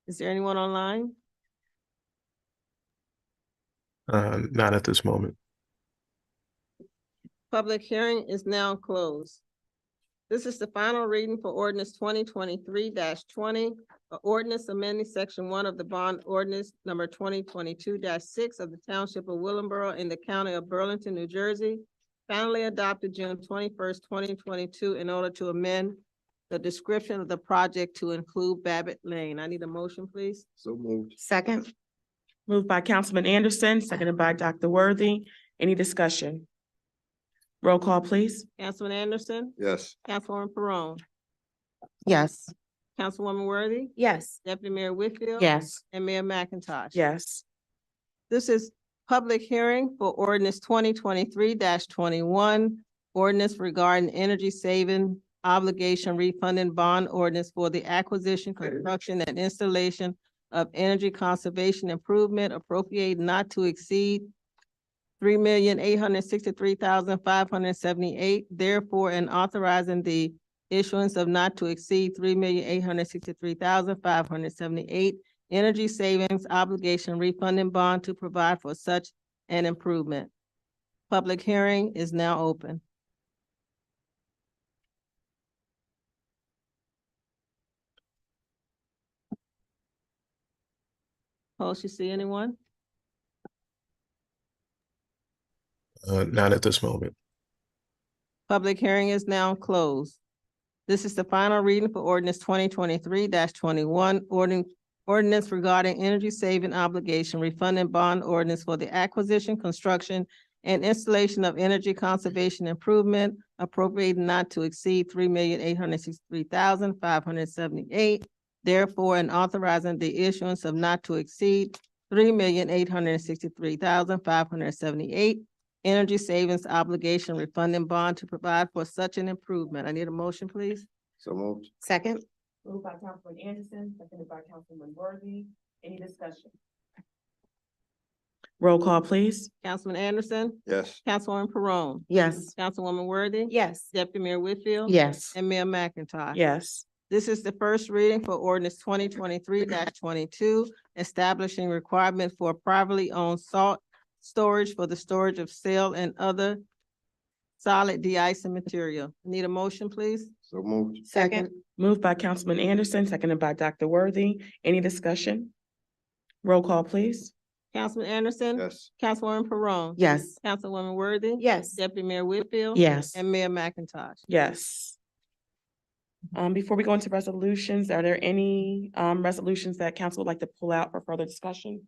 Is there anyone online? Not at this moment. Public hearing is now closed. This is the final reading for ordinance 2023-20, ordinance amending section 1 of the bond ordinance number 2022-6 of the Township of Willingboro in the County of Burlington, New Jersey, finally adopted June 21st, 2022, in order to amend the description of the project to include Babbitt Lane. I need a motion, please. So moved. Second. Moved by Councilman Anderson, seconded by Dr. Worthy. Any discussion? Roll call, please. Councilman Anderson, Yes. Councilwoman Perone, Yes. Councilwoman Worthy, Yes. Deputy Mayor Whitfield. Yes. And Mayor McIntosh. Yes. This is public hearing for ordinance 2023-21, ordinance regarding energy saving obligation refunding bond ordinance for the acquisition, construction, and installation of energy conservation improvement appropriate not to exceed $3,863,578, therefore, and authorizing the issuance of not to exceed $3,863,578 energy savings obligation refunding bond to provide for such an improvement. Public hearing is now open. Post, you see anyone? Not at this moment. Public hearing is now closed. This is the final reading for ordinance 2023-21, ordinance regarding energy saving obligation refunding bond ordinance for the acquisition, construction, and installation of energy conservation improvement appropriating not to exceed $3,863,578. Therefore, and authorizing the issuance of not to exceed $3,863,578 energy savings obligation refunding bond to provide for such an improvement. I need a motion, please. So moved. Second. Moved by Councilman Anderson, seconded by Councilman Worthy. Any discussion? Roll call, please. Councilman Anderson, Yes. Councilwoman Perone, Yes. Councilwoman Worthy. Yes. Deputy Mayor Whitfield. Yes. And Mayor McIntosh. Yes. This is the first reading for ordinance 2023-22, establishing requirement for privately owned salt storage for the storage of sale and other solid de-icing material. Need a motion, please? So moved. Second. Moved by Councilman Anderson, seconded by Dr. Worthy. Any discussion? Roll call, please. Councilman Anderson. Yes. Councilwoman Perone. Yes. Councilwoman Worthy. Yes. Deputy Mayor Whitfield. Yes. And Mayor McIntosh. Yes. Before we go into resolutions, are there any resolutions that council would like to pull out for further discussion?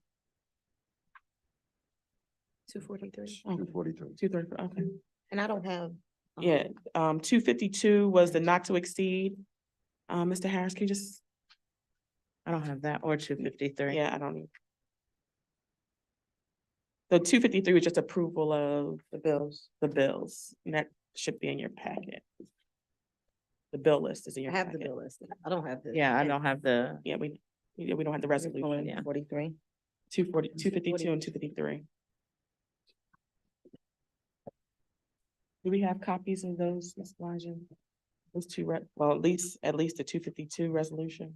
243. 243. 234, okay. And I don't have. Yeah, 252 was the not to exceed. Mr. Harris, can you just I don't have that or 253. Yeah, I don't need. The 253 was just approval of the bills, and that should be in your packet. The bill list is in I your have the packet. bill list. I don't have the. Yeah, I don't have the, Yeah, we don't have the resolution. Yeah. 43. 252 and 253. Do we have copies of those, Ms. Elijah? Those two, well, at least the 252 resolution.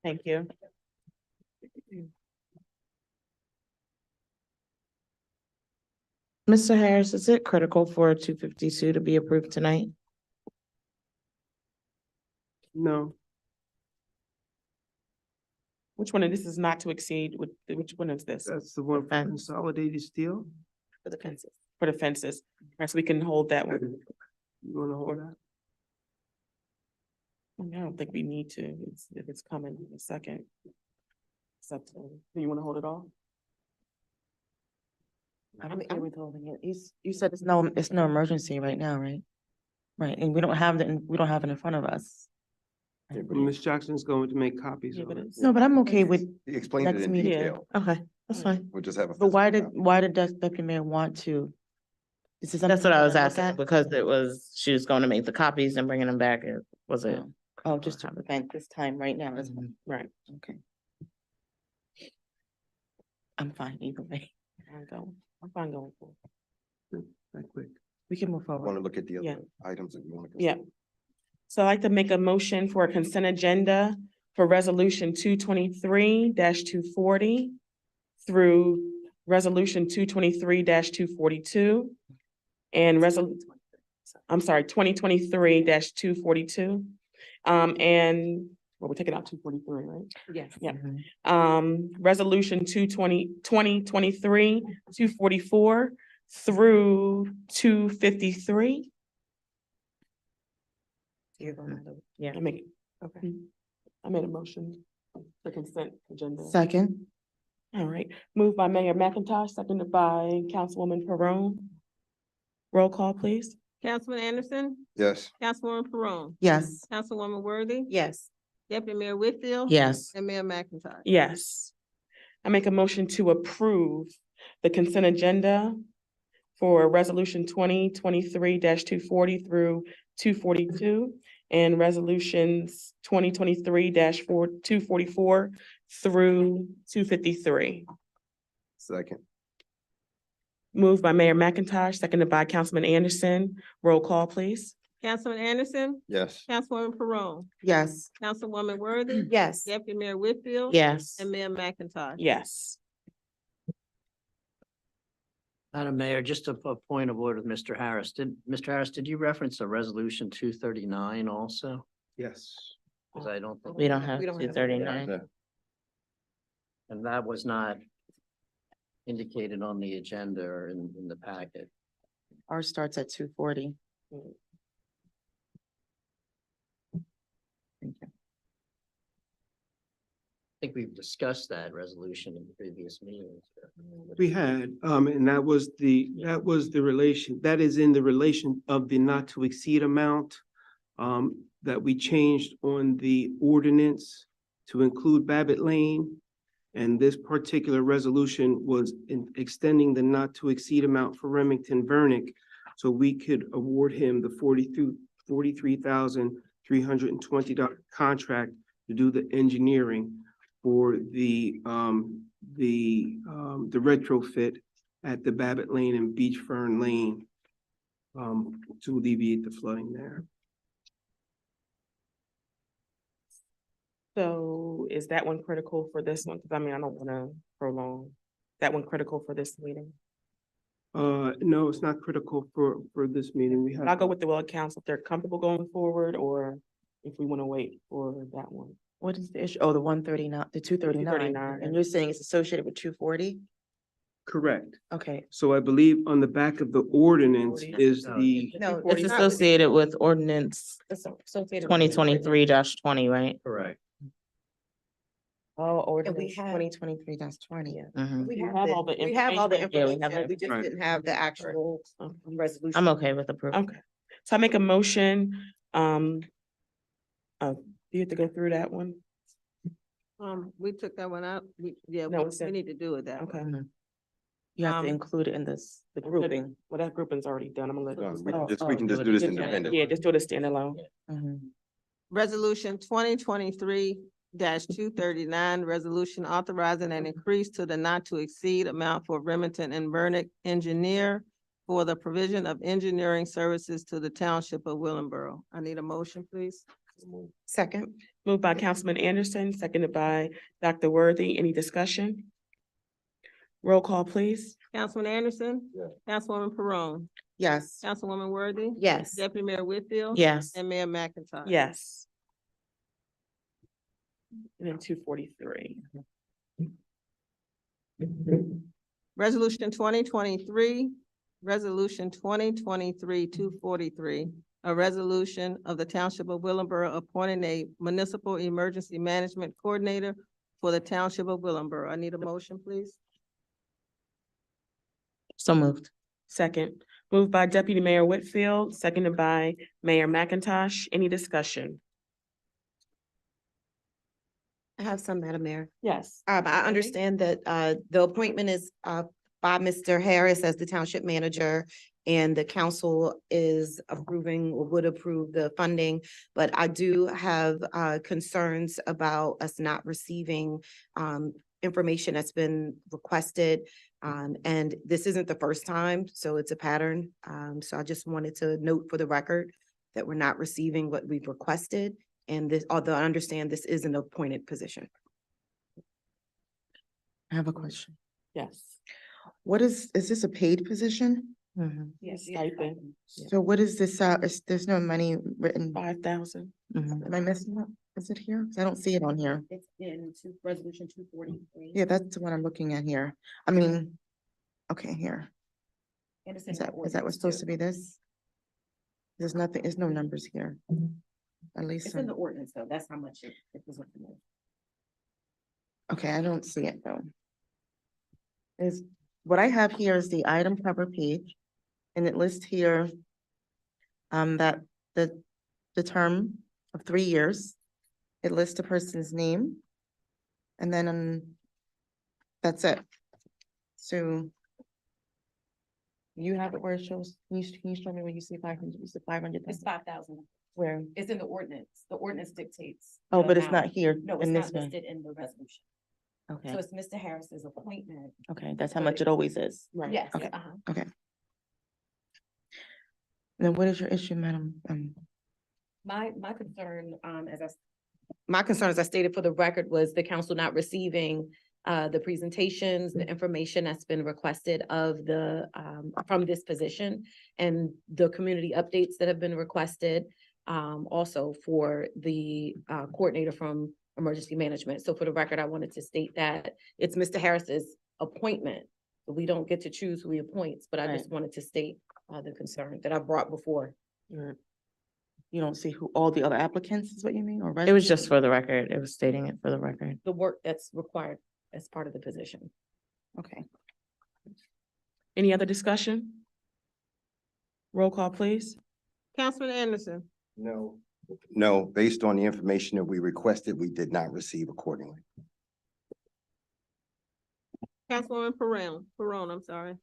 Thank you. Mr. Harris, is it critical for 252 to be approved tonight? No, Which one of this is not to exceed, which one is this? that's the one for Fence. Consolidated Steel. For the fences. For the fences, right, so we can hold that one. You wanna hold that? I don't think we need to, if it's coming in a second. It's up to, do you wanna hold it all? I'm okay with holding it. You said it's no emergency right now, right? Right, and we don't have it in front of us. Ms. Jackson's going to make copies Yeah, of but it. it's- No, but I'm okay with, He explained it Next in meeting. detail. Okay, that's fine. We'll just have a. but why physical did, copy. Deputy Mayor want to? Is this That's something what I we was wanna look asking, at? because it was, she was going to make the copies and bringing them back. Was it? Oh, just to prevent this time right now, that's fine. Right. Okay. I'm fine either way. I'm fine going for it. That quick. We can move Want to forward. look at the Yeah. other items that you want to. Yeah. So I'd like to make a motion for a consent agenda for resolution 223-240 through resolution 223-242 and I'm sorry, 2023-242. And, well, we're taking out 243, right? Yes. Yeah. Mhm. Resolution 2023-244 through 253. Yeah. I make, okay. I made a motion for consent agenda. Second, All right, moved by Mayor McIntosh, seconded by Councilwoman Perone. Roll call, please. Councilman Anderson, Yes. Councilwoman Perone, yes. Councilwoman Worthy, Yes. Deputy Mayor Whitfield. Yes. And Mayor McIntosh. Yes. I make a motion to approve the consent agenda for resolution 2023-240 through 242 and resolutions 2023-244 through 253. Second. Moved by Mayor McIntosh, seconded by Councilman Anderson. Roll call, please. Councilman Anderson, Yes. Councilwoman Perone, Yes. Councilwoman Worthy, Yes. Deputy Mayor Whitfield. Yes. And Mayor McIntosh. Yes. Madam Mayor, just a point of order with Mr. Harris. Mr. Harris, did you reference a resolution 239 also? Yes. Because I don't think. We don't have We don't have- 239. Yeah. And that was not indicated on the agenda or in the packet. Ours starts at 240. I think we've discussed that resolution in previous meetings. We had, and that was the relation, that is in the relation of the not to exceed amount that we changed on the ordinance to include Babbitt Lane. And this particular resolution was in extending the not to exceed amount for Remington Vernick. So we could award him the $43,320 contract to do the engineering for the retrofit at the Babbitt Lane and Beach Fern Lane to alleviate the flooding there. So is that one critical for this one? Because I mean, I don't want to prolong. That one critical for this meeting? No, it's not critical for this meeting. We I'll have, go with the will of council if they're comfortable going forward or if we want to wait for that one. What is the issue? Oh, the 139, the 239. 239. And you're saying it's associated with 240? correct. Okay. So I believe on the back of the ordinance is the, No, It's associated with ordinance It's associated. 2023-20, right? Correct. Oh, we ordinance have- 2023-20. Mhm. We have have all the we have all the information. Yeah, we have information, it. we just Right. didn't have the actual resolution. I'm okay with approving. Okay, so I make a motion, oh, do you have to go through that one? We took that one out. Yeah, No, we it's in- need to do it that way. Okay. You have to Um, include it in this, the Okay. grouping. Well, that grouping's already done. I'm gonna let. No, we Oh, we can just do this independent. Yeah, just do it as standalone. Mhm. Resolution 2023-239, resolution authorizing an increase to the not to exceed amount for Remington and Burnick engineer for the provision of engineering services to the township of Willenboro. I need a motion, please. Second, Moved by Councilman Anderson, seconded by Dr. Worthy. Any discussion? Roll call, please. Councilman Anderson? Yes. Councilwoman Perone? Yes. Councilwoman Worthy? yes. Deputy Mayor Whitfield? Yes. And Mayor McIntosh? Yes. And then 243. Resolution 2023-243, a resolution of the Township of Willenboro appointing a municipal emergency management coordinator for the Township of Willenboro. I need a motion, please. So moved. Second, moved by Deputy Mayor Whitfield, seconded by Mayor McIntosh. Any discussion? I have some, Madam Mayor. Yes. I understand that the appointment is by Mr. Harris as the township manager. And the council is approving or would approve the funding. But I do have concerns about us not receiving information that's been requested. And this isn't the first time, so it's a pattern. So I just wanted to note for the record that we're not receiving what we've requested. And this, although I understand this is an appointed position. I have a question. Yes. What is this a paid position? Mhm. Yes. Stipend, So what is this, there's no money written, 5,000. Mhm. am I missing it? Is it here? 'Cause I don't see it on here. It's in resolution 243. Yeah, that's the one I'm looking at here. I mean, okay, here. And it's Is that what's supposed to be this? There's nothing, there's no numbers here. At least, It's in the ordinance, though. That's how much it was. okay, I don't see it though. Is, what I have here is the item cover page. And it lists here that the term of 3 years. It lists the person's name. And then that's it. So you have it where it shows, can you show me where you see 500, you see 500? It's 5,000. Where? It's in the ordinance. The ordinance dictates. Oh, the but it's amount. not here No, it's in not this one. listed in the resolution. Okay, So it's Mr. Harris's appointment. okay, that's how much it always is. Right. Yes. Okay. uh-huh. Then what is your issue, madam? My concern, as I stated for the record, was the council not receiving the presentations, the information that's been requested of the from this position, and the community updates that have been requested also for the coordinator from emergency management. So for the record, I wanted to state that it's Mr. Harris's appointment. We don't get to choose who he appoints, but I just wanted to state the concern that I brought before. You don't see who, all the other applicants is what you mean, or? It was just for the record. It was stating it for the record. The work that's required as part of the position. Okay. Any other discussion? Roll call, please. Councilman Anderson? No. No, based on the information that we requested, we did not receive accordingly. Councilwoman Perone, I'm sorry.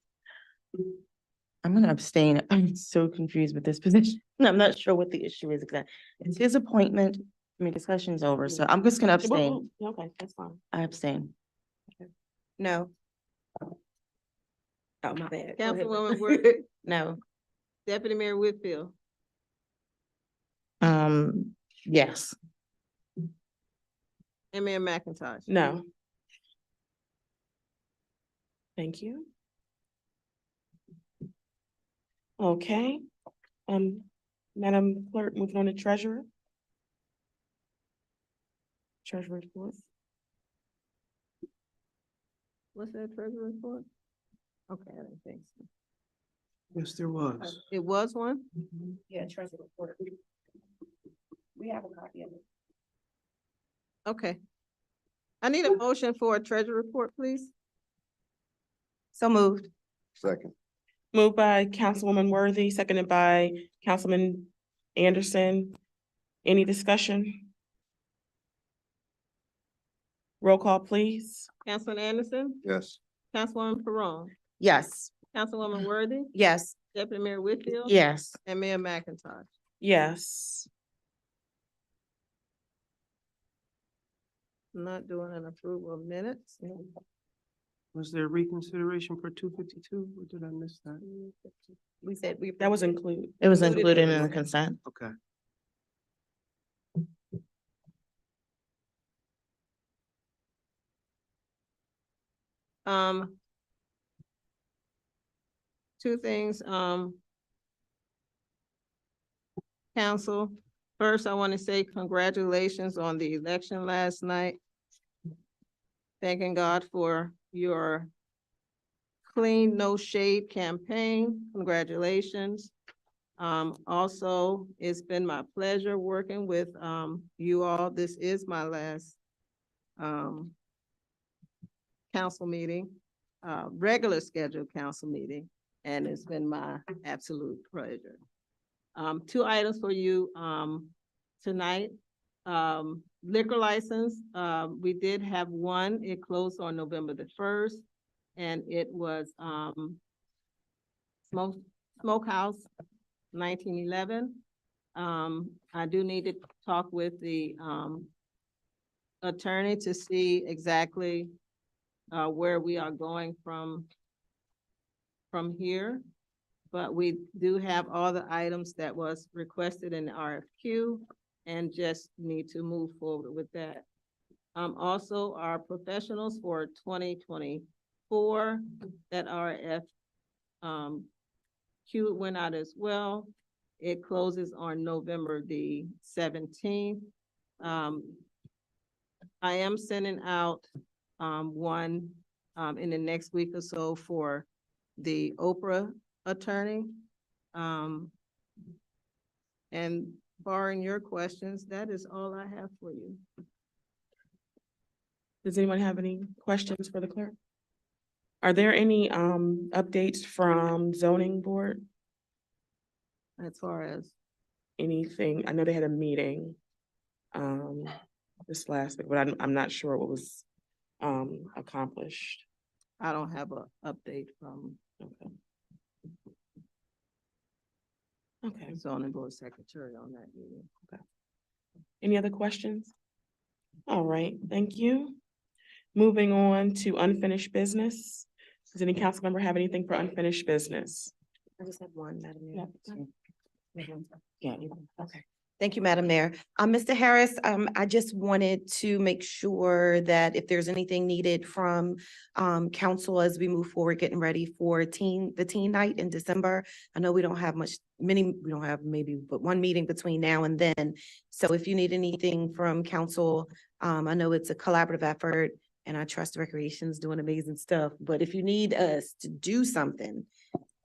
I'm gonna abstain. I'm so confused with this position. I'm not sure what the issue is exactly. It's his appointment. I mean, discussion's over, so I'm just gonna abstain. Okay, that's fine. I abstain. No. Oh, my bad. Go ahead. Councilwoman Worthy? No. Deputy Mayor Whitfield? Yes. And Mayor McIntosh? No. Thank you. Okay, Madam Clerk, moving on to treasurer. Treasurer report. What's that treasurer report? Okay, I didn't think so. Yes, there was. It was one? Yeah, treasurer report. We have a copy of it. Okay. I need a motion for a treasury report, please. So moved. Second. Moved by Councilwoman Worthy, seconded by Councilman Anderson. Any discussion? Roll call, please. Councilman Anderson, Yes. Councilwoman Perron, Yes. Councilwoman Worthy, Yes. Deputy Mayor Whitfield. Yes. And Mayor McIntosh. Yes. Not doing an approval of minutes. Was there reconsideration for 252, or did I miss that? We said we. That was included. It was included in the consent. Okay. Um. Two things, council, first, I want to say congratulations on the election last night. Thanking God for your clean, no shade campaign. Congratulations. Also, it's been my pleasure working with, you all. This is my last, council meeting, regular scheduled council meeting, and it's been my absolute pleasure. Two items for you, tonight. Liquor license, we did have one. It closed on November the 1st, and it was, Smokehouse 1911. I do need to talk with the, attorney to see exactly, where we are going from here. But we do have all the items that was requested in the RFQ and just need to move forward with that. Also, our professionals for 2024, that RF, Q went out as well. It closes on November the 17th. I am sending out, one, in the next week or so for the Oprah attorney. And barring your questions, that is all I have for you. Does anyone have any questions for the clerk? Are there any updates from zoning board? As far as, Anything? I know they had a meeting this last week, but I'm not sure what was accomplished. I don't have a update from Okay. Okay. zoning board secretary on that meeting. Any other questions? All right, thank you. Moving on to unfinished business. Does any council member have anything for unfinished business? I just have one, Madam Mayor. Yeah. Okay. Thank you, Madam Mayor. Mr. Harris, I just wanted to make sure that if there's anything needed from council as we move forward, getting ready for the teen night in December. I know we don't have we don't have maybe but one meeting between now and then. So if you need anything from council, I know it's a collaborative effort and I trust Recreation's doing amazing stuff. But if you need us to do something,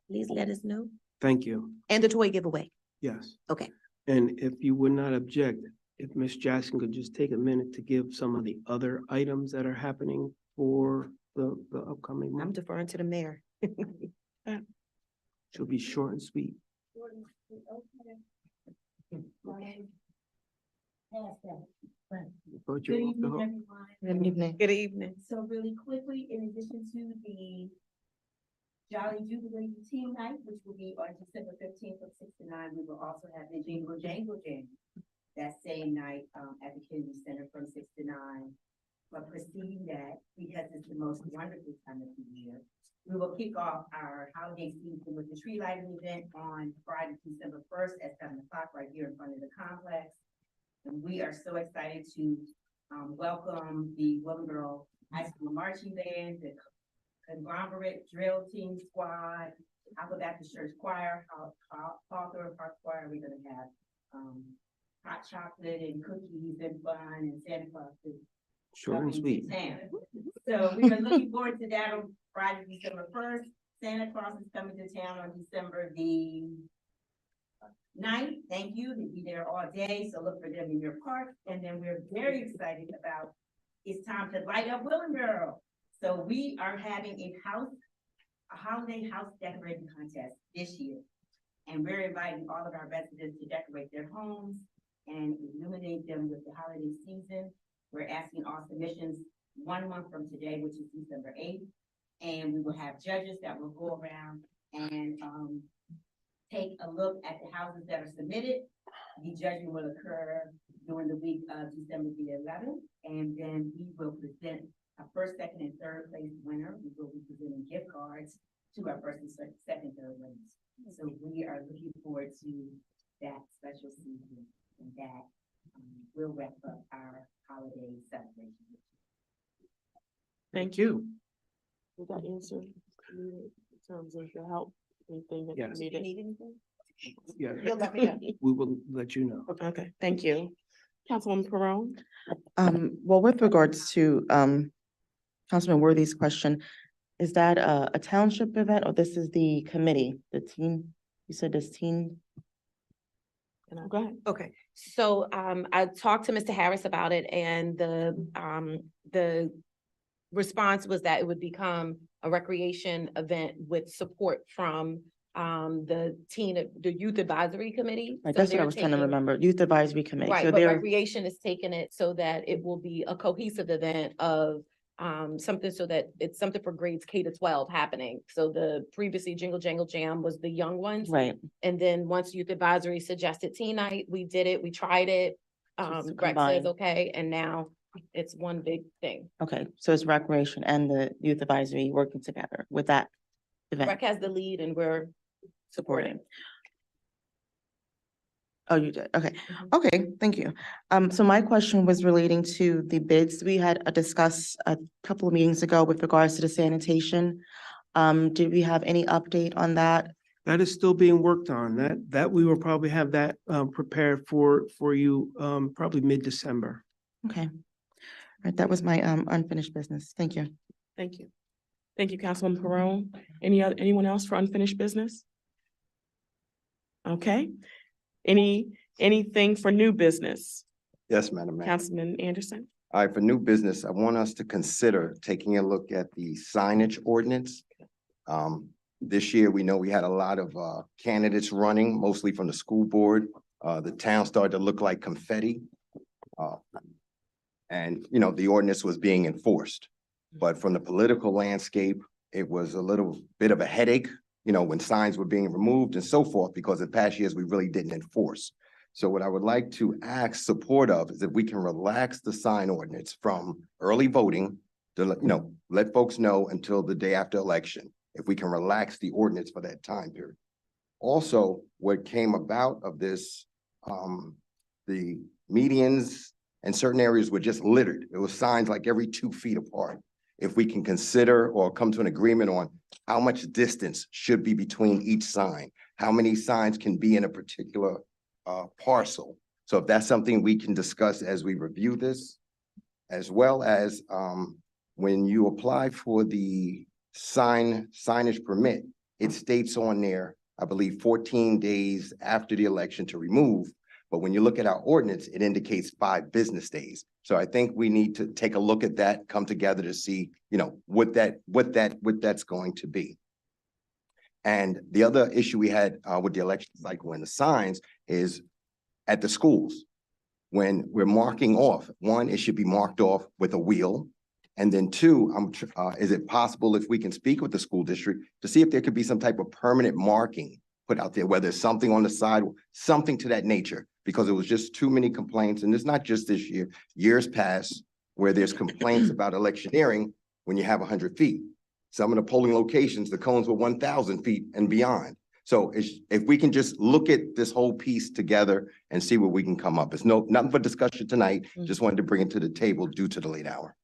please let us know. Thank you. And the toy giveaway. Yes. Okay. And if you would not object, if Ms. Jackson could just take a minute to give some of the other items that are happening for the upcoming I'm month. deferring to the mayor. She'll be short and sweet. But Good you're off the evening, hook. everyone. Good evening. Good evening. So really quickly, in addition to the Jolly Jubilee Teen Night, which will be on December 15th from 6 to 9, we will also have the Jingle Jangle Jam that same night at the Kennedy Center from 6 to 9. But preceding that, because it's the most wonderful time of the year, we will kick off our holiday season with the tree lighting event on Friday, December 1st at 7 o'clock right here in front of the complex. And we are so excited to welcome the Willingboro High School Marching Band, the Conglomerate Drill Team Squad, Alpha Baptist Church Choir, Hawthorne Park Choir. We're gonna have hot chocolate and cookies and fun and Santa Claus is Short and coming to sweet. town. So we are looking forward to that on Friday, December 1st. Santa Claus is coming to town on December the 9th. Thank you. They'll be there all day, so look for them in your park. And then we're very excited about it's time to light up Willingboro. So we are having a holiday house decorating contest this year. And we're inviting all of our residents to decorate their homes and illuminate them with the holiday season. We're asking all submissions 1 month from today, which is December 8th. And we will have judges that will go around and take a look at the houses that are submitted. The judging will occur during the week of December the 11th. And then we will present a first, second, and third place winner. We will be presenting gift cards to our first and second, third winners. So we are looking forward to that special season, and that will wrap up our holiday celebration. Thank you. Did that answer in terms of the help, anything that you Yes. needed? anything? Yeah. You'll let me know. We will let you know. Okay, thank you. Councilwoman Perone? Well, with regards to, Councilman Worthy's question, is that a township event or this is the committee, the team? You said this team? Go ahead. Okay, so I talked to Mr. Harris about it, and the response was that it would become a recreation event with support from the Youth Advisory Committee. Right, So that's what I they're was trying to taking- remember, Youth Advisory Committee. Right, So but they're, recreation is taking it so that it will be a cohesive event of something, so that it's something for grades K to 12 happening. So the previously Jingle Jangle Jam was the young ones. right, And then once Youth Advisory suggested teen night, we did it, we tried it. Just Rex combine. says, okay, and now it's one big thing. okay, so it's recreation and the Youth Advisory working together with that event. Rec has the lead and we're supporting. Oh, you did, okay. Mhm. Okay, thank you. So my question was relating to the bids we had discussed a couple of meetings ago with regards to the sanitation. Did we have any update on that? That is still being worked on. That we will probably have that prepared for you probably mid-December. Okay. All right, that was my unfinished business. Thank you. Thank you. Thank you, Councilwoman Perone. Anyone else for unfinished business? Okay. Anything for new business? Yes, Madam Mayor. Councilman Anderson? All right, for new business, I want us to consider taking a look at the signage ordinance. This year, we know we had a lot of candidates running, mostly from the school board. The town started to look like confetti. And, you know, the ordinance was being enforced. But from the political landscape, it was a little bit of a headache, you know, when signs were being removed and so forth, because in past years, we really didn't enforce. So what I would like to ask support of is if we can relax the sign ordinance from early voting to, let folks know until the day after election, if we can relax the ordinance for that time period. Also, what came about of this, the medians and certain areas were just littered. It was signs like every 2 feet apart. If we can consider or come to an agreement on how much distance should be between each sign, how many signs can be in a particular parcel. So if that's something we can discuss as we review this, as well as when you apply for the signage permit, it states on there, I believe 14 days after the election to remove. But when you look at our ordinance, it indicates 5 business days. So I think we need to take a look at that, come together to see, what that's going to be. And the other issue we had with the election cycle and the signs is at the schools. When we're marking off, 1, it should be marked off with a wheel. And then 2, is it possible if we can speak with the school district to see if there could be some type of permanent marking put out there, whether it's something on the side, something to that nature, because it was just too many complaints. And it's not just this year, years past, where there's complaints about electioneering when you have 100 feet. Some of the polling locations, the cones were 1,000 feet and beyond. So if we can just look at this whole piece together and see what we can come up. It's nothing for discussion tonight. Just wanted to bring it to the table due to the late hour.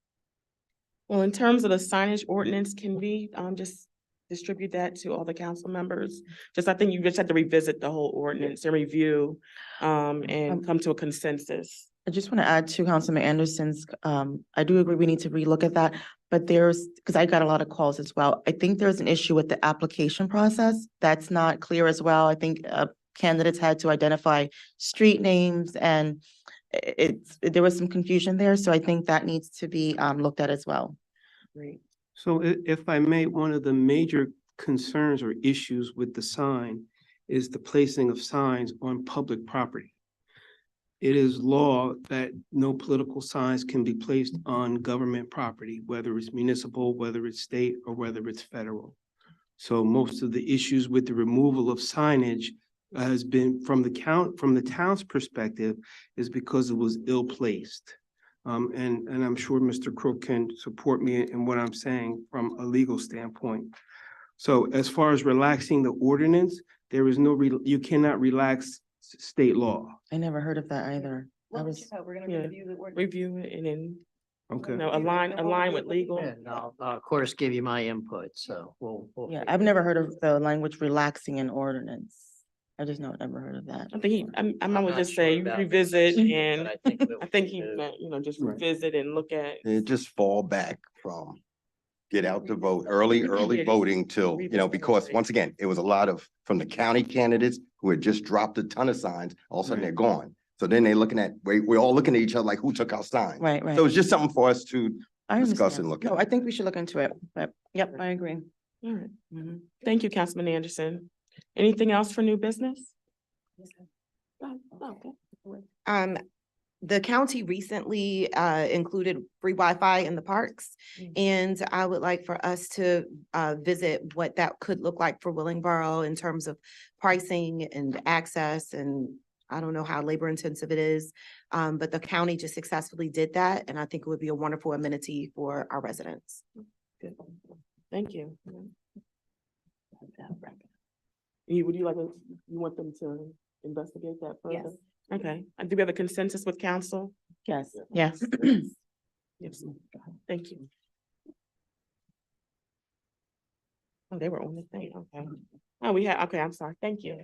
Well, in terms of the signage ordinance, can we just distribute that to all the council members? I think you just have to revisit the whole ordinance and review and come to a consensus. I just want to add to Councilman Anderson's, I do agree we need to relook at that, but because I got a lot of calls as well. I think there's an issue with the application process. That's not clear as well. I think candidates had to identify street names, and there was some confusion there, so I think that needs to be looked at as well. Great. So if I may, one of the major concerns or issues with the sign is the placing of signs on public property. It is law that no political signs can be placed on government property, whether it's municipal, whether it's state, or whether it's federal. So most of the issues with the removal of signage has been from the town's perspective is because it was ill-placed. And I'm sure Mr. Crook can support me in what I'm saying from a legal standpoint. So as far as relaxing the ordinance, there is no, you cannot relax state law. I never heard of that either. I was, We're Yeah. review the word. Review it and then, Okay. you know, align with legal. And I'll, of course, give you my input, so we'll. yeah, I've never heard of the language relaxing an ordinance. I just never heard of that. I think he, I not would just sure say about revisit this, and but I think what I think we he do- meant, you know, just Right. revisit and look at. And just fall back from, get out the vote, early voting till, you know, because once again, it was a lot of, from the county candidates who had just dropped a ton of signs, all of a sudden they're gone. So then they're looking at, we're all looking at each other like, who took our signs? Right, right. So it's just something for us to I discuss understand. and look No, at. I think we should look into it, but yep, I agree. All right. Mhm. Thank you, Councilman Anderson. Anything else for new business? Okay. The county recently included free Wi-Fi in the parks. And I would like for us to visit what that could look like for Willingboro in terms of pricing and access. And I don't know how labor intensive it is, but the county just successfully did that. And I think it would be a wonderful amenity for our residents. Good. Thank you. Would you like, you want them to investigate that further? Yes. Okay, do we have a consensus with council? Yes. Yes. Yes, thank you. Oh, they were on the thing, okay. Oh, okay, I'm sorry, thank you.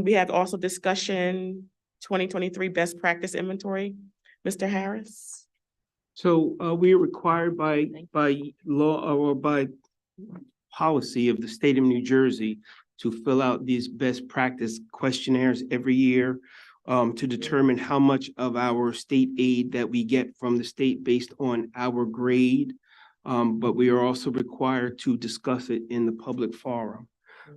We have also discussion 2023 best practice inventory. Mr. Harris? So we are required by law or by policy of the state of New Jersey to fill out these best practice questionnaires every year to determine how much of our state aid that we get from the state based on our grade. But we are also required to discuss it in the public forum.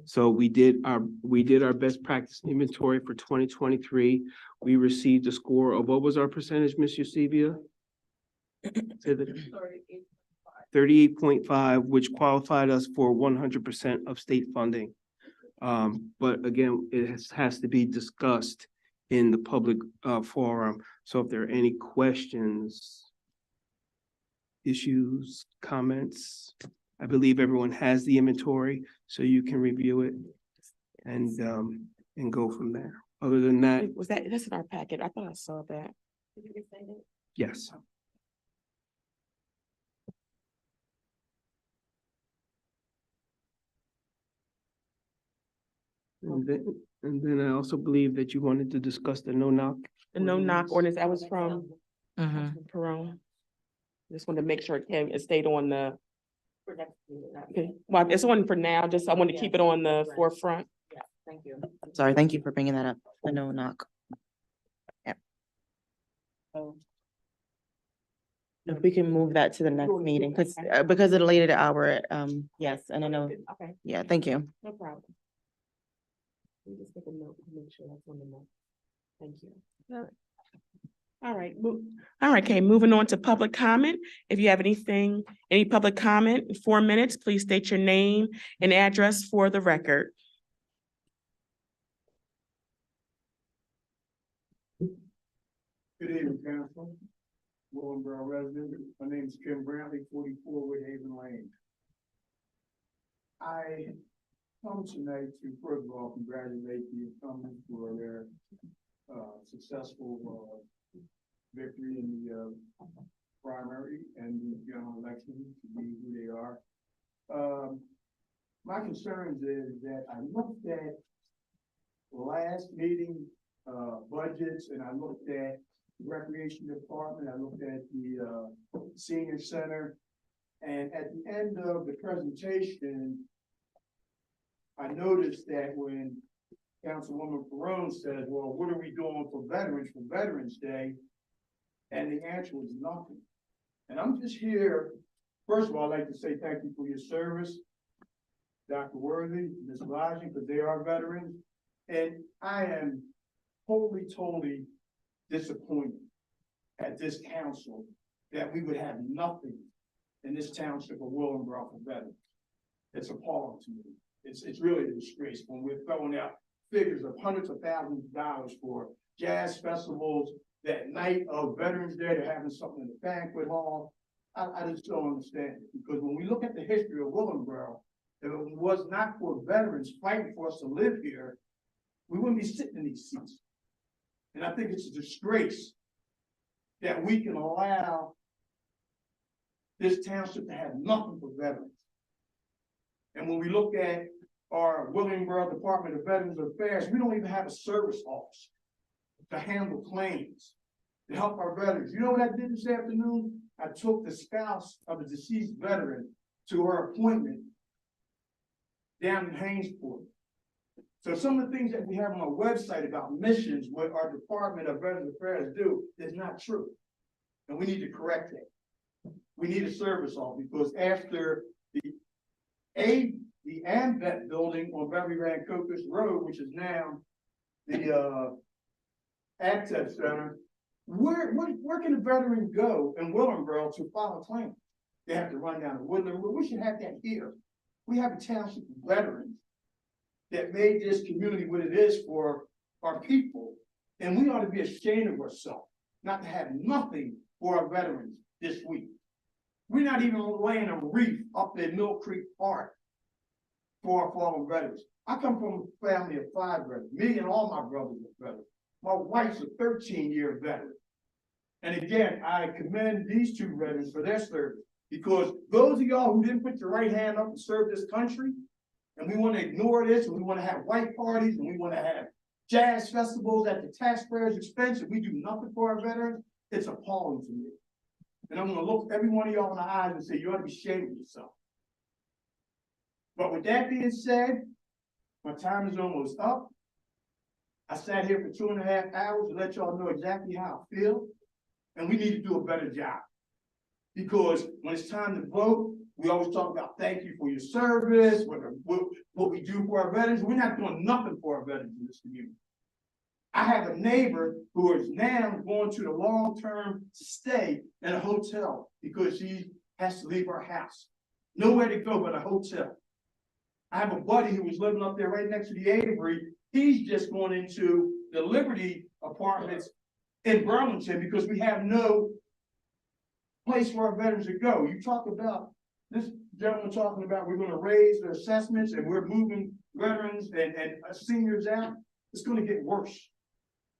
So we did our best practice inventory for 2023. We received a score of, what was our percentage, Ms. Eusebia? 38.5, which qualified us for 100% of state funding. But again, it has to be discussed in the public forum. So if there are any questions, issues, comments, I believe everyone has the inventory, so you can review it and go from there. Other than that, That's in our packet. I thought I saw that. yes. And then I also believe that you wanted to discuss the no-knock. The no-knock ordinance, that was from Mhm. Perone. Just wanted to make sure it stayed on the. Okay, well, it's on for now, just I want to keep it on the forefront. Thank you. Sorry, thank you for bringing that up. The no knock. If we can move that to the next meeting, because of the later hour, yes, and I know, Okay, yeah, thank you. no problem. Let me just make a note to make sure that's on the note. Thank you. All right, okay, moving on to public comment. If you have any public comment in 4 minutes, please state your name and address for the record. Good evening, council. Willingboro resident. My name is Jim Brantley, 44 Woodhaven Lane. I come tonight to first of all congratulate the incumbents for their successful victory in the primary and the general election to be who they are. My concerns is that I looked at last meeting budgets, and I looked at the recreation department, I looked at the senior center, and at the end of the presentation, I noticed that when Councilwoman Perone says, well, what are we doing for Veterans Day? And the answer was nothing. And I'm just here, first of all, I'd like to say thank you for your service, Dr. Worthy, Ms. Lodging, because they are veterans. And I am totally disappointed at this council that we would have nothing in this township of Willingboro for veterans. It's appalling to me. It's really a disgrace when we're throwing out figures of hundreds of thousands of dollars for jazz festivals. That night of Veterans Day, they're having something in the banquet hall. I just don't understand it, because when we look at the history of Willingboro, if it was not for veterans fighting for us to live here, we wouldn't be sitting in these seats. And I think it's a disgrace that we can allow this township to have nothing for veterans. And when we look at our Willingboro Department of Veterans Affairs, we don't even have a service office to handle claims, to help our veterans. You know what I did this afternoon? I took the spouse of a deceased veteran to her appointment down in Hainesport. So some of the things that we have on our website about missions, what our Department of Veterans Affairs do, is not true. And we need to correct that. We need a service office, because after the AMVET building on Beverly Rancocas Road, which is now the Access Center, where can a veteran go in Willingboro to file a claim? They have to run down to Woodland. We should have that here. We have a township of veterans that made this community what it is for our people. And we ought to be ashamed of ourselves not to have nothing for our veterans this week. We're not even laying a wreath up at Mill Creek Park for our fallen veterans. I come from a family of 5 veterans. Me and all my brothers are veterans. My wife's a 13-year veteran. And again, I commend these 2 veterans for their service, because those of y'all who didn't put your right hand up to serve this country, and we want to ignore this, and we want to have white parties, and we want to have jazz festivals at the taxpayers' expense, and we do nothing for our veterans, it's appalling to me. And I'm going to look every one of y'all in the eyes and say, you ought to be ashamed of yourself. But with that being said, my time is almost up. I sat here for 2.5 hours to let y'all know exactly how I feel. And we need to do a better job. Because when it's time to vote, we always talk about thank you for your service, what we do for our veterans. We're not doing nothing for our veterans in this community. I have a neighbor who is now going to the long-term stay in a hotel because she has to leave her house. Nowhere to go but a hotel. I have a buddy who was living up there right next to the Avery. He's just going into the Liberty Apartments in Burlington because we have no place for our veterans to go. You talk about this gentleman talking about we're going to raise their assessments and we're moving veterans and seniors out. It's going to get worse.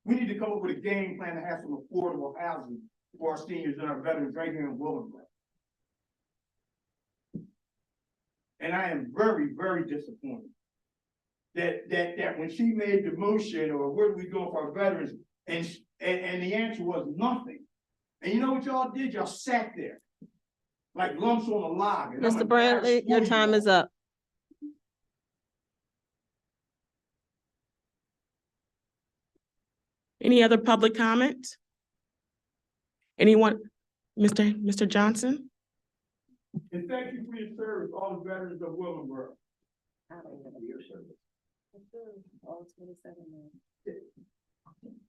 We need to come up with a game plan to have some affordable housing for our seniors and our veterans right here in Willingboro. And I am very, very disappointed that when she made the motion or what are we doing for our veterans, and the answer was nothing. And you know what y'all did? Y'all sat there like lumps on a log. And Mr. Bradley, your time is up. Any other public comment? Anyone? Mr. Johnson? And thank you for your service, all the veterans of Willingboro. Your service.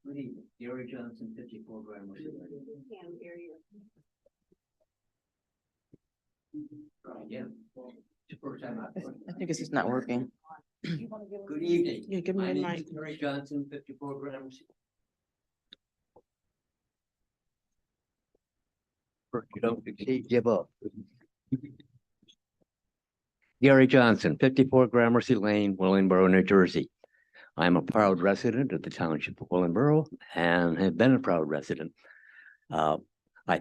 Good evening, Gary Johnson, 54 Gramercy Lane. Right, yeah. It's the first time I think it's just not working. Good evening. Yeah, give me My the name mic. is Gary Johnson, 54 Gramercy. You don't succeed, give up. Gary Johnson, 54 Gramercy Lane, Willingboro, New Jersey. I'm a proud resident of the township of Willingboro and have been a proud resident. I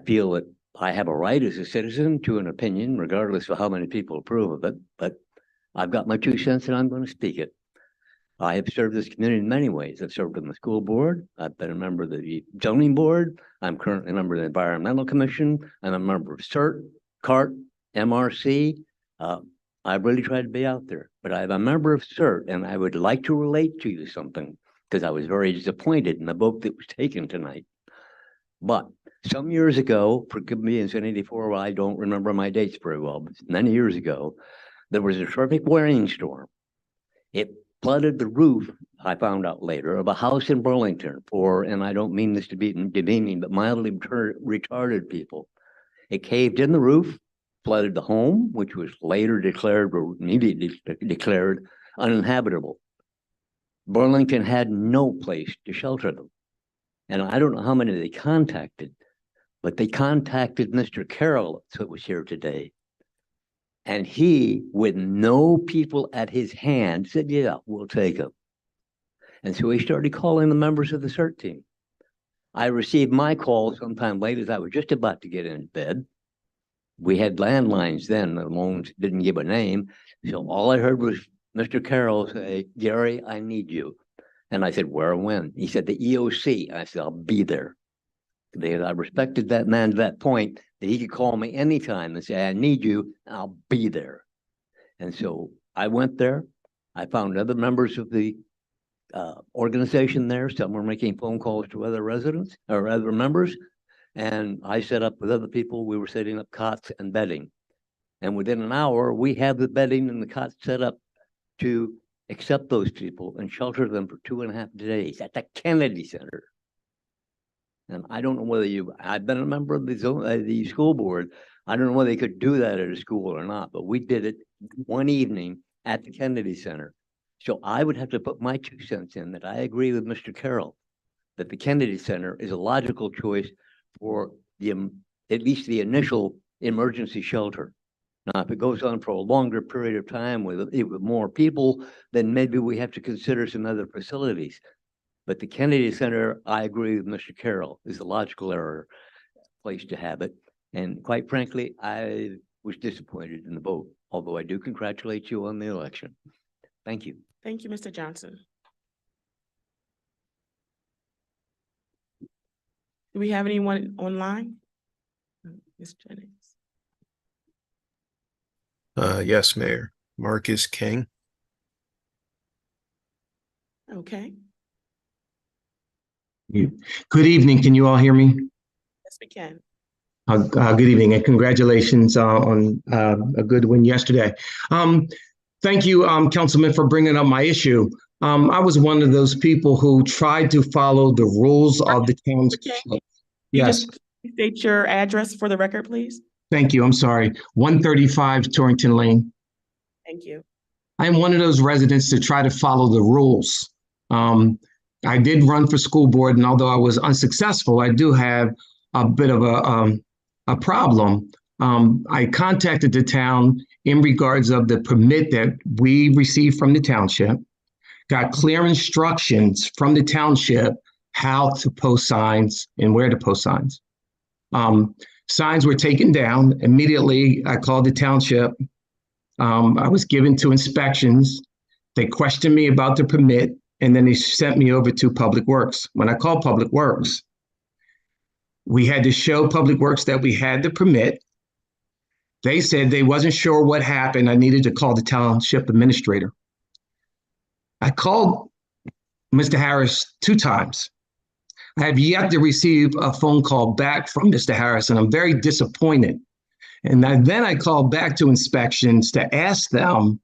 feel that I have a right as a citizen to an opinion, regardless of how many people approve of it, but I've got my 2 cents and I'm going to speak it. I have served this community in many ways. I've served on the school board. I've been a member of the zoning board. I'm currently a member of the Environmental Commission. I'm a member of CERT, CART, MRC. I've really tried to be out there. but I'm a member of CERT and I would like to relate to you something because I was very disappointed in the vote that was taken tonight. But some years ago, forgive me, in 1984, well, I don't remember my dates very well, but many years ago, there was a terrific rainstorm. It flooded the roof, I found out later, of a house in Burlington for, and I don't mean this to be demeaning, but mildly retarded people. It caved in the roof, flooded the home, which was later declared or immediately declared uninhabitable. Burlington had no place to shelter them. And I don't know how many they contacted, but they contacted Mr. Carroll, who was here today. And he, with no people at his hand, said, yeah, we'll take them. And so he started calling the members of the CERT team. I received my call sometime late as I was just about to get in bed. We had landlines then, the loans didn't give a name. So all I heard was Mr. Carroll say, Gary, I need you. And I said, where and when? He said, the EOC. I said, I'll be there. Because I respected that man to that point that he could call me anytime and say, I need you, and I'll be there. And so I went there. I found other members of the organization there. Some were making phone calls to other residents or other members. And I set up with other people. We were setting up cots and bedding. And within an hour, we have the bedding and the cots set up to accept those people and shelter them for 2.5 days at the Kennedy Center. And I don't know whether I've been a member of the school board. I don't know whether they could do that at a school or not, but we did it one evening at the Kennedy Center. So I would have to put my 2 cents in that I agree with Mr. Carroll that the Kennedy Center is a logical choice for at least the initial emergency shelter. Now, if it goes on for a longer period of time with more people, then maybe we have to consider some other facilities. But the Kennedy Center, I agree with Mr. Carroll, is a logical place to have it. And quite frankly, I was disappointed in the vote, although I do congratulate you on the election. Thank you. Thank you, Mr. Johnson. Do we have anyone online? Ms. Jennings. Yes, Mayor. Marcus King. Okay. Good evening. Can you all hear me? Yes, we can. Good evening and congratulations on a good win yesterday. Thank you, Councilman, for bringing up my issue. I was one of those people who tried to follow the rules of the township. Yes. State your address for the record, please. Thank you. I'm sorry. 135 Torrington Lane. Thank you. I'm one of those residents to try to follow the rules. I did run for school board, and although I was unsuccessful, I do have a bit of a problem. I contacted the town in regards of the permit that we received from the township, got clear instructions from the township how to post signs and where to post signs. Signs were taken down. Immediately, I called the township. I was given to inspections. They questioned me about the permit, and then they sent me over to Public Works. When I called Public Works, we had to show Public Works that we had the permit. They said they wasn't sure what happened. I needed to call the township administrator. I called Mr. Harris 2 times. I have yet to receive a phone call back from Mr. Harris, and I'm very disappointed. And then I called back to inspections to ask them,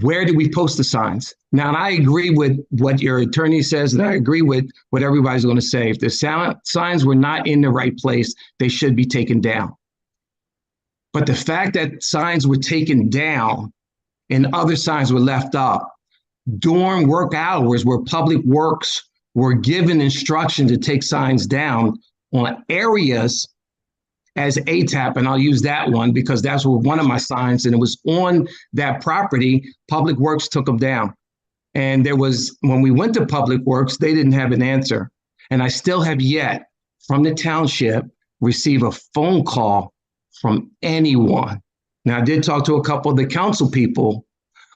where do we post the signs? Now, I agree with what your attorney says, and I agree with what everybody's going to say. If the signs were not in the right place, they should be taken down. But the fact that signs were taken down and other signs were left up during work hours where Public Works were given instruction to take signs down on areas as ATAP, and I'll use that one because that's one of my signs, and it was on that property. Public Works took them down. And when we went to Public Works, they didn't have an answer. And I still have yet from the township receive a phone call from anyone. Now, I did talk to a couple of the council people,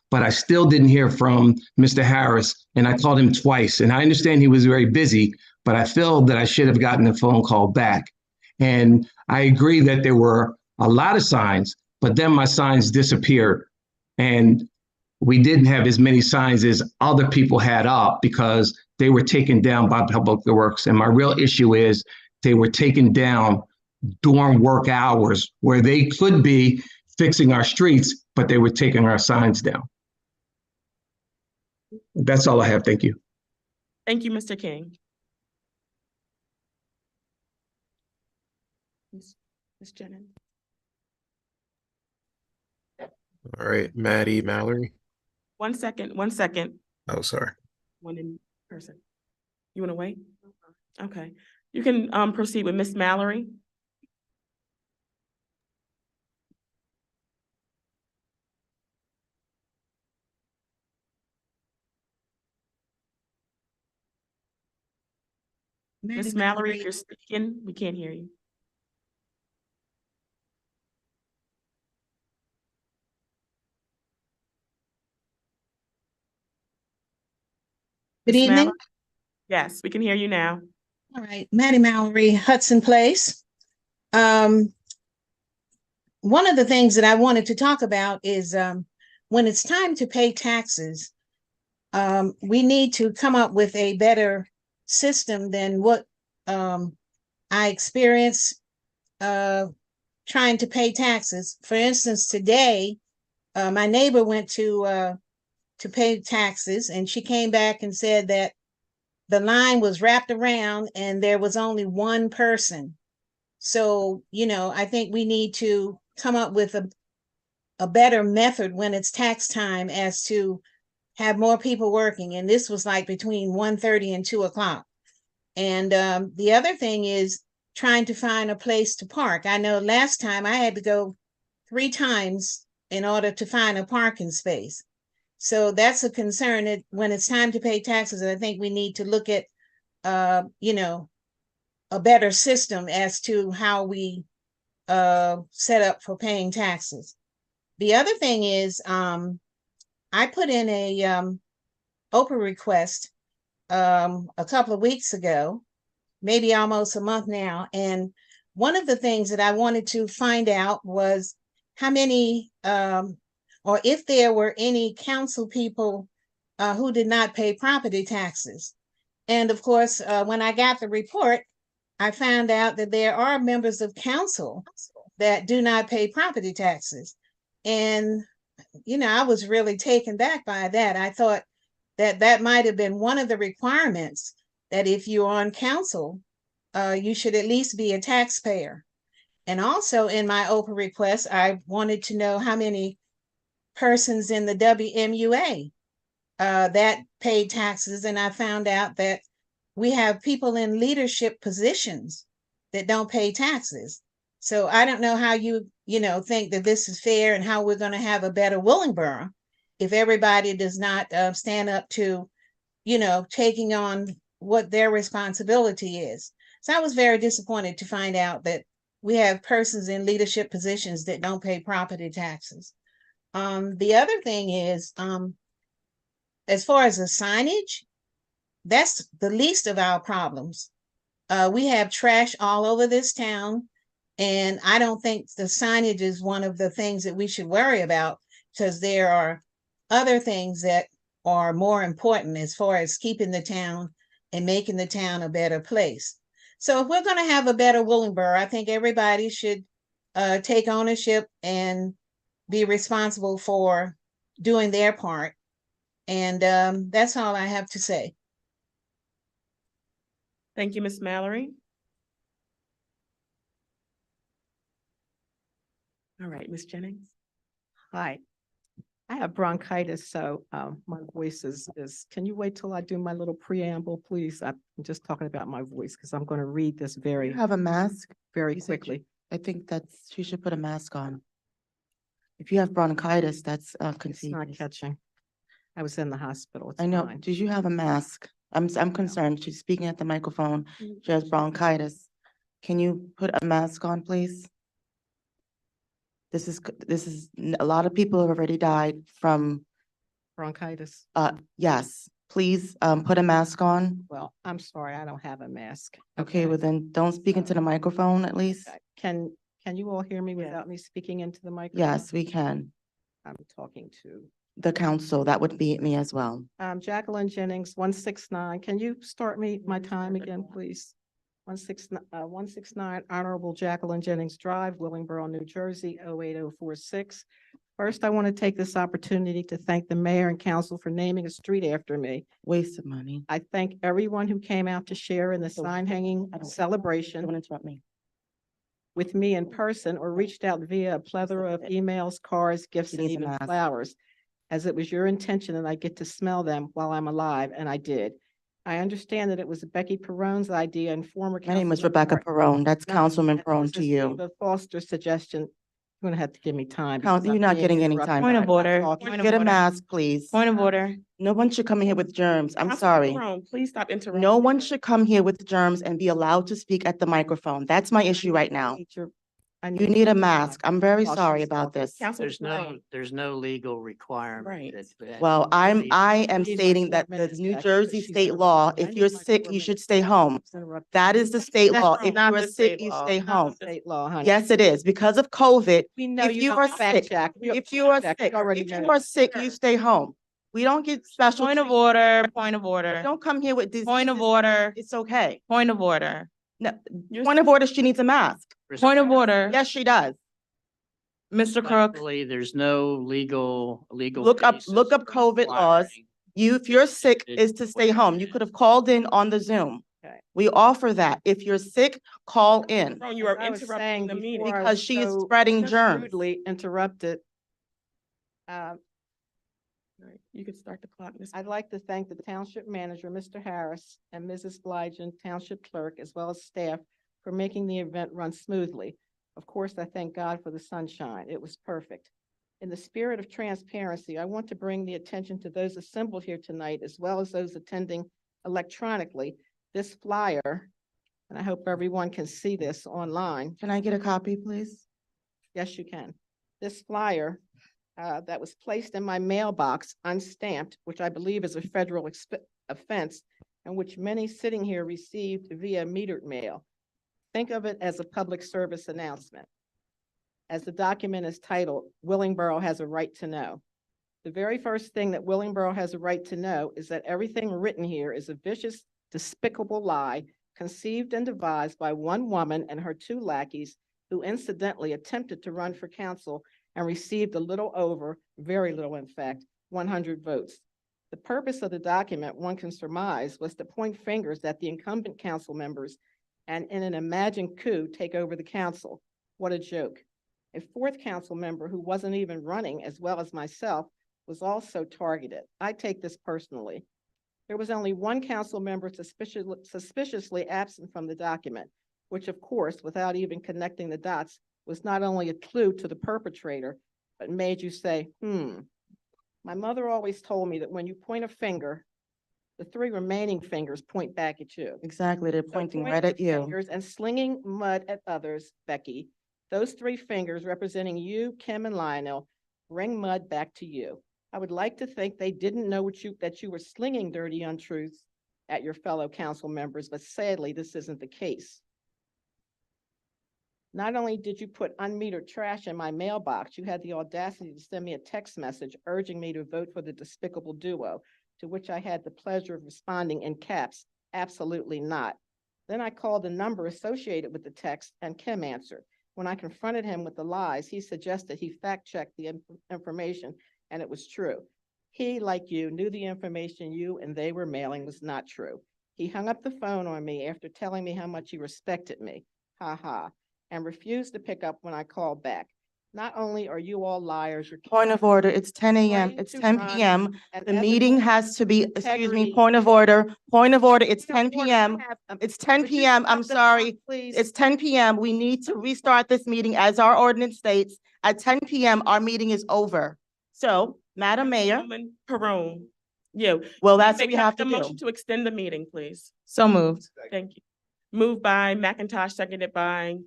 but I still didn't hear from Mr. Harris, and I called him twice. And I understand he was very busy, but I feel that I should have gotten a phone call back. And I agree that there were a lot of signs, but then my signs disappeared. And we didn't have as many signs as other people had up because they were taken down by Public Works. And my real issue is they were taken down during work hours where they could be fixing our streets, but they were taking our signs down. That's all I have. Thank you. Thank you, Mr. King. Ms. Jennings. All right, Maddie Mallory. 1 second, 1 second. Oh, sorry. One in person. You want to wait? Okay. You can proceed with Miss Mallory. Miss Mallory, if you're speaking, we can't hear you. Good Ms. evening. Mallory? Yes, we can hear you now. All right, Maddie Mallory, Hudson Place. One of the things that I wanted to talk about is when it's time to pay taxes, we need to come up with a better system than what I experience trying to pay taxes. For instance, today, my neighbor went to pay taxes, and she came back and said that the line was wrapped around and there was only one person. So, I think we need to come up with a better method when it's tax time as to have more people working. And this was like between 1:30 and 2 o'clock. And the other thing is trying to find a place to park. I know last time I had to go 3 times in order to find a parking space. So that's a concern that when it's time to pay taxes, I think we need to look at, a better system as to how we set up for paying taxes. The other thing is, I put in a Oprah request a couple of weeks ago, maybe almost a month now. And one of the things that I wanted to find out was how many, or if there were any council people who did not pay property taxes. And of course, when I got the report, I found out that there are members of council that do not pay property taxes. And, I was really taken back by that. I thought that that might have been one of the requirements, that if you're on council, you should at least be a taxpayer. And also in my Oprah request, I wanted to know how many persons in the WMUA that paid taxes. And I found out that we have people in leadership positions that don't pay taxes. So I don't know how you think that this is fair and how we're going to have a better Willingboro if everybody does not stand up to, taking on what their responsibility is. So I was very disappointed to find out that we have persons in leadership positions that don't pay property taxes. The other thing is, as far as the signage, that's the least of our problems. We have trash all over this town, and I don't think the signage is one of the things that we should worry about, because there are other things that are more important as far as keeping the town and making the town a better place. So if we're going to have a better Willingboro, I think everybody should take ownership and be responsible for doing their part. And that's all I have to say. Thank you, Ms. Mallory. All right, Ms. Jennings. Hi, I have bronchitis, so my voice is, can you wait till I do my little preamble, please? I'm just talking about my voice because I'm going to read this very, You have a mask? very You said quickly. I think she should put a mask on. If you have bronchitis, that's It's not contagious. catching. I was in the hospital. It's I know. fine. Did you have a mask? I'm concerned. She's speaking at the microphone. She has bronchitis. Can you put a mask on, please? This is, a lot of people have already died from, Bronchitis. yes. Please, put a mask on. Well, I'm sorry, I don't have a mask. Okay, well then, don't speak into the microphone at least. Can you all hear me without me speaking into the microphone? Yes, we can. I'm talking to the council, that would be me as well. Jacqueline Jennings, 169. Can you start me my time again, please? 169 Honorable Jacqueline Jennings Drive, Willingboro, New Jersey, 08046. First, I want to take this opportunity to thank the mayor and council for naming a street after me. Waste of money. I thank everyone who came out to share in the sign hanging celebration Don't interrupt me. with me in person or reached out via a plethora of emails, cards, gifts, She and needs a even mask. flowers, as it was your intention that I get to smell them while I'm alive, and I did. I understand that it was Becky Perone's idea and former. My name is Councilmember Rebecca Perone. That's No, Councilman that Perone was to Ms. you. Eva Foster's suggestion. You're gonna have to give me time. Count- because you're I'm not being getting any interrupted. time Point I'm of not order. talking. Point of Get a order. mask, please. Point of order. No one should come in here with germs. I'm Councilman sorry. Perone, please stop interrupting. No one should come here with germs and be allowed to speak at the microphone. That's my issue right now. You need a mask. I'm very While sorry she's about talking. this. Councilman Perone. There's no legal requirement Right. that. Well, I am Need my stating 4 that the minutes New back Jersey because she's state interrupting law, me. I if need you're my sick, 4 you should minutes stay back. home. She's interrupting. That is the state That's law. If not you are the sick, state you law. stay Not home. the State law, honey. Yes, it is. Because of COVID, We know if you you don't are fact sick, check. if you are Check. sick, We already if know you are that. sick, you stay home. We don't get special. Point of treatment. order, point of order, Don't come here with diseases. point of order, It's okay. point of order, No, point of order, she needs a mask. point of order. Yes, she does. Mr. Crook, Respectfully, there's no legal. Look up basis COVID for laws. requiring- If you're sick, It- is to stay home. You could have called in on the Zoom. Okay. We offer that. If you're sick, call in. Perone, you are I was interrupting saying the meeting. before I Because was she is so spreading germs. Rudely interrupted. Right, you can start the clock, Ms. I'd like to thank the township manager, Mr. Harris, and Mrs. Blygen, township clerk, as well as staff for making the event run smoothly. Of course, I thank God for the sunshine. It was perfect. In the spirit of transparency, I want to bring the attention to those assembled here tonight, as well as those attending electronically, this flyer, and I hope everyone can see this online. Can I get a copy, please? Yes, you can. This flyer that was placed in my mailbox unstamped, which I believe is a federal offense, and which many sitting here received via metered mail. Think of it as a public service announcement. As the document is titled, Willingboro has a right to know. The very first thing that Willingboro has a right to know is that everything written here is a vicious, despicable lie conceived and devised by one woman and her 2 lackeys who incidentally attempted to run for council and received a little over, very little in fact, 100 votes. The purpose of the document, one can surmise, was to point fingers at the incumbent council members and in an imagined coup, take over the council. What a joke. A 4th council member who wasn't even running, as well as myself, was also targeted. I take this personally. There was only 1 council member suspiciously absent from the document, which of course, without even connecting the dots, was not only a clue to the perpetrator, but made you say, My mother always told me that when you point a finger, the 3 remaining fingers point back at you. Exactly, they're So pointing pointing right at you. fingers and slinging mud at others, Becky, those 3 fingers representing you, Kim, and Lionel, bring mud back to you. I would like to think they didn't know that you were slinging dirty untruths at your fellow council members, but sadly, this isn't the case. Not only did you put unmetered trash in my mailbox, you had the audacity to send me a text message urging me to vote for the despicable duo, to which I had the pleasure of responding in caps, absolutely not. Then I called the number associated with the text and Kim answered. When I confronted him with the lies, he suggested he fact-checked the information, and it was true. He, like you, knew the information you and they were mailing was not true. He hung up the phone on me after telling me how much he respected me, and refused to pick up when I called back. Not only are you all liars, you're Point of order, it's 10 a.m., trying it's to 10 run p.m. an The meeting ethical, has to be, excuse me, integrity- point of order, it's 10 p.m. It's 10 Would you p.m., stop I'm the sorry. clock, please? It's 10 p.m. We need to restart this meeting as our ordinance states. At 10 p.m., our meeting is over. So, Madam Mayor, Councilwoman Perone, you. well, that's what Make we have the to do. motion to extend the meeting, please. So moved. Thank you. Moved by McIntosh, seconded by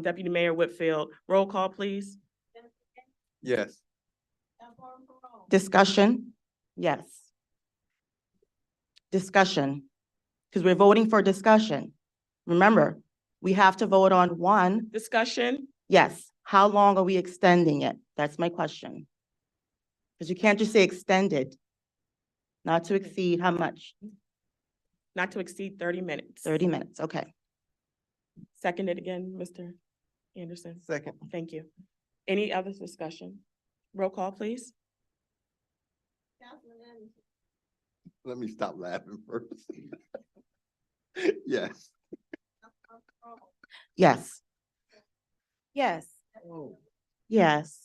Deputy Mayor Whitfield. Roll call, please. Yes. Discussion? Yes. Discussion, because we're voting for discussion. Remember, we have to vote on 1. Discussion? Yes. How long are we extending it? That's my question. Because you can't just say extended. Not to exceed how much? Not to exceed 30 minutes. 30 minutes, okay. Seconded again, Mr. Anderson. Second. Thank you. Any other discussion? Roll call, please. Let me stop laughing first. Yes. Yes. Yes. Yes.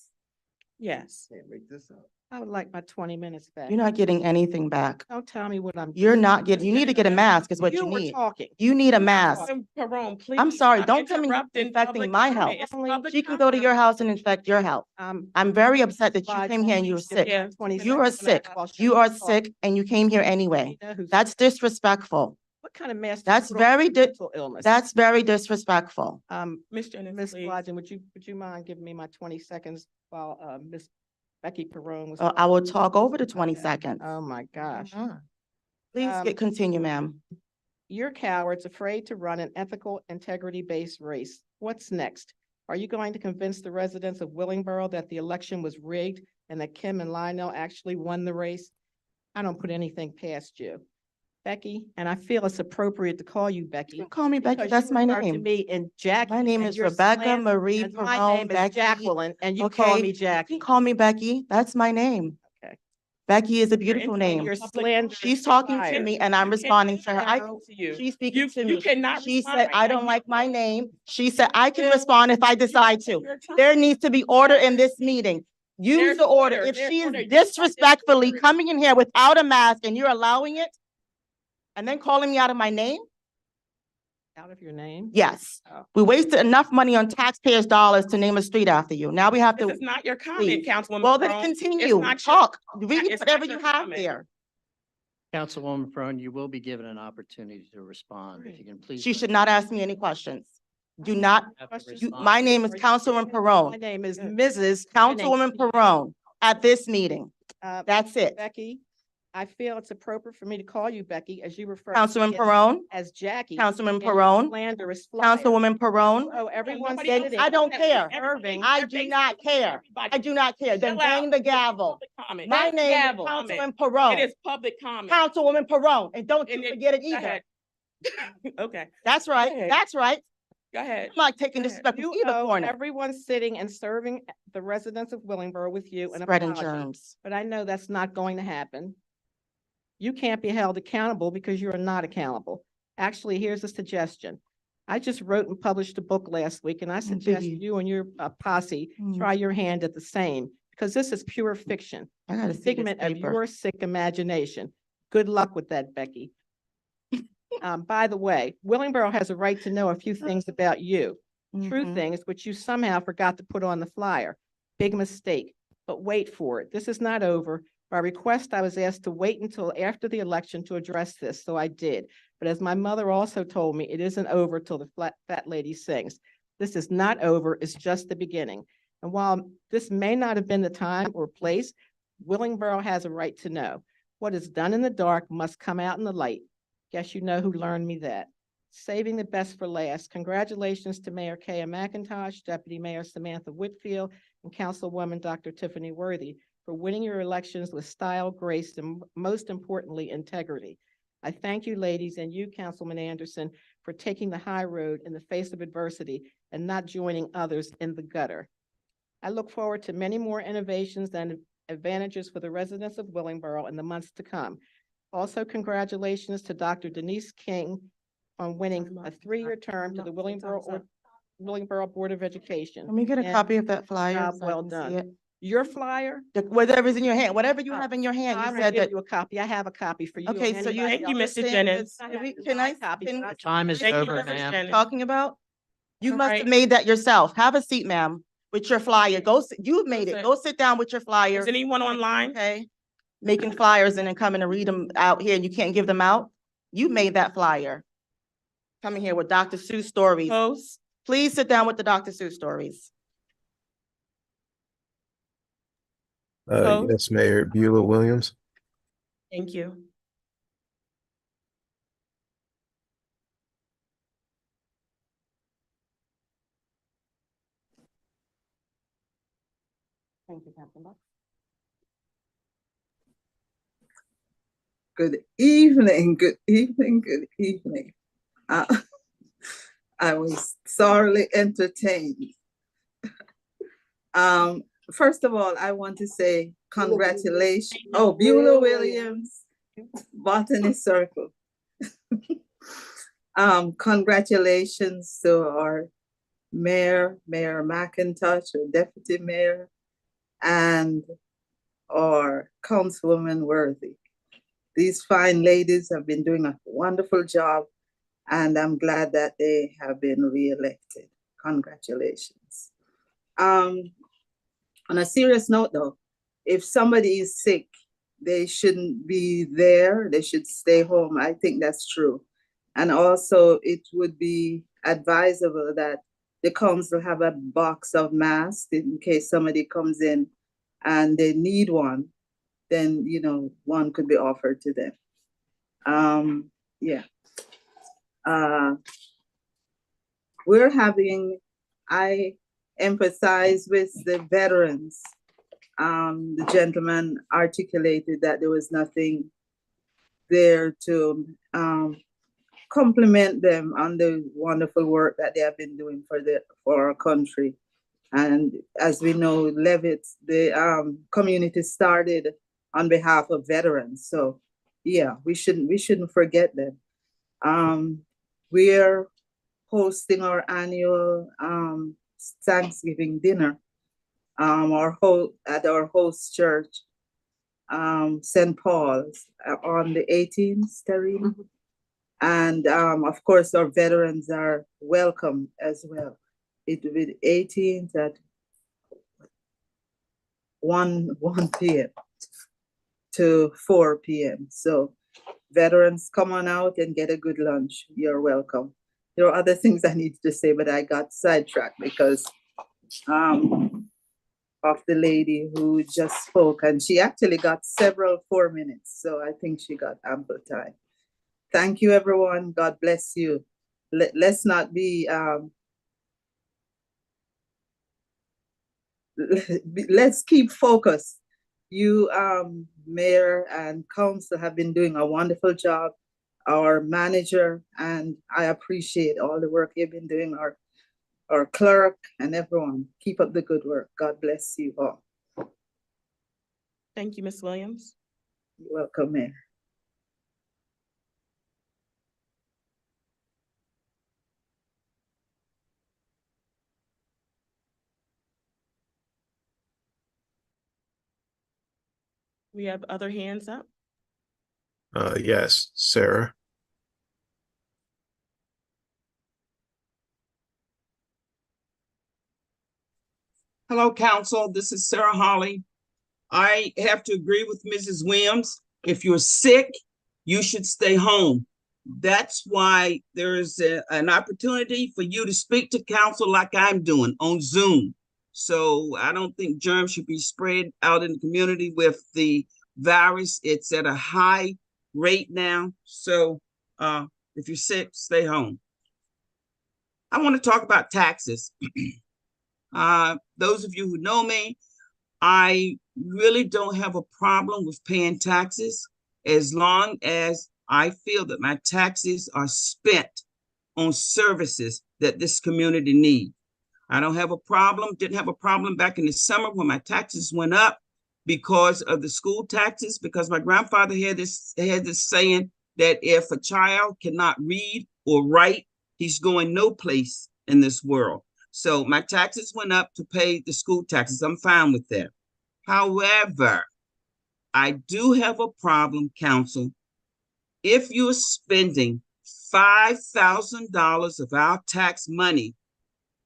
Yes. Can't make this up. I would like my 20 minutes back. You're not getting anything back. Don't tell me what I'm. You're not getting, you need to get a mask is what you were need. talking. You need a mask. Councilwoman Perone, please. I'm sorry, stop don't come in interrupting infecting public my comment. health. It's public She can go to your house and infect your health. I'm very upset that you came here and you were sick. Yeah, You are sick. You are sick and you came here anyway. That's disrespectful. What kind of mess? That's very illness. That's very disrespectful. Ms. Jennings, Ms. please. Blige, would you mind giving me my 20 seconds while, Ms. Becky Perone was. I will talk over the 20 seconds. Oh, my gosh. Please Um, continue, ma'am. You're cowards afraid to run an ethical, integrity-based race. What's next? Are you going to convince the residents of Willingboro that the election was rigged and that Kim and Lionel actually won the race? I don't put anything past you. Becky, and I feel it's appropriate to call you Becky. You can call me Becky, because that's you my referred to name. me in Jackie. My name and is you're Rebecca slandered, Marie and my Perone name is Becky. Jacqueline, and you call Okay, me you Jackie. can call me Becky, that's my name. Okay. Becky is a beautiful name. You're slanderous. She's talking to liar. me and I'm You responding to her. cannot to you. She's speaking to me. You cannot She respond said, right I now. don't like my name. She said, I can respond if I decide to. There needs to be order in this meeting. Use There's the order. order. If There's she is order. You disrespectfully order. coming in here without a mask and you're allowing it and then calling me out of my name, Out of your name? yes. Oh. We wasted enough money on taxpayers' dollars to name a street after you. Now we have This to. is not your comment, Please. Councilwoman. Well, then Perone. continue. It's not Talk. your- Read it's whatever not you your have comment. there. Councilwoman Perone, you will be given an opportunity to respond. If you can please. She should not ask me any questions. Do not, have to you, respond. my name is Councilwoman Perone. My name is Mrs. Councilwoman Perone at this meeting. Uh, That's it. Becky, I feel it's appropriate for me to call you Becky as you refer. Councilwoman to me Perone, as Jackie. Councilman and your Perone, Slanderous flyer. Councilwoman Perone. Oh, everyone's Nobody Then sitting. I don't care. Serving. I do not care. I do not care. Then Chill out. bang the gavel. Public comment. My That's name is gavel. Councilman It Perone, is public comment. Councilwoman Perone, and don't And you it- forget it Go either. ahead. Okay, That's Go right. ahead. That's right. go ahead. I'm not taking Go ahead. disrespect from You either owe corner. everyone sitting and serving the residents of Willingboro with you an Spreading apology. germs. But I know that's not going to happen. You can't be held accountable because you are not accountable. Actually, here's a suggestion. I just wrote and published a book last week, and I suggest Biggie. you and your posse try your hand at the same, because this is pure fiction. I gotta see this Figment of paper. your sick imagination. Good luck with that, Becky. By the way, Willingboro has a right to know a few things about you. True Mhm. things which you somehow forgot to put on the flyer. Big mistake, but wait for it. This is not over. By request, I was asked to wait until after the election to address this, so I did. But as my mother also told me, it isn't over till the fat lady sings. This is not over, it's just the beginning. And while this may not have been the time or place, Willingboro has a right to know. What is done in the dark must come out in the light. Guess you know who learned me that. Saving the best for last. Congratulations to Mayor Kaya McIntosh, Deputy Mayor Samantha Whitfield, and Councilwoman Dr. Tiffany Worthy for winning your elections with style, grace, and most importantly, integrity. I thank you, ladies, and you, Councilman Anderson, for taking the high road in the face of adversity and not joining others in the gutter. I look forward to many more innovations and advantages for the residents of Willingboro in the months to come. Also, congratulations to Dr. Denise King on winning a three-year term to the Willingboro Board of Education. Let me get a And copy of that flyer. job so I well can see done. it. Your flyer? Whatever's in your hand, whatever you have in your hand, I you will said give that. you a copy. I have a copy for you. Okay, and so you. anybody Thank you, else. Mr. Jennings. Can I, Copy. can, The time is Thank you, over, Mrs. ma'am. Jennings. talking about? You All must have right. made that yourself. Have a seat, ma'am, with your flyer. Go, you've made it. Listen. Go sit down with your flyer. Is anyone online? Okay? Making flyers and then coming to read them out here and you can't give them out? You made that flyer. Coming here with Dr. Seuss stories. Pose. Please sit down with the Dr. Seuss stories. Pose. Yes, Mayor Beulah Williams. Thank you. Thank you, Councilman Buck. Good evening, good evening, good evening. I was thoroughly entertained. First of all, I want to say congratulations. Oh, Beulah Williams, Botany Circle. Congratulations to our Mayor McIntosh, or Deputy Mayor, and our Councilwoman Worthy. These fine ladies have been doing a wonderful job, and I'm glad that they have been re-elected. Congratulations. On a serious note though, if somebody is sick, they shouldn't be there, they should stay home. I think that's true. And also it would be advisable that the council have a box of masks in case somebody comes in and they need one, then, you know, one could be offered to them. Yeah. I empathize with the veterans. The gentleman articulated that there was nothing there to compliment them on the wonderful work that they have been doing for our country. And as we know, Levitt, the community started on behalf of veterans. So yeah, we shouldn't forget them. We're hosting our annual Thanksgiving dinner at our host church, St. Paul's, on the 18th, Terry. And of course, our veterans are welcome as well. It will be the 18th at 1 p.m. to 4 p.m. So veterans, come on out and get a good lunch. You're welcome. There are other things I needed to say, but I got sidetracked because of the lady who just spoke, and she actually got several 4 minutes. So I think she got ample time. Thank you, everyone. God bless you. Let's not be, let's keep focused. You, Mayor and Council, have been doing a wonderful job. Our manager, and I appreciate all the work you've been doing, our clerk and everyone. Keep up the good work. God bless you all. Thank you, Ms. Williams. You're welcome, Mayor. We have other hands up. Yes, Sarah. Hello, Council. This is Sarah Holly. I have to agree with Mrs. Williams. If you're sick, you should stay home. That's why there is an opportunity for you to speak to council like I'm doing on Zoom. So I don't think germs should be spread out in the community with the virus. It's at a high rate now. So if you're sick, stay home. I want to talk about taxes. Those of you who know me, I really don't have a problem with paying taxes as long as I feel that my taxes are spent on services that this community needs. I don't have a problem, didn't have a problem back in the summer when my taxes went up because of the school taxes, because my grandfather had this saying that if a child cannot read or write, he's going no place in this world. So my taxes went up to pay the school taxes. I'm fine with that. However, I do have a problem, council. If you're spending $5,000 of our tax money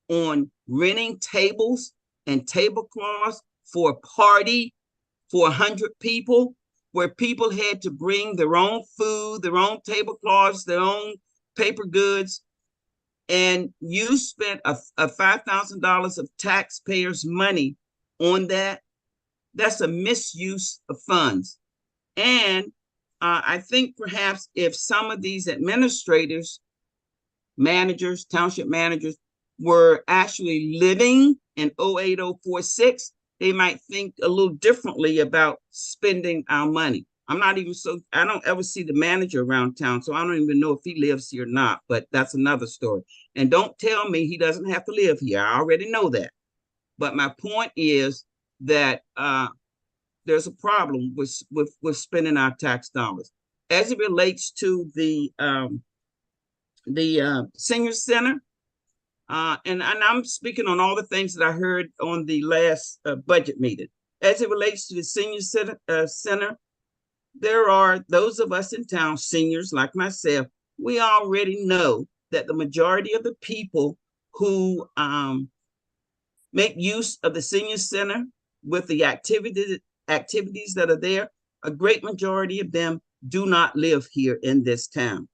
on renting tables and tablecloths for a party for 100 people, where people had to bring their own food, their own tablecloths, their own paper goods, and you spent a $5,000 of taxpayers' money on that, that's a misuse of funds. And I think perhaps if some of these administrators, managers, township managers, were actually living in 08, 04, 06, they might think a little differently about spending our money. I'm not even I don't ever see the manager around town, so I don't even know if he lives here or not, but that's another story. And don't tell me he doesn't have to live here. I already know that. But my point is that there's a problem with spending our tax dollars. As it relates to the senior center, and I'm speaking on all the things that I heard on the last budget meeting. As it relates to the senior center, there are those of us in town, seniors like myself, we already know that the majority of the people who make use of the senior center with the activities that are there, a great majority of them do not live here in this town.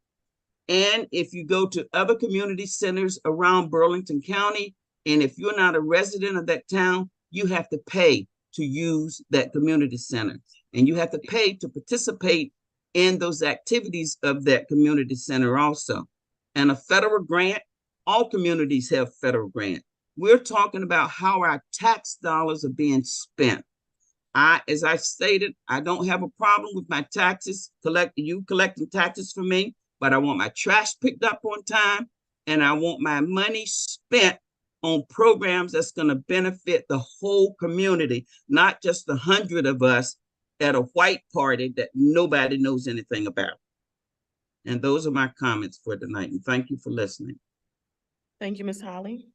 And if you go to other community centers around Burlington County, and if you're not a resident of that town, you have to pay to use that community center. And you have to pay to participate in those activities of that community center also. And a federal grant, all communities have federal grant. We're talking about how our tax dollars are being spent. As I stated, I don't have a problem with my taxes, you collecting taxes for me, but I want my trash picked up on time, and I want my money spent on programs that's going to benefit the whole community, not just 100 of us at a white party that nobody knows anything about. And those are my comments for tonight, and thank you for listening. Thank you, Ms. Holly.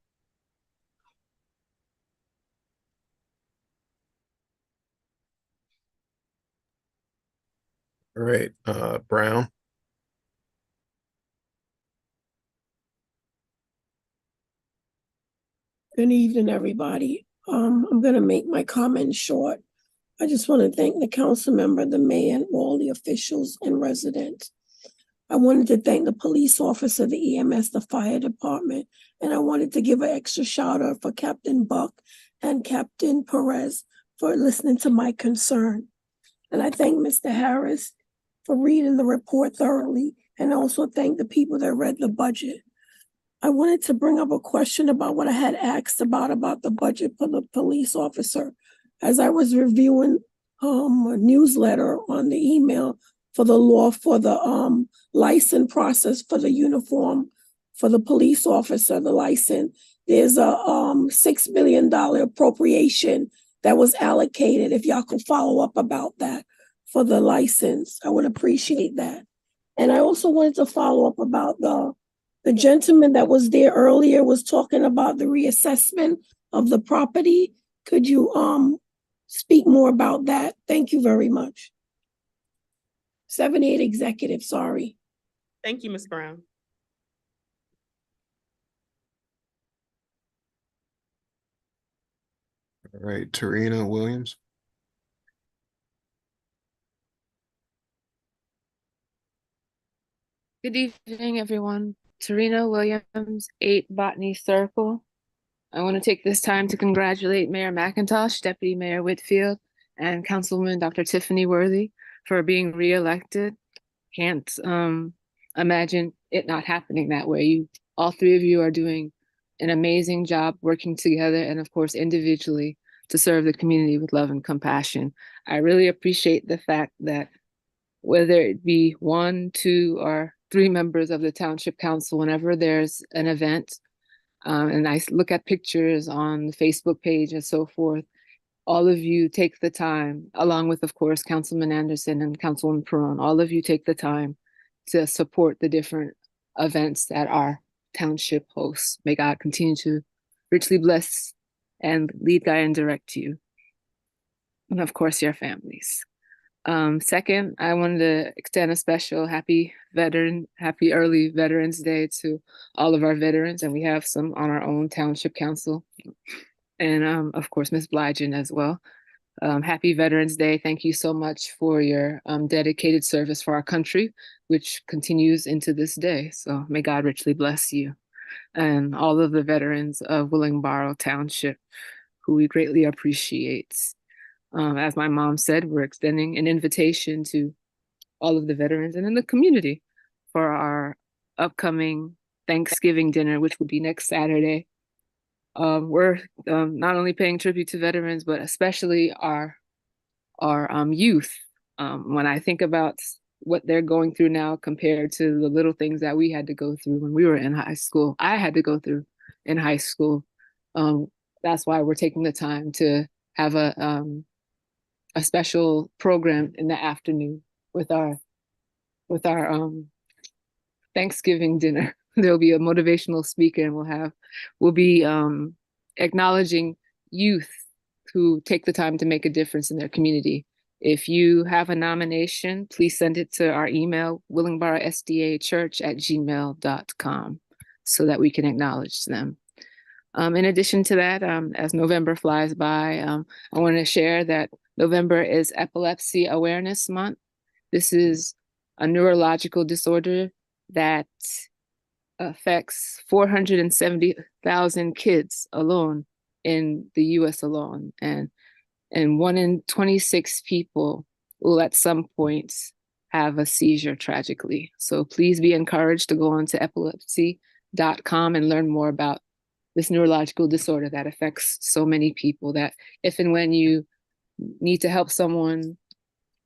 All right, Brown. Good evening, everybody. I'm gonna make my comments short. I just want to thank the council member, the mayor, and all the officials and residents. I wanted to thank the police officer, the EMS, the fire department, and I wanted to give an extra shout out for Captain Buck and Captain Perez for listening to my concern. And I thank Mr. Harris for reading the report thoroughly, and also thank the people that read the budget. I wanted to bring up a question about what I had asked about the budget for the police officer. As I was reviewing a newsletter on the email for the law for the license process for the uniform for the police officer, the license, there's a $6 million appropriation that was allocated. If y'all could follow up about that for the license, I would appreciate that. And I also wanted to follow up about the gentleman that was there earlier was talking about the reassessment of the property. Could you speak more about that? Thank you very much. 78 executive, sorry. Thank you, Ms. Brown. All right, Tarina Williams. Good evening, everyone. Tarina Williams, 8 Botany Circle. I want to take this time to congratulate Mayor McIntosh, Deputy Mayor Whitfield, and Councilwoman Dr. Tiffany Worthy for being reelected. Can't imagine it not happening that way. All three of you are doing an amazing job working together and, of course, individually to serve the community with love and compassion. I really appreciate the fact that whether it be 1, 2, or 3 members of the Township Council, whenever there's an event, and I look at pictures on the Facebook page and so forth, all of you take the time, along with, of course, Councilman Anderson and Councilwoman Perron, all of you take the time to support the different events that our township hosts. May God continue to richly bless and lead, guide, and direct you. And of course, your families. Second, I wanted to extend a special happy early Veterans Day to all of our veterans, and we have some on our own Township Council. And of course, Ms. Blygen as well. Happy Veterans Day. Thank you so much for your dedicated service for our country, which continues into this day. So may God richly bless you. And all of the veterans of Willingboro Township, who we greatly appreciate. As my mom said, we're extending an invitation to all of the veterans and in the community for our upcoming Thanksgiving dinner, which will be next Saturday. We're not only paying tribute to veterans, but especially our youth When I think about what they're going through now compared to the little things that we had to go through when we were in high school, I had to go through in high school. That's why we're taking the time to have a special program in the afternoon with our Thanksgiving dinner. There'll be a motivational speaker, and we'll be acknowledging youth who take the time to make a difference in their community. If you have a nomination, please send it to our email, willingborough.sdachurch@gmail.com, so that we can acknowledge them. In addition to that, as November flies by, I want to share that November is Epilepsy Awareness Month. This is a neurological disorder that affects 470,000 kids alone in the US alone. And 1 in 26 people will at some point have a seizure, tragically. So please be encouraged to go on to epilepsy.com and learn more about this neurological disorder that affects so many people, that if and when you need to help someone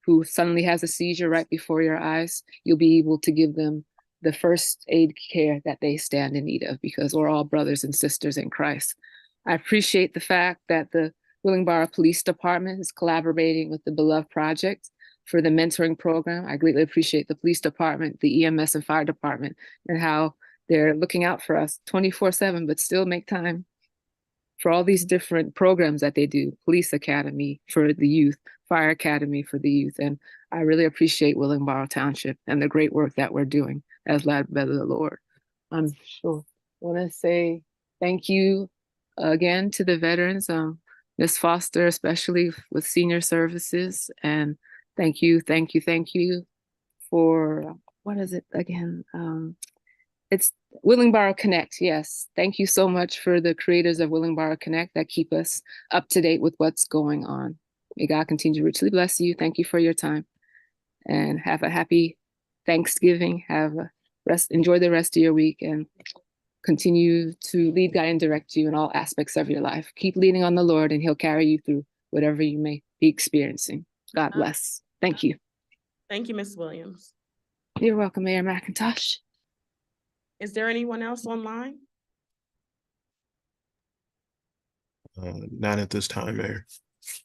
who suddenly has a seizure right before your eyes, you'll be able to give them the first aid care that they stand in need of, because we're all brothers and sisters in Christ. I appreciate the fact that the Willingboro Police Department is collaborating with the Beloved Project for the mentoring program. I greatly appreciate the police department, the EMS and fire department, and how they're looking out for us 24/7, but still make time for all these different programs that they do. Police Academy for the youth, Fire Academy for the youth. And I really appreciate Willingboro Township and the great work that we're doing as led by the Lord. I'm sure I want to say thank you again to the veterans, Ms. Foster, especially with senior services. And thank you for, what is it again? It's Willingboro Connect. Yes. Thank you so much for the creators of Willingboro Connect that keep us up to date with what's going on. May God continue to richly bless you. Thank you for your time, and have a happy Thanksgiving. Enjoy the rest of your week, and continue to lead, guide, and direct you in all aspects of your life. Keep leaning on the Lord, and He'll carry you through whatever you may be experiencing. God bless. Thank you. Thank you, Ms. Williams. You're welcome, Mayor McIntosh. Is there anyone else online? Not at this time, Mayor.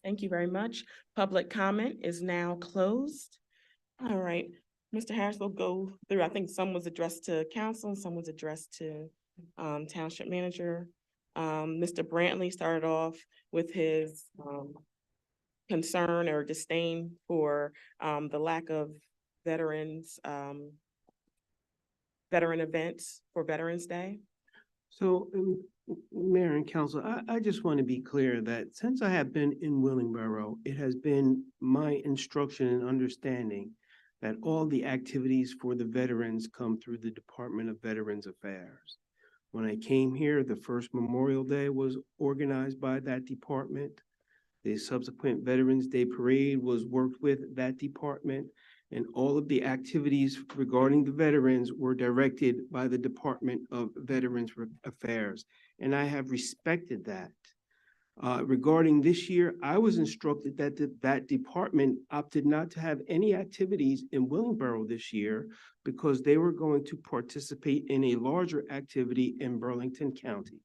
Thank you very much. Public comment is now closed. All right, Mr. Harris will go through. I think some was addressed to council and some was addressed to township manager. Mr. Brantley started off with his concern or disdain for the lack of veteran events for Veterans Day. So, Mayor and Council, I just want to be clear that since I have been in Willingboro, it has been my instruction and understanding that all the activities for the veterans come through the Department of Veterans Affairs. When I came here, the first Memorial Day was organized by that department. The subsequent Veterans Day Parade was worked with that department, and all of the activities regarding the veterans were directed by the Department of Veterans Affairs, and I have respected that. Regarding this year, I was instructed that that department opted not to have any activities in Willingboro this year because they were going to participate in a larger activity in Burlington County.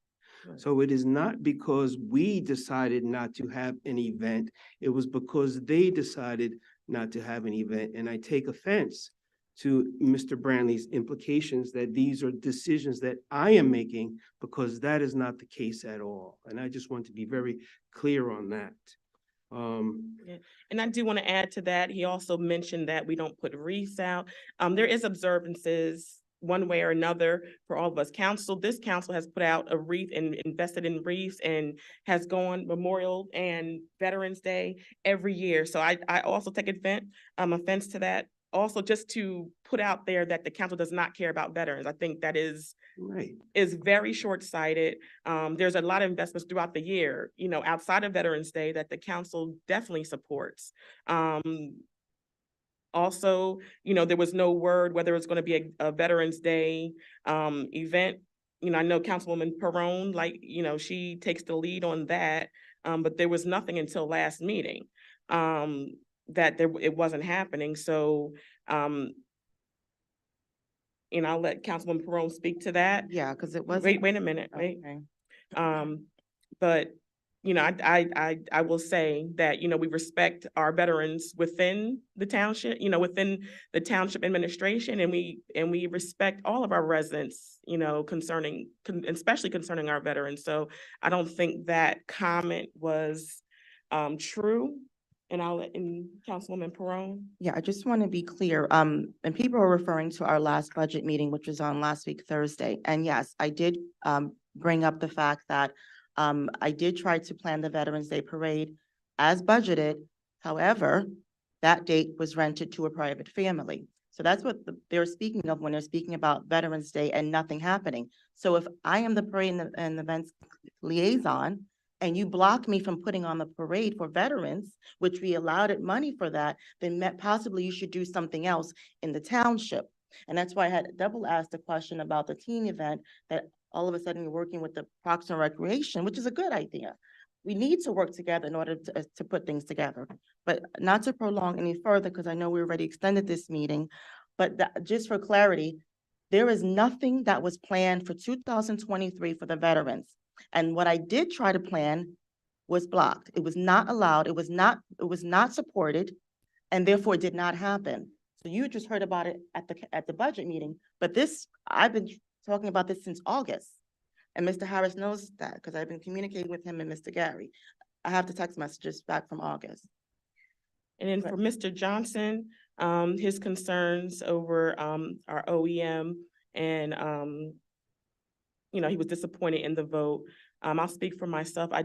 So it is not because we decided not to have an event, it was because they decided not to have an event. And I take offense to Mr. Brantley's implications that these are decisions that I am making, because that is not the case at all. And I just want to be very clear on that. Yeah. And I do want to add to that, he also mentioned that we don't put wreaths out. There is observances one way or another for all of us. This council has put out a wreath and invested in wreaths and has gone Memorial and Veterans Day every year. So I also take offense to that. Also, just to put out there that the council does not care about veterans. I think that is very short-sighted. There's a lot of investments throughout the year, outside of Veterans Day that the council definitely supports. Also, there was no word whether it's going to be a Veterans Day event. I know Councilwoman Perrone, she takes the lead on that, but there was nothing until last meeting. it wasn't happening. So, I'll let Councilwoman Perone speak to that. Yeah, because it was. Wait a minute, wait. Okay. But, I will say that, we respect our veterans within the township, within the township administration, and we respect all of our residents, especially concerning our veterans. So I don't think that comment was true. And I'll let Councilwoman Perone. Yeah, I just want to be clear. And people are referring to our last budget meeting, which was on last week, Thursday. And yes, I did bring up the fact that I did try to plan the Veterans Day Parade as budgeted. However, that date was rented to a private family. So that's what they're speaking of when they're speaking about Veterans Day and nothing happening. So if I am the parade and events liaison, and you block me from putting on the parade for veterans, which we allowed it money for that, then possibly you should do something else in the township. And that's why I had double asked a question about the teen event, that all of a sudden you're working with the Parks and Recreation, which is a good idea. We need to work together in order to put things together, but not to prolong any further, because I know we already extended this meeting, but just for clarity, there is nothing that was planned for 2023 for the veterans. And what I did try to plan was blocked. It was not allowed. It was not supported, and therefore it did not happen. So you just heard about it at the budget meeting, but I've been talking about this since August. And Mr. Harris knows that because I've been communicating with him and Mr. Gary. I have the text messages back from August. And then for Mr. Johnson, his concerns over our OEM and he was disappointed in the vote. I'll speak for myself. I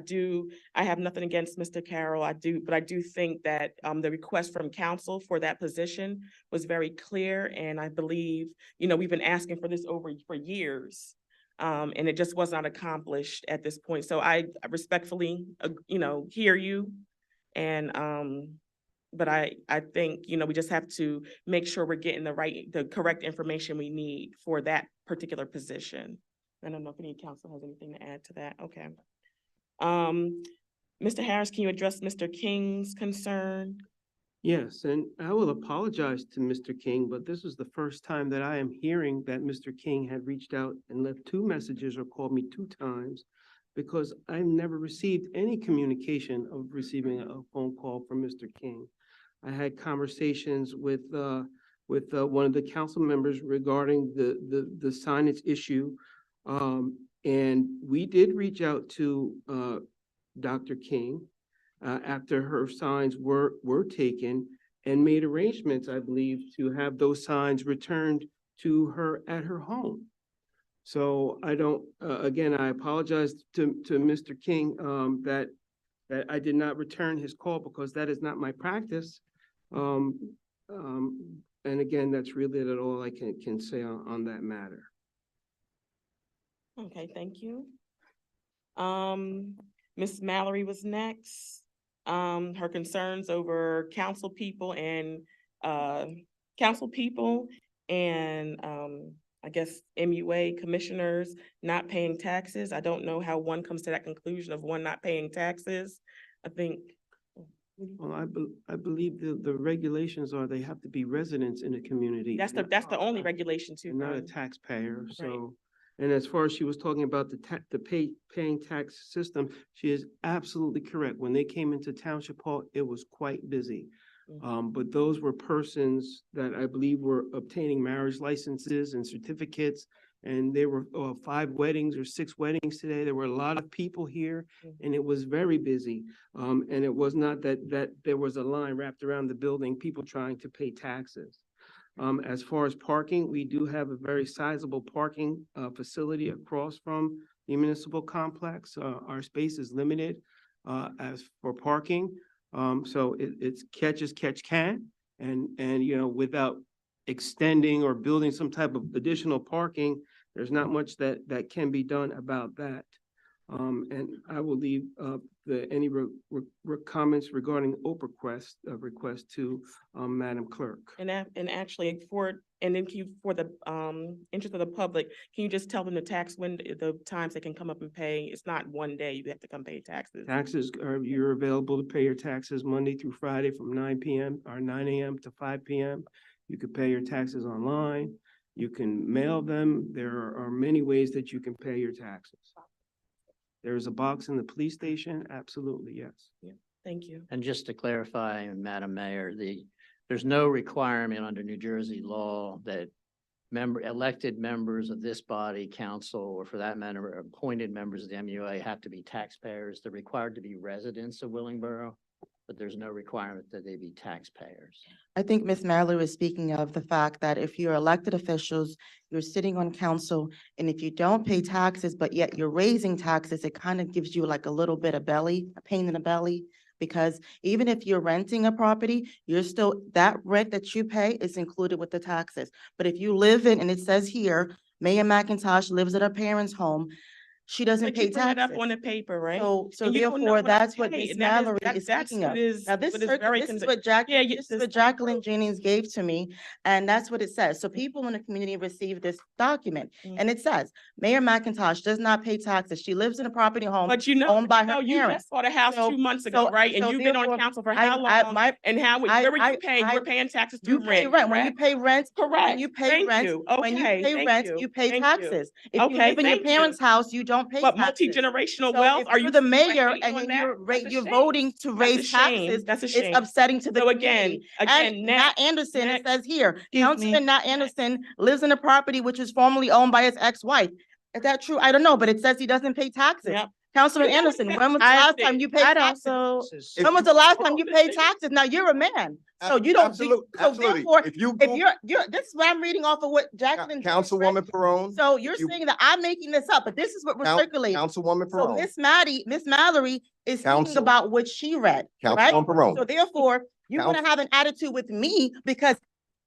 have nothing against Mr. Carroll. But I do think that the request from council for that position was very clear. And I believe, we've been asking for this for years. And it just was not accomplished at this point. So I respectfully, hear you. And, but I think, we just have to make sure we're getting the correct information we need for that particular position. I don't know if any council has anything to add to that. Okay. Mr. Harris, can you address Mr. King's concern? Yes, and I will apologize to Mr. King, but this is the first time that I am hearing that Mr. King had reached out and left 2 messages or called me 2 times, because I've never received any communication of receiving a phone call from Mr. King. I had conversations with one of the council members regarding the signage issue. And we did reach out to Dr. King after her signs were taken, and made arrangements, I believe, to have those signs returned to her at her home. So I don't, again, I apologize to Mr. King that I did not return his call, because that is not my practice. And again, that's really all I can say on that matter. Okay, thank you. Ms. Mallory was next. Her concerns over council people and I guess MUA commissioners not paying taxes. I don't know how one comes to that conclusion of one not paying taxes. I think. Well, I believe the regulations are they have to be residents in a community. That's the only regulation too. Not a taxpayer, so. And as far as she was talking about the paying tax system, she is absolutely correct. When they came into Township Hall, it was quite busy. But those were persons that I believe were obtaining marriage licenses and certificates. And there were 5 weddings or 6 weddings today. There were a lot of people here, and it was very busy. And it was not that there was a line wrapped around the building, people trying to pay taxes. As far as parking, we do have a very sizable parking facility across from the municipal complex. Our space is limited as for parking. So it's catch as catch can. And without extending or building some type of additional parking, there's not much that can be done about that. And I will leave any comments regarding request to Madam Clerk. And actually and then for the interest of the public, can you just tell them the times they can come up and pay? It's not one day you have to come pay taxes. You're available to pay your taxes Monday through Friday from 9 p.m. or 9 a.m. to 5 p.m. You could pay your taxes online. You can mail them. There are many ways that you can pay your taxes. There's a box in the police station. Absolutely, yes. Yeah, thank you. And just to clarify, Madam Mayor, there's no requirement under New Jersey law that elected members of this body, council, or for that matter, appointed members of the MUA have to be taxpayers. They're required to be residents of Willingboro, but there's no requirement that they be taxpayers. I think Ms. Mallory was speaking of the fact that if you're elected officials, you're sitting on council, and if you don't pay taxes, but yet you're raising taxes, it kind of gives you like a little bit of a pain in the belly. Because even if you're renting a property, that rent that you pay is included with the taxes. But if you live in, and it says here, Mayor McIntosh lives at her parents' home, she doesn't But pay you put it up taxes. on the paper, right? So And you don't know therefore, what I that's what pay, Ms. and that is- Mallory that- is that's speaking what of. is- Now, this what is is very what this- Jacqueline Jennings gave to me, and that's what it says. So people in the community receive this document, and it says, Mayor McIntosh does not pay taxes. She lives in a property home But you know, owned by her you parents. just bought a house So- 2 months ago, right? And so you've been on therefore, council for I- how I- long? my- And where were you paying? You were paying taxes You through pay rent, rent. When you correct? pay rent, Correct. when you pay Thank rent, you. when you Okay, pay thank rent, you. you pay Thank you. taxes. If you Okay, live in your thank you. parents' house, you don't pay But taxes. multi-generational So wealth, if are you're you the still mayor hating and on then that? That's a you're shame. voting to That's a raise shame. taxes, That's a it's shame. upsetting to the So community. again, And next- Nat Anderson, it next- says here, Excuse me. Councilman Nat Anderson lives in a property which is formerly owned by his ex-wife. Is that true? I don't know, but it says he doesn't pay taxes. Yep. Councilman You know, Anderson, when was the I last think- time you paid I'd taxes? also, When was the last time you paid taxes? Now, you're a man, so you don't. So Absolutely. therefore, If you if you're, this is what I'm reading off of what Jacqueline. Councilwoman Perone. So you're you- saying that I'm making this up, but this is what we're circulating. Councilwoman So Perone. Miss Mallory is speaking Council- about what she read, right? Councilwoman Perone. So therefore, you're gonna Council- have an attitude with me because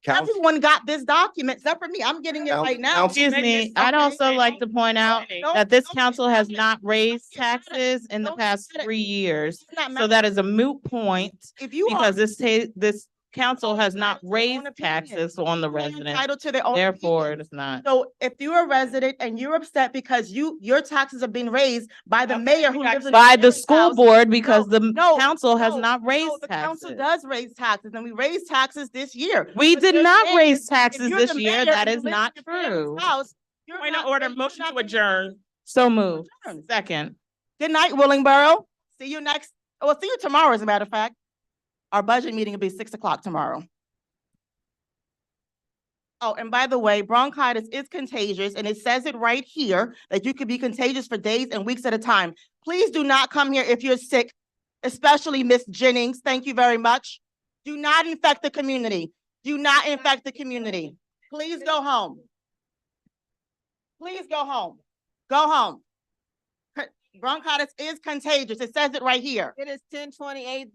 Council- everyone got this document except for me. I'm getting it right now. excuse me, I'd also like to point out that this council has not raised taxes in the past 3 years. So that is a moot point If you are because this council has not raised taxes on the residents. entitled to their own Therefore, opinion. it is not. So if you're a resident and you're upset because your taxes are being raised by the mayor who lives in. By the parents' school house, board because the no, council has no, not no, raised the council taxes. does raise taxes and we raised taxes this year. We But did you're not saying raise if taxes you're this the year. mayor That and you is live in not your parents' true. house, you're Point not of order, raising motion to nothing. adjourn. So moved. Adjourn. Second. Good night, Willingboro. See you next, see you tomorrow, as a matter of fact. Our budget meeting will be 6 o'clock tomorrow. Oh, and by the way, bronchitis is contagious, and it says it right here that you could be contagious for days and weeks at a time. Please do not come here if you're sick, especially Miss Jennings. Thank you very much. Do not infect the community. Do not infect the community. Please go home. Please go home. Go home. Bronchitis is contagious. It says it right here. It is 10:28.